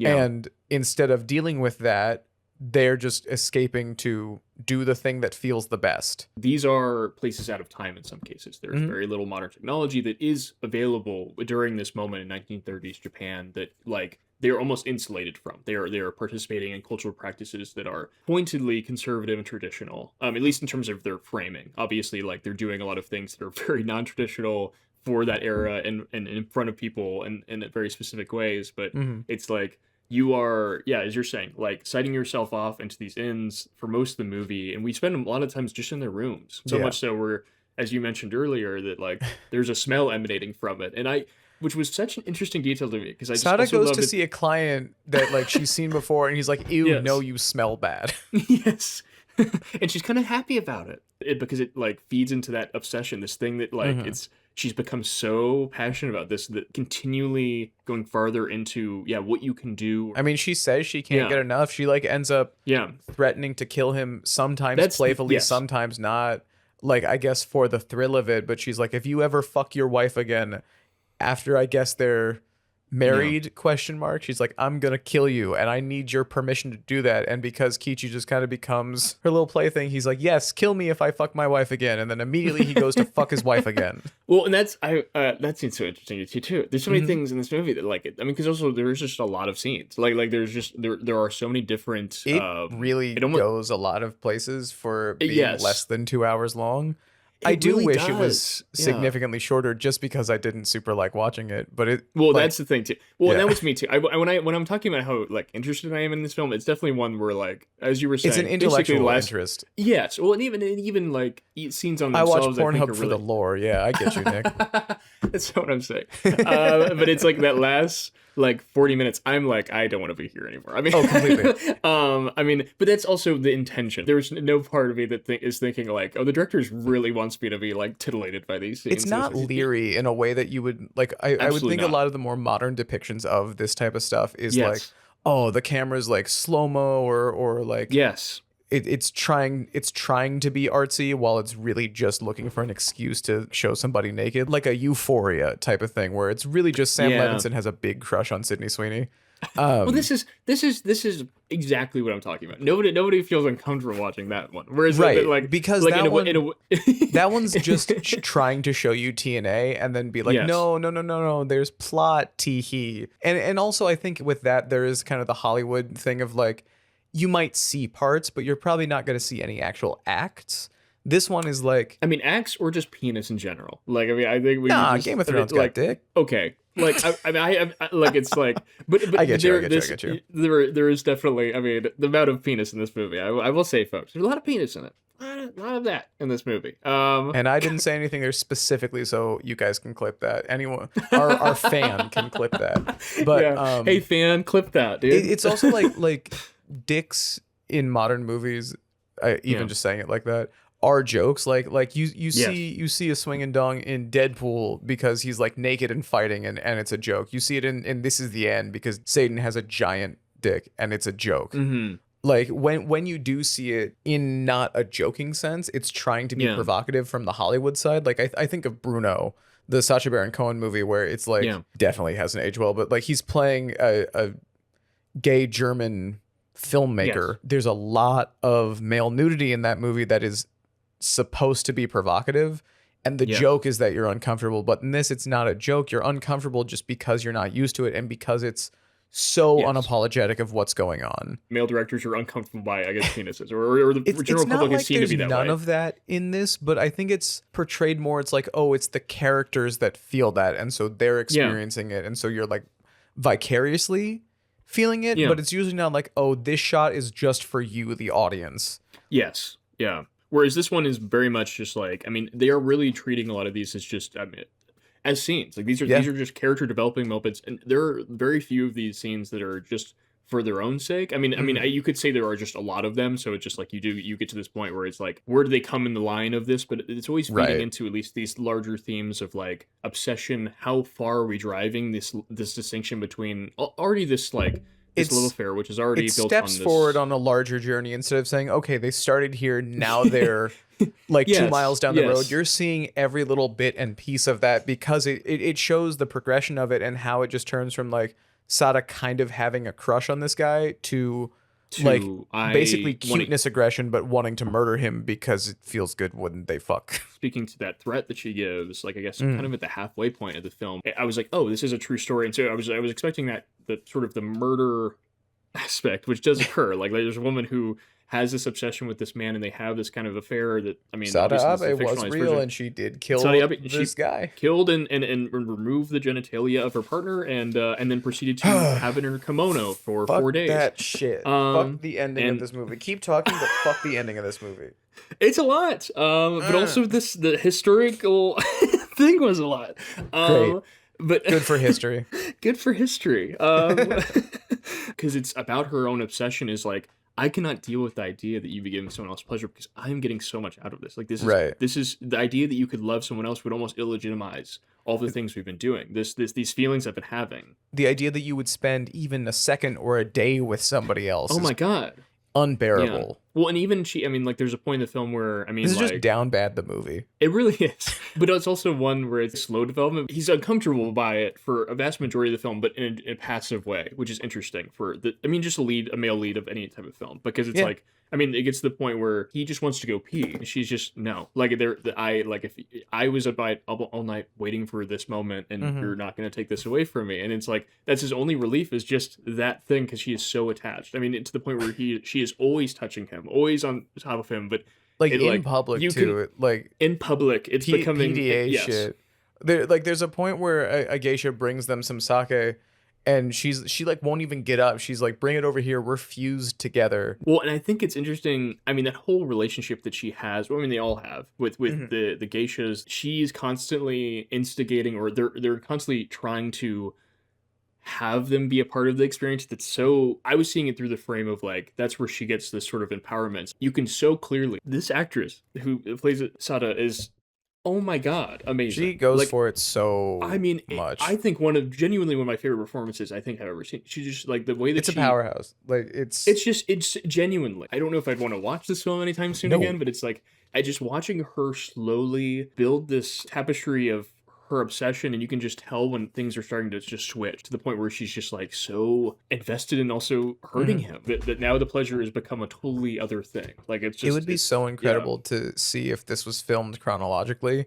and instead of dealing with that, they're just escaping to do the thing that feels the best. These are places out of time in some cases. There's very little modern technology that is available during this moment in 1930s Japan that like they're almost insulated from. They are participating in cultural practices that are pointedly conservative and traditional, at least in terms of their framing. Obviously, like they're doing a lot of things that are very non-traditional for that era and in front of people and in very specific ways. But it's like, you are, as you're saying, like citing yourself off into these inns for most of the movie, and we spend a lot of times just in their rooms. So much so we're, as you mentioned earlier, that like there's a smell emanating from it, which was such an interesting detail to me because I just Sada goes to see a client that like she's seen before, and he's like, "Ew, no, you smell bad." Yes, and she's kind of happy about it because it like feeds into that obsession, this thing that like she's become so passionate about this that continually going farther into what you can do. I mean, she says she can't get enough. She like ends up threatening to kill him, sometimes playfully, sometimes not, like I guess for the thrill of it. But she's like, if you ever fuck your wife again after I guess they're married, she's like, I'm gonna kill you and I need your permission to do that. And because Kichi just kind of becomes her little plaything, he's like, yes, kill me if I fuck my wife again. And then immediately he goes to fuck his wife again. Well, and that seems so interesting to you too. There's so many things in this movie that like it. I mean, because also there's just a lot of scenes. Like there's just there are so many different. It really goes a lot of places for being less than 2 hours long. I do really wish it does. was Yeah. significantly shorter, just because I didn't super like watching it. But it Well, like, that's the thing too. Well, yeah. that was me too. When I'm talking about how like interested I am in this film, it's definitely one where like, as you were saying, it's an basically intellectual last, interest. Yes. Well, and even like scenes on I watch themselves, I think Pornhub are for really... the lore. Yeah, I get you, Nick. That's not what I'm saying. But it's like that last like 40 minutes, I'm like, I don't want to be here anymore. I mean, Oh, completely. I mean, but that's also the intention. There's no part of me that is thinking like, oh, the director really wants me to be like titillated by these scenes. It's not leery in a way that you would like. I would Absolutely think not. a lot of the more modern depictions of this type of stuff is Yes. like, oh, the camera's like slow mo or like Yes. it's trying to be artsy while it's really just looking for an excuse to show somebody naked, like a Euphoria type of thing, where it's really just Sam Yeah. Levinson has a big crush on Sydney Sweeney. Well, this is exactly what I'm talking about. Nobody feels uncomfortable watching that one. Whereas Right, like because like that one that that one's just trying to show you TNA and then be like, Yes. no, there's plot, tee. And also I think with that there is kind of the Hollywood thing of like, you might see parts, but you're probably not going to see any actual acts. This one is like, I mean, acts or just penis in general. Like, I mean, I think we nah, just, Game of Thrones like, got dick. Okay, like I mean, I like it's like, but I get you. There is definitely, I mean, the amount of penis in this movie. I will say, folks, there's a lot of penis in it. A lot of that in this movie. And I didn't say anything there specifically, so you guys can clip that. Anyone, our fan can clip that. But yeah. Hey, fan, clip that, dude. It's also like dicks in modern movies. Even just saying it like that are jokes. Like you see a swinging dong in Deadpool because he's like naked and fighting and it's a joke. You see it in This Is the End because Satan has a giant dick and it's a joke. Mm-hmm. Like when you do see it in not a joking sense, it's trying to be provocative from the Hollywood side. Like I think of Bruno, the Sacha Baron Cohen movie, where it's like definitely hasn't aged well, but like he's playing a gay German filmmaker. Yes. There's a lot of male nudity in that movie that is supposed to be provocative, and the joke is that you're uncomfortable. But in this, it's not a joke. You're uncomfortable just because you're not used to it and because it's so unapologetic of what's going on. Male directors are uncomfortable by, I guess, penises, or the general public is seen to be that way. None of that in this, but I think it's portrayed more. It's like, oh, it's the characters that feel that, and so they're experiencing it, and so you're like vicariously feeling it. But it's usually not like, oh, this shot is just for you, the audience. Yes. Yeah. Whereas this one is very much just like, I mean, they are really treating a lot of these as just, I mean, as scenes. Like these are just character developing moments, and there are very few of these scenes that are just for their own sake. I mean, you could say there are just a lot of them. So it's just like you get to this point where it's like, where do they come in the line of this? But it's always feeding into at least these larger themes of like obsession. How far are we driving this distinction between already this like this love affair, which is already built on this. Steps forward on a larger journey instead of saying, okay, they started here, now they're like 2 miles down the road. You're seeing every little bit and piece of that because it shows the progression of it and how it just turns from like Sada kind of having a crush on this guy to like basically cuteness aggression, but wanting to murder him because it feels good when they fuck. Speaking to that threat that she gives, like I guess kind of at the halfway point of the film, I was like, oh, this is a true story. And so I was expecting that sort of the murder aspect, which does occur. Like there's a woman who has this obsession with this man, and they have this kind of affair that, I mean, Sada Abe was real, and she did kill this guy. Killed and removed the genitalia of her partner, and then proceeded to have it in her kimono for 4 days. That shit. Fuck the ending of this movie. Keep talking, but fuck the ending of this movie. It's a lot, but also the historical thing was a lot. Great. But good for history. Good for history. Because it's about her own obsession. Is like, I cannot deal with the idea that you'd be giving someone else pleasure because I'm getting so much out of this. Like this is the idea that you could love someone else would almost illegitimize all the things we've been doing. These feelings I've been having. The idea that you would spend even a second or a day with somebody else. Oh my God. Unbearable. Yeah. Well, and even like there's a point in the film where, I mean, this is just down bad, the movie. It really is. But it's also one where it's slow development. He's uncomfortable by it for a vast majority of the film, but in a passive way, which is interesting just a male lead of any type of film, because it's like, I mean, it gets to the point where he just wants to go pee. And she's just, no. Like, if I was up all night waiting for this moment, and you're not going to take this away from me. And it's like, that's his only relief, is just that thing, because she is so attached. I mean, to the point where she is always touching him, always on top of him, but like It, in public you too. can- Like in public, it's becoming PDA yes. shit. There's a point where a geisha brings them some sake, and she like won't even get up. She's like, "Bring it over here. We're fused together." Well, and I think it's interesting. I mean, that whole relationship that she has. Well, I mean, they all have with the geishas. She's constantly instigating, or they're constantly trying to have them be a part of the experience. That's so. I was seeing it through the frame of like that's where she gets this sort of empowerment. You can so clearly this actress who plays Sada is. Oh my god, amazing. She goes like, for it so I mean, much. I think genuinely one of my favorite performances I think I've ever seen. She just like the way that It's a powerhouse. Like it's it's genuinely. I don't know if I'd want to watch this film anytime soon No. again, but it's like I just watching her slowly build this tapestry of her obsession, and you can just tell when things are starting to just switch to the point where she's just like so invested and also hurting him that now the pleasure has become a totally other thing. Like it's just it would be so incredible to see if this was filmed chronologically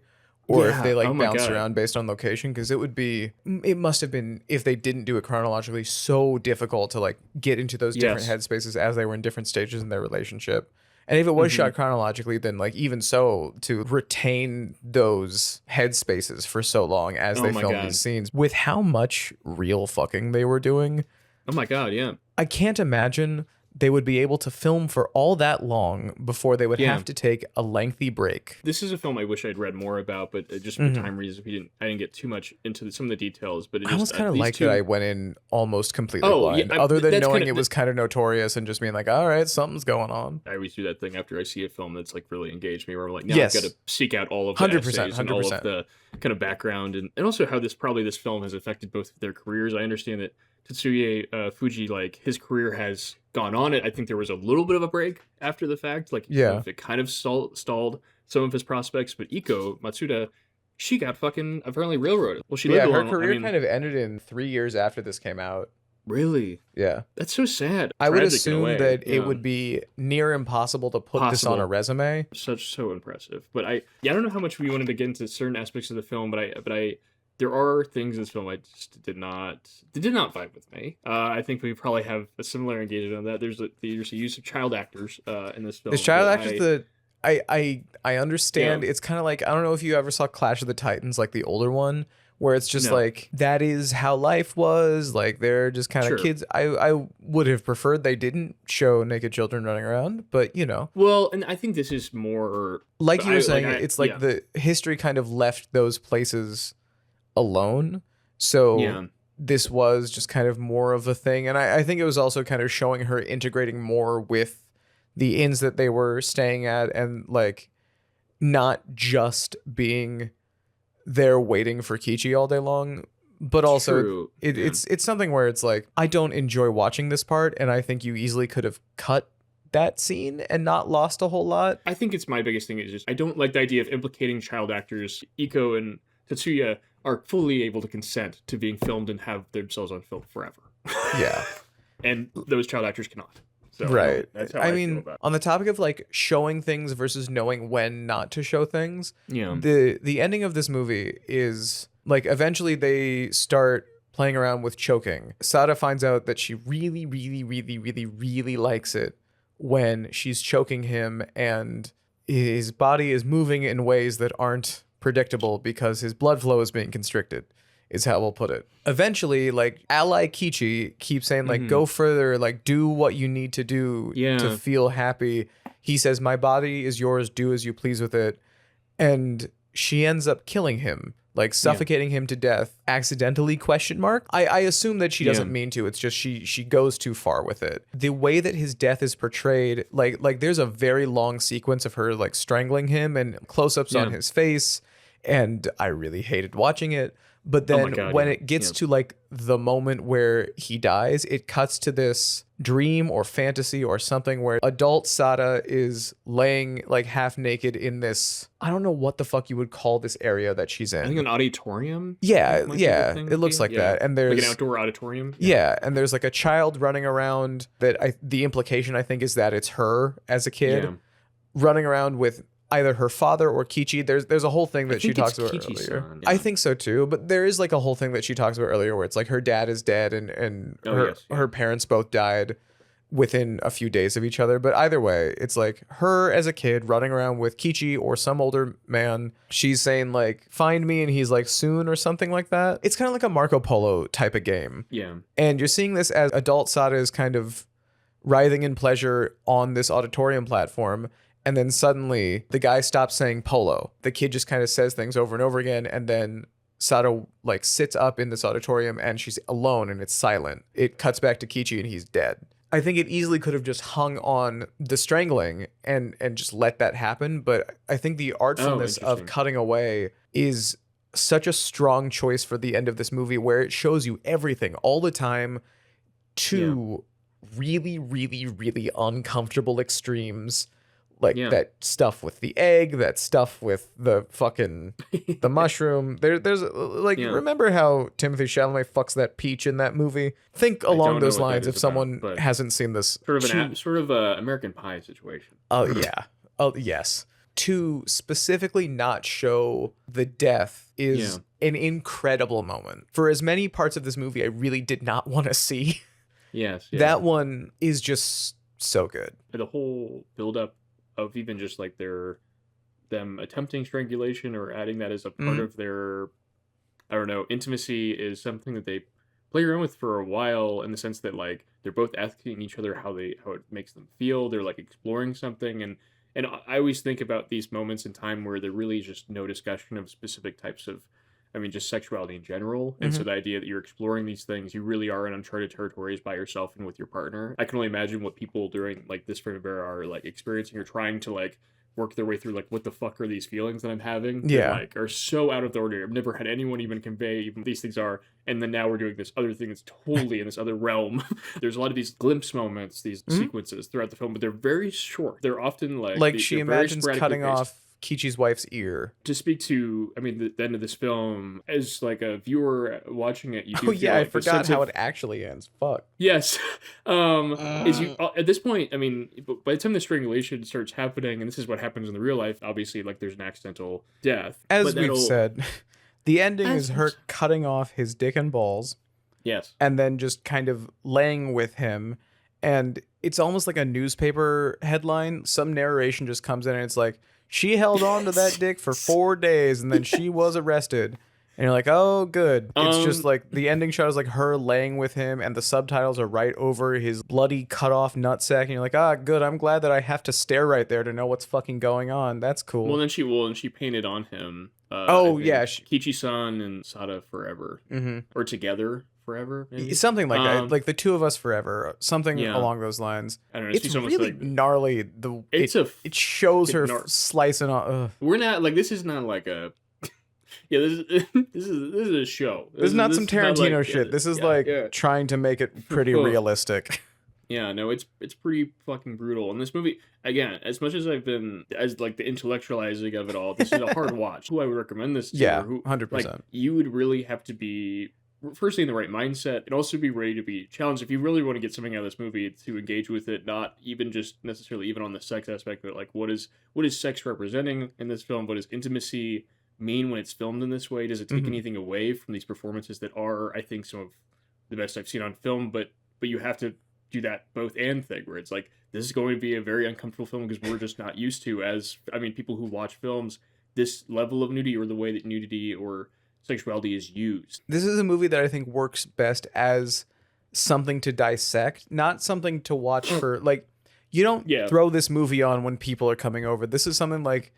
or if Yeah. they like Oh my bounced God. around based on location, because it must have been, if they didn't do it chronologically, so difficult to like get into those different Yes. headspaces as they were in different stages in their relationship. And if it was Mm-hmm. shot chronologically, then like even so, to retain those headspaces for so long as Oh they my filmed God. these scenes with how much real fucking they were doing, Oh my god, yeah. I can't imagine they would be able to film for all that long before they would Yeah. have to take a lengthy break. This is a film I wish I'd read more about, but just for time reasons, I didn't get too much into some of the details. But it I almost kind of these like two- that I went in almost completely Oh, blind, yeah, other than that's knowing kinda- it was kind of notorious and just being like, all right, something's going on. I always do that thing after I see a film that's like really engaged me, where I'm like, now Yes. I've got to seek out all of the 100%, essays and all of 100%. the kind of background, and also how this film has affected both of their careers. I understand that Tetsuya Fuji, like his career has gone on. I think there was a little bit of a break after the fact, like Yeah. it kind of stalled some of his prospects. But Iko Matsuda, she got fucking apparently railroaded. Well, she lived Yeah, a her long. career I mean, kind of ended in 3 years after this came out. really, Yeah. that's so sad. I would Tragic in a assume way, that yeah. it would be near impossible to put this on a Possible. resume. So impressive. But I don't know how much we wanted to get into certain aspects of the film, but I there are things in this film I just did not vibe with me. I think we probably have a similar engagement on that. There's a use of child actors in this film. There's child that actors that I understand. Yeah. It's kind of like, I don't know if you ever saw Clash of the Titans, like the older one, where it's just No. like, that is how life was. Like they're just kind of Sure. kids. I would have preferred they didn't show naked children running around, but you know, Well, and I think this is more like you were saying, I- it's like yeah. the history kind of left those places alone. So Yeah. this was just kind of more of a thing. And I think it was also kind of showing her integrating more with the inns that they were staying at, and like not just being there waiting for Kichi all day long, but also True, yeah. it's something where it's like, I don't enjoy watching this part, and I think you easily could have cut that scene and not lost a whole lot. I think it's my biggest thing is just I don't like the idea of implicating child actors. Iko and Tetsuya are fully able to consent to being filmed and have themselves on film forever. Yeah. And those child actors cannot. So Right. That's how I feel mean, about it. on the topic of like showing things versus knowing when not to show things, Yeah. the ending of this movie is like, eventually they start playing around with choking. Sada finds out that she really, really, really, really, really likes it when she's choking him, and his body is moving in ways that aren't predictable because his blood flow is being constricted, is how we'll put it. Eventually, like, ally Kichi keeps saying, like, go further, like, do what you need to do Yeah. to feel happy. He says, my body is yours, do as you please with it. And she ends up killing him, like suffocating him to death accidentally, ? I assume that she doesn't mean to. It's just she goes too far with it. The way that his death is portrayed, like there's a very long sequence of her like strangling him and close-ups on his face, and I really hated watching it. But then God, when yeah. it gets to like the moment where he dies, it cuts to this dream or fantasy or something where adult Sada is laying like half naked in this, I don't know what the fuck you would call this area that she's in. I think an auditorium. Yeah, might be yeah, the thing, it looks maybe? like that. And there's like an outdoor auditorium. yeah, and there's like a child running around that the implication I think is that it's her as a kid Yeah. running around with either her father or Kichi. There's a whole thing that she think talks it's about Kichi's earlier. son, I yeah. think so too, but there is like a whole thing that she talks about earlier where it's like her dad is dead and Oh, yes, yeah. her parents both died. within a few days of each other. But either way, it's like her as a kid running around with Kichi or some older man. She's saying like, find me, and he's like, soon, or something like that. It's kind of like a Marco Polo type of game. Yeah. And you're seeing this as adult Sada is kind of writhing in pleasure on this auditorium platform. And then suddenly the guy stops saying polo. The kid just kind of says things over and over again. And then Sada like sits up in this auditorium and she's alone and it's silent. It cuts back to Kichi and he's dead. I think it easily could have just hung on the strangling and just let that happen. But I think the artfulness of cutting away is such a strong choice for the end of this movie, where it shows you everything all the time to really, really, really uncomfortable extremes. Like that stuff with the egg, that stuff with the fucking the mushroom. There's like, remember how Timothée Chalamet fucks that peach in that movie? Think along those lines if someone hasn't seen this. Sort of a American Pie situation. Oh yeah. Oh yes. To specifically not show the death is an incredible moment. For as many parts of this movie I really did not want to see. Yes. That one is just so good. The whole build-up of even just like them attempting strangulation or adding that as a part of their, I don't know, intimacy is something that they play around with for a while, in the sense that like they're both asking each other how it makes them feel. They're like exploring something, and I always think about these moments in time where there really is just no discussion of specific types of, I mean, just sexuality in general. And so the idea that you're exploring these things, you really are in uncharted territories by yourself and with your partner. I can only imagine what people during like this frame of era are like experiencing or trying to like work their way through, like, what the fuck are these feelings that I'm having? That, like, are so out of the ordinary. I've never had anyone even convey even these things are. And then now we're doing this other thing that's totally in this other realm. There's a lot of these glimpse moments, these sequences throughout the film, but they're very short. They're often like she imagines cutting off Kichi's wife's ear. To speak to, I mean, the end of this film, as like a viewer watching it, you do feel I like forgot how it actually ends. Fuck. Yes. Is you at this point, I mean, by the time the strangulation starts happening, and this is what happens in the real life, obviously, like, there's an accidental death. As we've said, the ending is her cutting off his dick and balls. Yes. And then just kind of laying with him. And it's almost like a newspaper headline. Some narration just comes in and it's like, she held on to that dick for 4 days and then she was arrested. And you're like, oh, good. It's just like the ending shot is like her laying with him and the subtitles are right over his bloody cut off nutsack. And you're like, ah, good. I'm glad that I have to stare right there to know what's fucking going on. That's cool. Well, then she painted on him. Kichi-san and Sada forever. Or together forever, maybe? Something like that. Like the two of us forever. Something along those lines. I don't know. It's really like, gnarly. It shows her slicing off. We're not like, this is not like a. Yeah, this is a show. This is not some Tarantino shit. This is trying to make it pretty realistic. Yeah, no, it's pretty fucking brutal. And this movie, again, as much as I've been as like the intellectualizing of it all, this is a hard watch. Who I would recommend this to? Yeah, 100%. Like, you would really have to be firstly in the right mindset, and also be ready to be challenged if you really want to get something out of this movie, to engage with it, not even just necessarily even on the sex aspect, but like what is sex representing in this film? What does intimacy mean when it's filmed in this way? Does it take anything away from these performances that are, I think, some of the best I've seen on film? But you have to do that both and thing, where it's like, this is going to be a very uncomfortable film because we're just not used to, as, I mean, people who watch films, this level of nudity or the way that nudity or sexuality is used. This is a movie that I think works best as something to dissect, not something to watch for, like, you don't throw this movie on when people are coming over. This is something like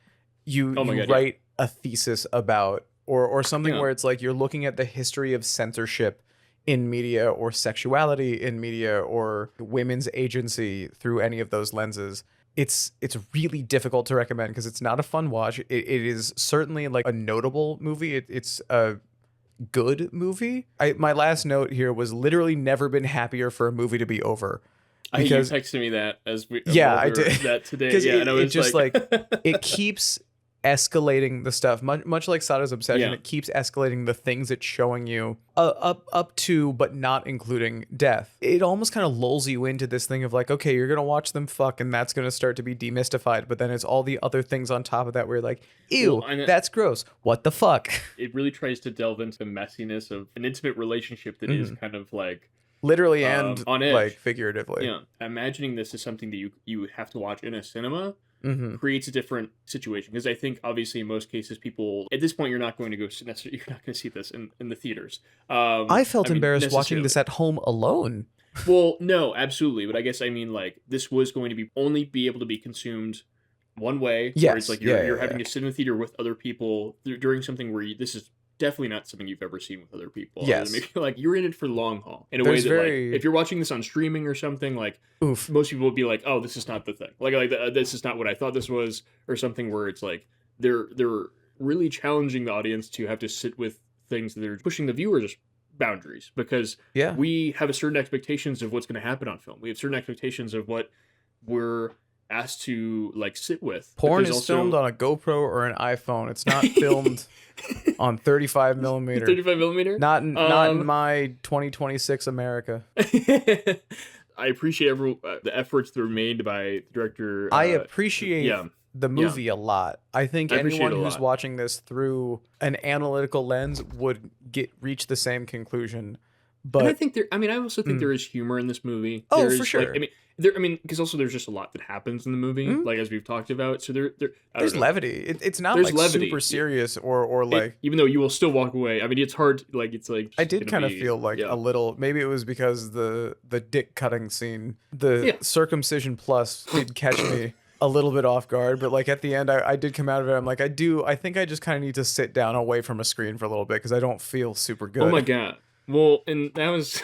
you write a thesis about, or something where it's like you're looking at the history of censorship in media, or sexuality in media, or women's agency through any of those lenses. It's really difficult to recommend because it's not a fun watch. It is certainly like a notable movie. It's a good movie. My last note here was literally never been happier for a movie to be over. Because, you texted me that as we I did that today. Yeah, it just like it keeps escalating the stuff, much like Sada's obsession. It keeps escalating the things it's showing you up to, but not including death. It almost kind of lulls you into this thing of like, okay, you're gonna watch them fuck and that's gonna start to be demystified, but then it's all the other things on top of that where you're like, ew, that's gross, what the fuck. It really tries to delve into the messiness of an intimate relationship that is kind of like literally and on edge. like figuratively. Yeah, imagining this is something that you have to watch in a cinema Mm-hmm. creates a different situation, because I think obviously in most cases people at this point you're not going to go necessarily, you're not going to see this in the theaters. I felt embarrassed watching this at home alone. Well, no, absolutely, but I guess I mean like this was going to be only be able to be consumed one way. Yes, where it's like you're having to sit in the theater with other people during something where this is definitely not something you've ever seen with other people. Yes. Maybe like you're in it for the long haul in a There's way that very- like if you're watching this on streaming or something, like Oof. most people would be like, oh, this is not the thing. Like this is not what I thought this was, or something where it's like they're really challenging the audience to have to sit with things that are pushing the viewers' boundaries, because Yeah. we have a certain expectations of what's going to happen on film. We have certain expectations of what we're asked to like sit with. Porn Because is filmed on a GoPro or an iPhone. It's not filmed on 35 millimeter. 35 millimeter. Not in my 2026 America. I appreciate the efforts that were made by the director. I appreciate yeah. the movie a lot. I think I appreciate anyone it a who's lot. watching this through an analytical lens would reach the same conclusion. But And I think I also think there is humor in this movie. Oh, There for is, sure. Like, because also there's just a lot that happens in the movie, like as we've talked about. So I don't there's know. levity. It's not There's like levity. super serious or like. Even though you will still walk away. I mean, it's hard. Like it's like I did gonna kind of be- feel like yeah. a little. Maybe it was because the dick cutting scene, the Yeah. circumcision plus, did catch me a little bit off guard. But like at the end, I did come out of it. I'm like, I think I just kind of need to sit down away from a screen for a little bit because I don't feel super good. Oh my god. Well, and that was.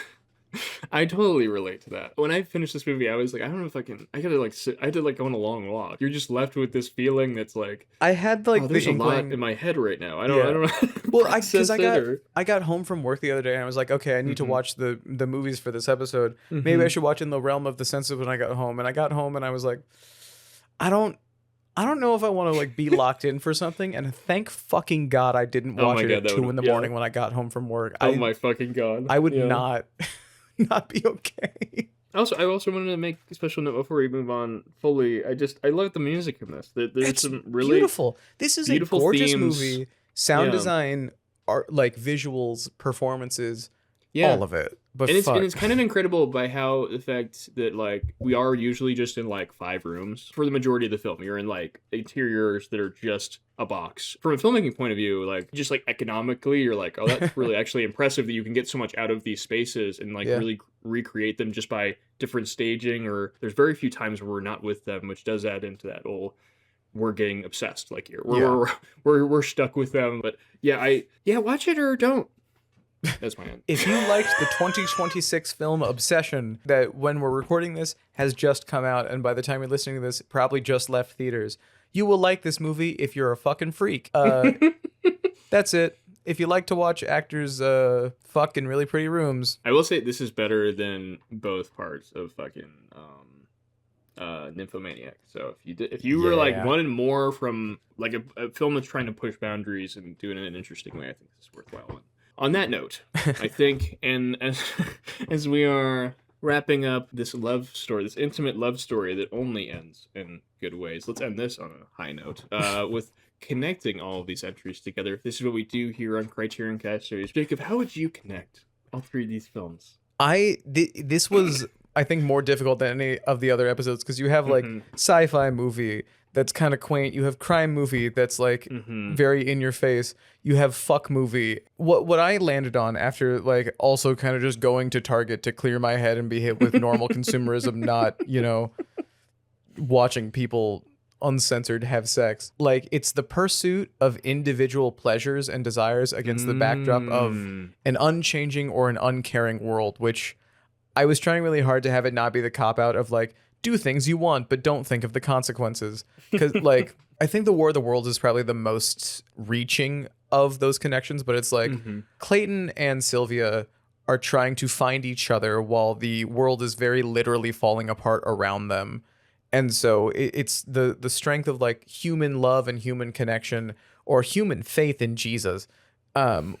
I totally relate to that. When I finished this movie, I was like, I don't know if I can. I gotta like sit. I had to like go on a long walk. You're just left with this feeling that's like, I had like oh, the there's a lot inkling. in my head right now. I don't know. how to Well, process it I got home from work the other day and I was like, okay, I need to watch the movies for this episode. Mm-hmm. Maybe I should watch In the Realm of the Senses when I got home. And I got home and I was like, I don't know if I want to like be locked in for something. And thank fucking God I didn't Oh watch my it God, at that 2 would- in the yeah. morning when I got home from work. Oh my fucking god. I would Yeah. not be okay. I also wanted to make a special note before we move on fully. I love the music in this. There's It's some really beautiful. This is a beautiful gorgeous themes. movie. Sound Yeah. design, art, like visuals, performances, yeah. all of it. But And fuck. it's kind of incredible by how the fact that like we are usually just in like 5 rooms for the majority of the film. You're in like interiors that are just a box. From a filmmaking point of view, like just like economically, you're like, oh, that's really actually impressive that you can get so much out of these spaces and like Yeah. really recreate them just by different staging. Or there's very few times where we're not with them, which does add into that whole we're getting obsessed like here. We're stuck with them. But yeah, watch it or don't. That's my end. If you liked the 2026 film Obsession, that when we're recording this has just come out, and by the time you're listening to this, probably just left theaters, you will like this movie if you're a fucking freak. That's it. If you like to watch actors fuck in really pretty rooms, I will say this is better than both parts of fucking Nymphomaniac. So if you were like Yeah. wanting more from like a film that's trying to push boundaries and do it in an interesting way, I think this is worthwhile one. On that note, I think, and as we are wrapping up this love story, this intimate love story that only ends in good ways, let's end this on a high note with connecting all of these entries together. This is what we do here on Criterion Castaways. Jacob, how would you connect all 3 of these films? this was, I think, more difficult than any of the other episodes because you have like sci-fi movie that's kind of quaint. You have crime movie that's like very in your face. You have fuck movie. What I landed on after like also kind of just going to Target to clear my head and be hit with normal consumerism, not, watching people uncensored have sex. Like it's the pursuit of individual pleasures and desires against the backdrop of an unchanging or an uncaring world, which I was trying really hard to have it not be the cop out of like, do things you want, but don't think of the consequences. Because like, I think the War of the Worlds is probably the most reaching of those connections, but it's like Clayton and Sylvia are trying to find each other while the world is very literally falling apart around them. And so it's the strength of like human love and human connection or human faith in Jesus,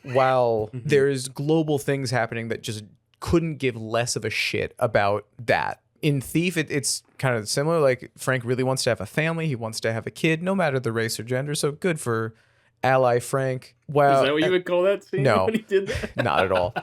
while there's global things happening that just couldn't give less of a shit about that. In Thief, it's kind of similar. Like Frank really wants to have a family. He wants to have a kid, no matter the race or gender. So good for ally Frank. Wow. Is that what you would call that scene no. when he did that? Not at all.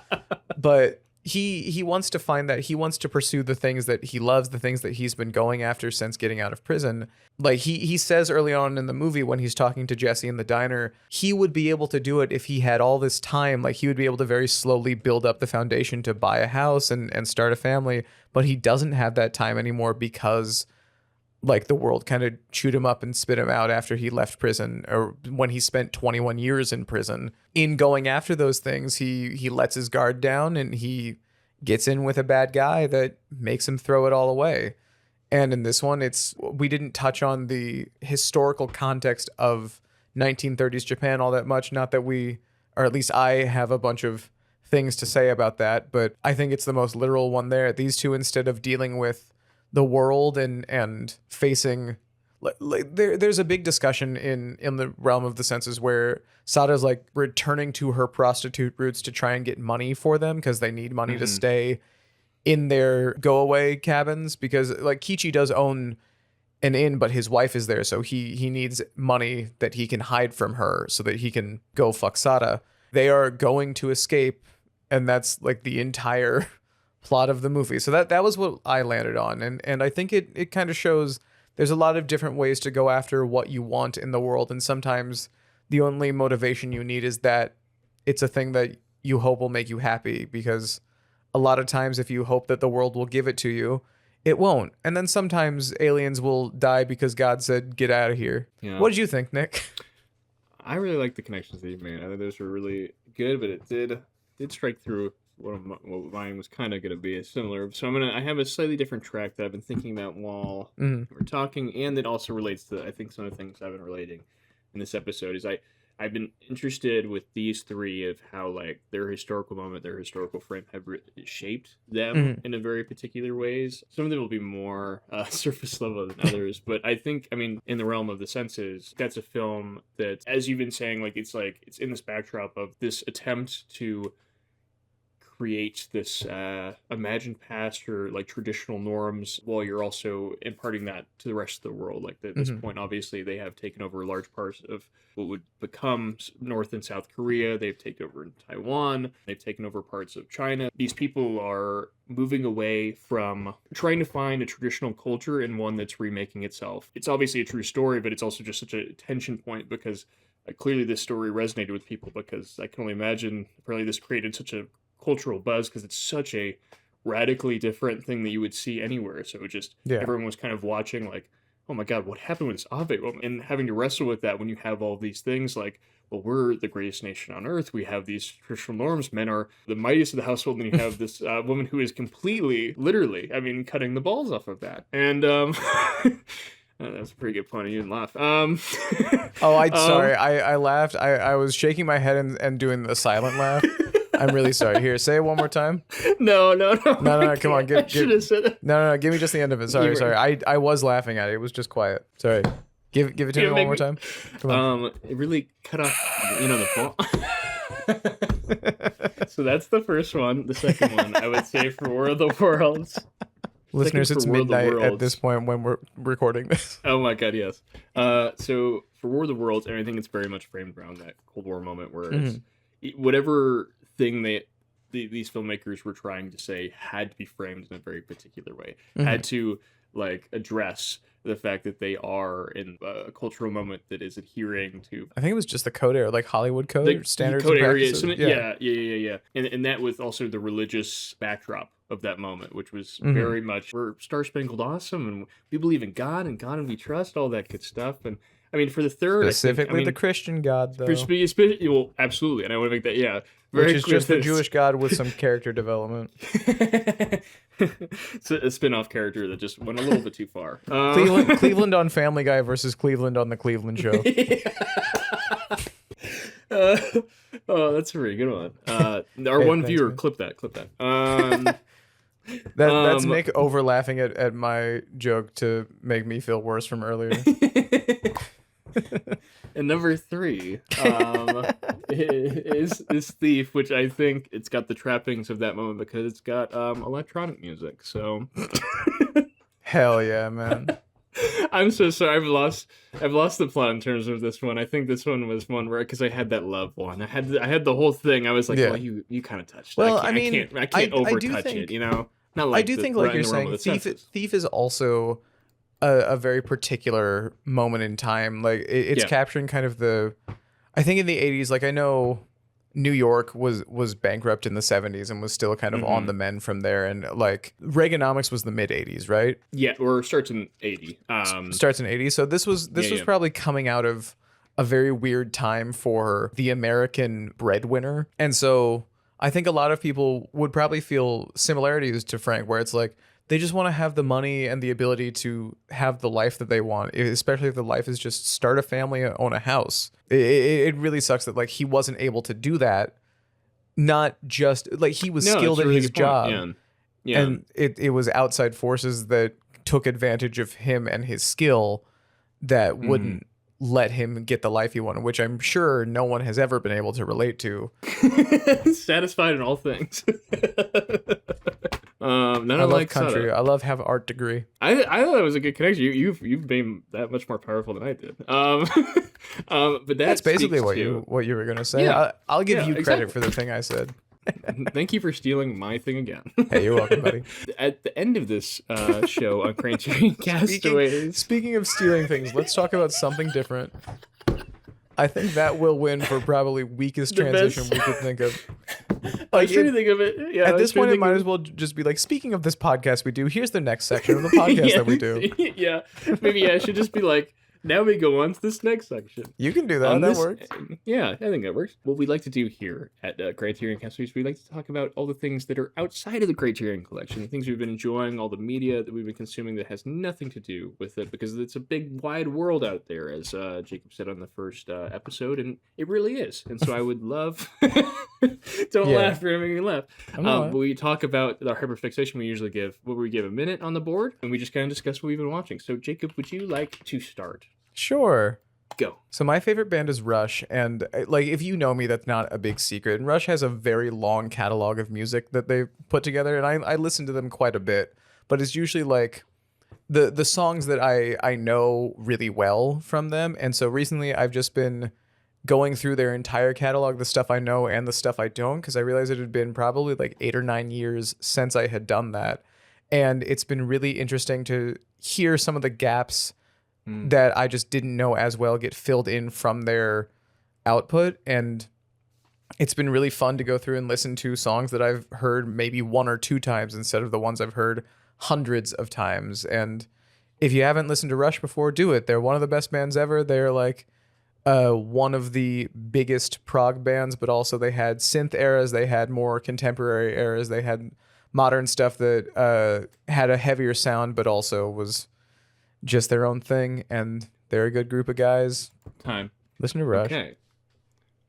But he wants to find that, he wants to pursue the things that he loves, the things that he's been going after since getting out of prison. Like he says early on in the movie when he's talking to Jesse in the diner, he would be able to do it if he had all this time. Like he would be able to very slowly build up the foundation to buy a house and start a family, but he doesn't have that time anymore because like the world kind of chewed him up and spit him out after he left prison, or when he spent 21 years in prison. In going after those things, he lets his guard down and he gets in with a bad guy that makes him throw it all away. And in this one, we didn't touch on the historical context of 1930s Japan all that much. Not that we, or at least I, have a bunch of things to say about that, but I think it's the most literal one there. These two, instead of dealing with the world and facing, like there's a big discussion in the realm of the senses where Sada's like returning to her prostitute roots to try and get money for them because they need money to stay in their go away cabins, because like Kichi does own an inn, but his wife is there, so he needs money that he can hide from her so that he can go fuck Sada. They are going to escape, and that's like the entire plot of the movie. So that was what I landed on, and I think it kind of shows there's a lot of different ways to go after what you want in the world, and sometimes the only motivation you need is that it's a thing that you hope will make you happy, because a lot of times if you hope that the world will give it to you, it won't. And then sometimes aliens will die because God said get out of here. Yeah. What did you think, Nick? I really like the connections that you made. I think those were really good, but it did strike through what mine was kind of going to be similar. So I have a slightly different track that I've been thinking about while we're talking, and that also relates to, I think, some of the things I've been relating in this episode is I've been interested with these three of how like their historical moment, their historical frame have shaped them in a very particular ways. Some of them will be more surface level than others, but I think, I mean, in the realm of the senses, that's a film that, as you've been saying, it's in this backdrop of this attempt to create this imagined past or like traditional norms while you're also imparting that to the rest of the world. Like at this point, obviously, they have taken over large parts of what would become North and South Korea. They've taken over Taiwan. They've taken over parts of China. These people are moving away from trying to find a traditional culture and one that's remaking itself. It's obviously a true story, but it's also just such a tension point because clearly this story resonated with people, because I can only imagine probably this created such a cultural buzz because it's such a radically different thing that you would see anywhere. So everyone was kind of watching like, oh my God, what happened with this Ave? And having to wrestle with that when you have all these things like, well, we're the greatest nation on earth. We have these traditional norms. Men are the mightiest of the household. And you have this woman who is completely, literally, I mean, cutting the balls off of that. And that's a pretty good point. You didn't laugh. Sorry. I laughed. I was shaking my head and doing the silent laugh. I'm really sorry. Here, say it one more time. No. No. Come on. I should have said it. No. Give me just the end of it. Sorry. I was laughing at it. It was just quiet. Sorry. Give it to me one more time. Come on. It really cut off, the ball. So that's the first one. The second one, I would say, for War of the Worlds. Listeners, it's midnight at this point when we're recording this. Oh my God, yes. So for War of the Worlds, and I think it's very much framed around that Cold War moment where it's whatever thing these filmmakers were trying to say had to be framed in a very particular way, had to like address the fact that they are in a cultural moment that is adhering to, I think it was just the code era, like Hollywood code standards. The code area, yeah. And that was also the religious backdrop of that moment, which was very much, we're Star Spangled Awesome, and we believe in God and we trust, all that good stuff. And I mean, for the third, specifically the Christian God, though. Well, absolutely, and I want to make that very which is just the Jewish God with some character development. It's a spin-off character that just went a little bit too far. Cleveland on Family Guy versus Cleveland on the Cleveland Show. That's a very good one. One viewer, man. Clip that. That's Nick over laughing at my joke to make me feel worse from earlier. And number 3 is Thief, which I think it's got the trappings of that moment because it's got electronic music. So hell yeah, man. I'm so sorry. I've lost the plot in terms of this one. I think this one was one where because I had that love one. I had the whole thing. I was like, Yeah. well, you kind of touched. Well, I can't I over do touch think- it. You know, not like I do think, like right in you're the realm saying, of the senses. Thief is also a very particular moment in time. Like it's Yeah. capturing kind of the, I think in the 80s, like I know New York was bankrupt in the 70s and was still kind of on the mend from there. And like Reaganomics was the mid 80s, right? Yeah, or starts in 80. Starts in 80s. So this was yeah. probably coming out of a very weird time for the American breadwinner. And so I think a lot of people would probably feel similarities to Frank, where it's like they just want to have the money and the ability to have the life that they want, especially if the life is just start a family, own a house. It really sucks that like he wasn't able to do that. Not just like he was No, skilled it's a at really his good point. job, Yeah. and it was outside forces that took advantage of him and his skill that wouldn't let him get the life he wanted, which I'm sure no one has ever been able to relate to. Satisfied in all things. None I of love like country. soda. I love have art degree. I thought it was a good connection. You've been that much more powerful than I did. But That's basically speaks what you were gonna say. Yeah. I'll give Yeah, you exactly. credit for the thing I said. Thank you for stealing my thing again. Hey, you're welcome, buddy. At the end of this show on Criterion Castaways, Speaking of stealing things, let's talk about something different. I think that will win for probably weakest The transition best. we could think of. I was trying to think of it. Yeah, At this point, it might as well just be like, speaking of this podcast we do, here's the next section of the podcast that we do. Yeah, maybe I should just be like, now we go on to this next section. You can do that. On That this- works. Yeah, I think that works. What we like to do here at Criterion Castaways, we like to talk about all the things that are outside of the Criterion Collection, the things we've been enjoying, all the media that we've been consuming that has nothing to do with it, because it's a big, wide world out there, as Jacob said on the first episode, and it really is. And so I would love... Don't Yeah. laugh, you're making me laugh. I'm not. We talk about our hyperfixation. We usually give a minute on the board, and we just kind of discuss what we've been watching. So, Jacob, would you like to start? Sure. Go. So my favorite band is Rush, and like if you know me, that's not a big secret. And Rush has a very long catalog of music that they put together, and I listen to them quite a bit. But it's usually like the songs that I know really well from them. And so recently, I've just been going through their entire catalog, the stuff I know and the stuff I don't, because I realized it had been probably like 8 or 9 years since I had done that, and it's been really interesting to hear some of the gaps that I just didn't know as well get filled in from their output. And it's been really fun to go through and listen to songs that I've heard maybe 1 or 2 times instead of the ones I've heard hundreds of times. And if you haven't listened to Rush before, do it. They're one of the best bands ever. They're like one of the biggest prog bands, but also they had synth eras, they had more contemporary eras, they had modern stuff that had a heavier sound, but also was just their own thing, and they're a good group of guys. Time. Listen to Rush. Okay.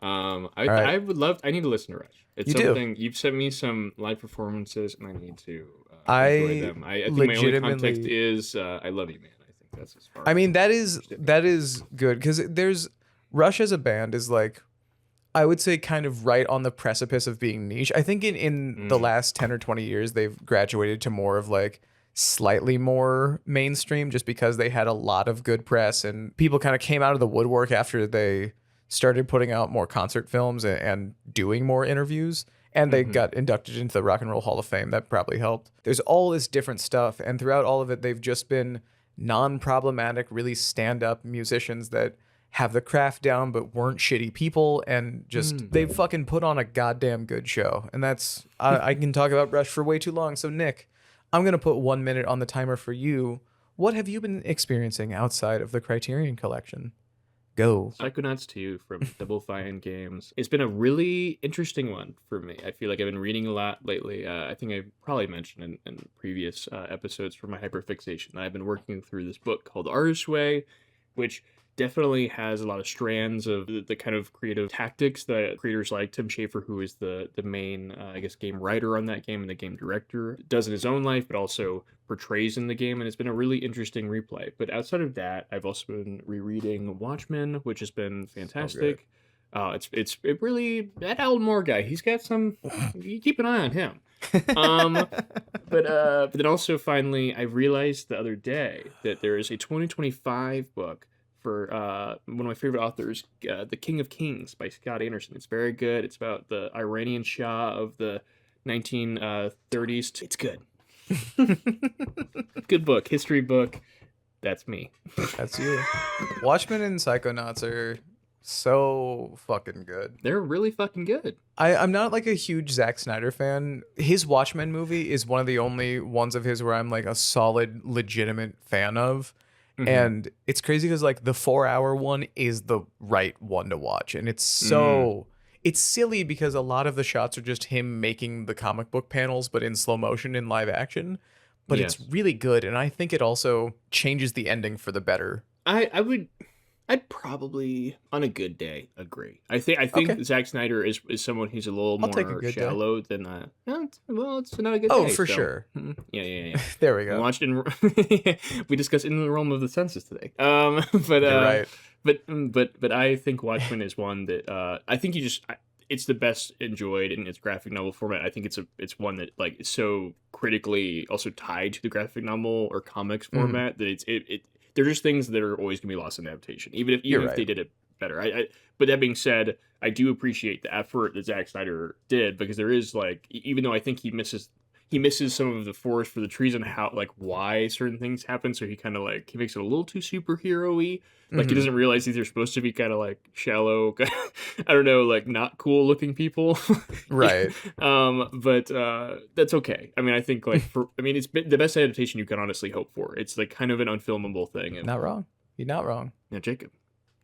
right. I would love. I need to listen to Rush. It's You do. something you've sent me some live performances, and I need to I enjoy them. I think my only context legitimately- is "I Love You, Man." I think that's as far. I mean, that is good, because there's Rush as a band is like, I would say kind of right on the precipice of being niche. I think in the last 10 or 20 years, they've graduated to more of like slightly more mainstream, just because they had a lot of good press and people kind of came out of the woodwork after they started putting out more concert films and doing more interviews, and they got inducted into the Rock and Roll Hall of Fame. That probably helped. There's all this different stuff, and throughout all of it, they've just been non-problematic, really stand-up musicians that have the craft down but weren't shitty people, and just they fucking put on a goddamn good show. And that's I can talk about Rush for way too long. So Nick, I'm going to put 1 minute on the timer for you. What have you been experiencing outside of the Criterion Collection? Go. Psychonauts 2 from Double Fine Games. It's been a really interesting one for me. I feel like I've been reading a lot lately. I think I probably mentioned in previous episodes for my hyperfixation that I've been working through this book called Artist's Way, which definitely has a lot of strands of the kind of creative tactics that creators like Tim Schafer, who is the main, game writer on that game and the game director, does in his own life, but also portrays in the game. And it's been a really interesting replay. But outside of that, I've also been rereading Watchmen, which has been fantastic. It really, that Alan Moore guy, he's got some, you keep an eye on him. But then also finally, I realized the other day that there is a 2025 book for one of my favorite authors, The King of Kings by Scott Anderson. It's very good. It's about the Iranian Shah of the 1930s. It's good. Good book, history book. That's me. That's you. Watchmen and Psychonauts are so fucking good. They're really fucking good. I'm not like a huge Zack Snyder fan. His Watchmen movie is one of the only ones of his where I'm like a solid, legitimate fan of. And it's crazy because like the 4-hour one is the right one to watch. And it's so it's silly because a lot of the shots are just him making the comic book panels, but in slow motion in live action. But it's really good. And I think it also changes the ending for the better. I'd probably, on a good day, agree. I think Zack Snyder is someone who's a little more shallow than well, it's not a good day. Oh, for sure. Yeah. There we go. We watched we discussed In the Realm of the Senses today. But you're right. But I think Watchmen is one that I think it's the best enjoyed in its graphic novel format. I think it's one that like is so critically also tied to the graphic novel or comics format that they're just things that are always gonna be lost in adaptation, even if they did it better. But that being said, I do appreciate the effort that Zack Snyder did, because there is like, even though I think he misses some of the forest for the trees and how like why certain things happen, so he kind of like he makes it a little too superhero-y. Like he doesn't realize these are supposed to be kind of like shallow, I don't know, like not cool looking people. Right. But that's okay. I mean, I think like it's the best adaptation you can honestly hope for. It's like kind of an unfilmable thing. And Not wrong. You're not wrong. now, Jacob,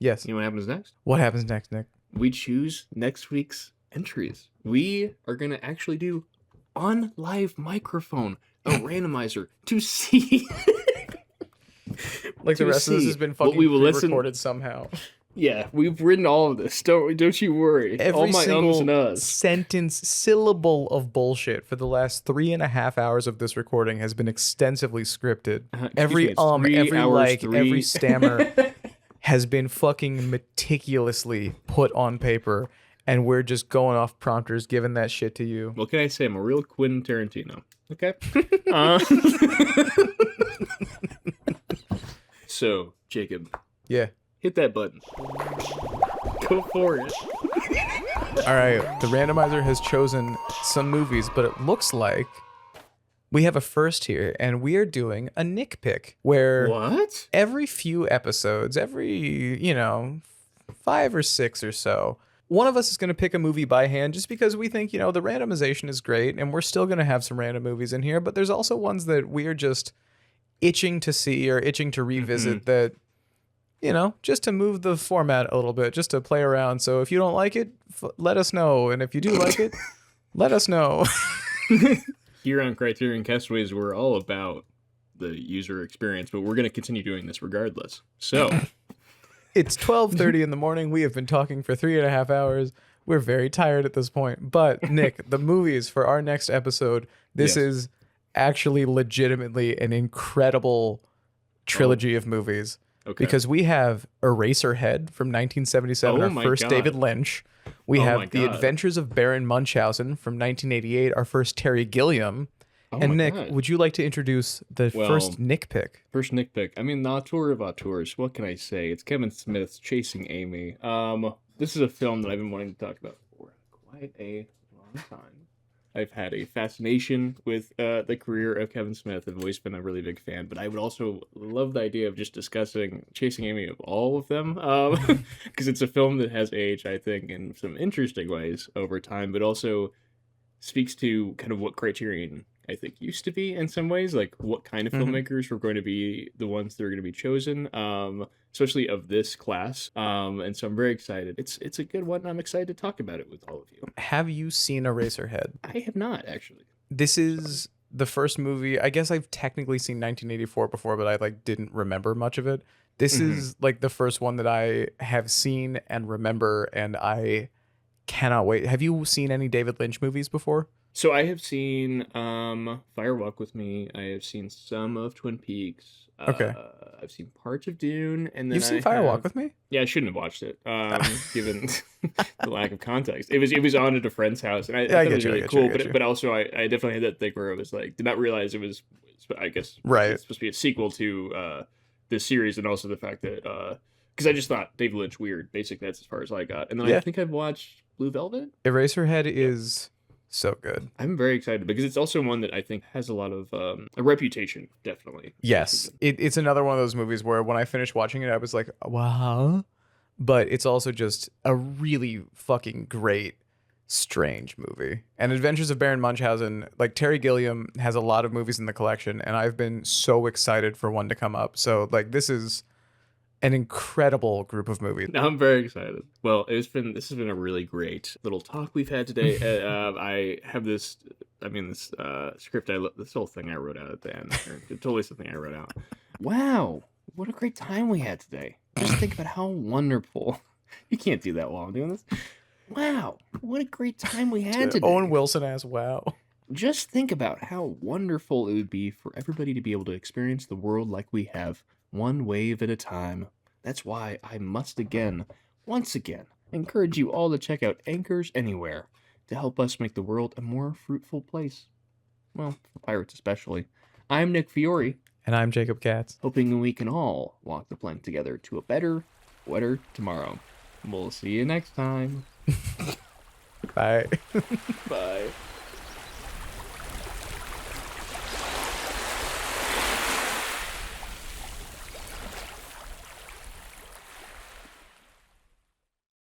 Yes. you know what happens next? What happens next, Nick? We choose next week's entries. We are going to actually do on live microphone a randomizer to see Like the rest of this has been fucking we will recorded somehow. Yeah, we've written all of this. Don't you worry. Every all my single ums and uhs. sentence, syllable of bullshit for the last 3.5 hours of this recording has been extensively scripted. Every me, it's 3 every hours, like, 3. every stammer has been fucking meticulously put on paper, and we're just going off prompters, giving that shit to you. What can I say? I'm a real Quentin Tarantino. Okay. So, Jacob, Yeah. hit that button. Go for it. All right. The randomizer has chosen some movies, but it looks like we have a first here, and we are doing a Nick pick where What? every few episodes, every, 5 or 6 or so, one of us is going to pick a movie by hand just because we think, the randomization is great, and we're still going to have some random movies in here, but there's also ones that we are just itching to see or itching to revisit that, just to move the format a little bit, just to play around. So if you don't like it, let us know. And if you do like it, let us know. Here on Criterion Castaways, we're all about the user experience, but we're going to continue doing this regardless. So... It's 12:30 in the morning. We have been talking for 3.5 hours. We're very tired at this point. But Nick, the movies for our next episode, this is actually legitimately an incredible trilogy of movies. Okay. Because we have Eraserhead from 1977, our first God. David Lynch. We Oh my have The God. Adventures of Baron Munchausen from 1988, our first Terry Gilliam. And my Nick, God. would you like to introduce the first Nick pick? First Nick pick. I mean, the auteur of auteurs. What can I say? It's Kevin Smith's Chasing Amy. This is a film that I've been wanting to talk about for quite a long time. I've had a fascination with the career of Kevin Smith. I've always been a really big fan, but I would also love the idea of just discussing Chasing Amy of all of them, because it's a film that has aged, I think, in some interesting ways over time, but also speaks to kind of what Criterion, I think, used to be in some ways, like what kind of filmmakers were going to be the ones that are going to be chosen, especially of this class. And so I'm very excited. It's a good one. I'm excited to talk about it with all of you. Have you seen Eraserhead? I have not, actually. This is the first movie. I guess I've technically seen 1984 before, but I didn't remember much of it. This is the first one that I have seen and remember, and I cannot wait. Have you seen any David Lynch movies before? So I have seen Fire Walk with Me. I have seen some of Twin Peaks. Okay. I've seen parts of Dune, and then You've seen Fire Walk with Me? Yeah, I shouldn't have watched it, given the lack of context. It was on at a friend's house, and I thought it was really cool. But also, I definitely had that thing where it was like, did not realize it was, I guess, right. It's supposed to be a sequel to this series, and also the fact that because I just thought David Lynch weird. Basically, that's as far as I got. And then I think I've watched Blue Velvet. Eraserhead is so good. I'm very excited because it's also one that I think has a lot of a reputation, definitely. Yes. It's another one of those movies where when I finished watching it, I was like, wow. But it's also just a really fucking great, strange movie. And Adventures of Baron Munchausen, like Terry Gilliam has a lot of movies in the collection, and I've been so excited for one to come up. So like this is an incredible group of movies. I'm very excited. Well, this has been a really great little talk we've had today. I have this script. This whole thing I wrote out at the end. Totally something I wrote out. Wow, what a great time we had today. Just think about how wonderful. You can't do that while I'm doing this. Wow, what a great time we had today. Owen Wilson as wow. Just think about how wonderful it would be for everybody to be able to experience the world like we have. One wave at a time. That's why I must once again, encourage you all to check out Anchors Anywhere to help us make the world a more fruitful place. Well, for pirates especially. I'm Nick Fiore. And I'm Jacob Katz. Hoping we can all walk the plank together to a better, wetter tomorrow. We'll see you next time. Bye. Bye.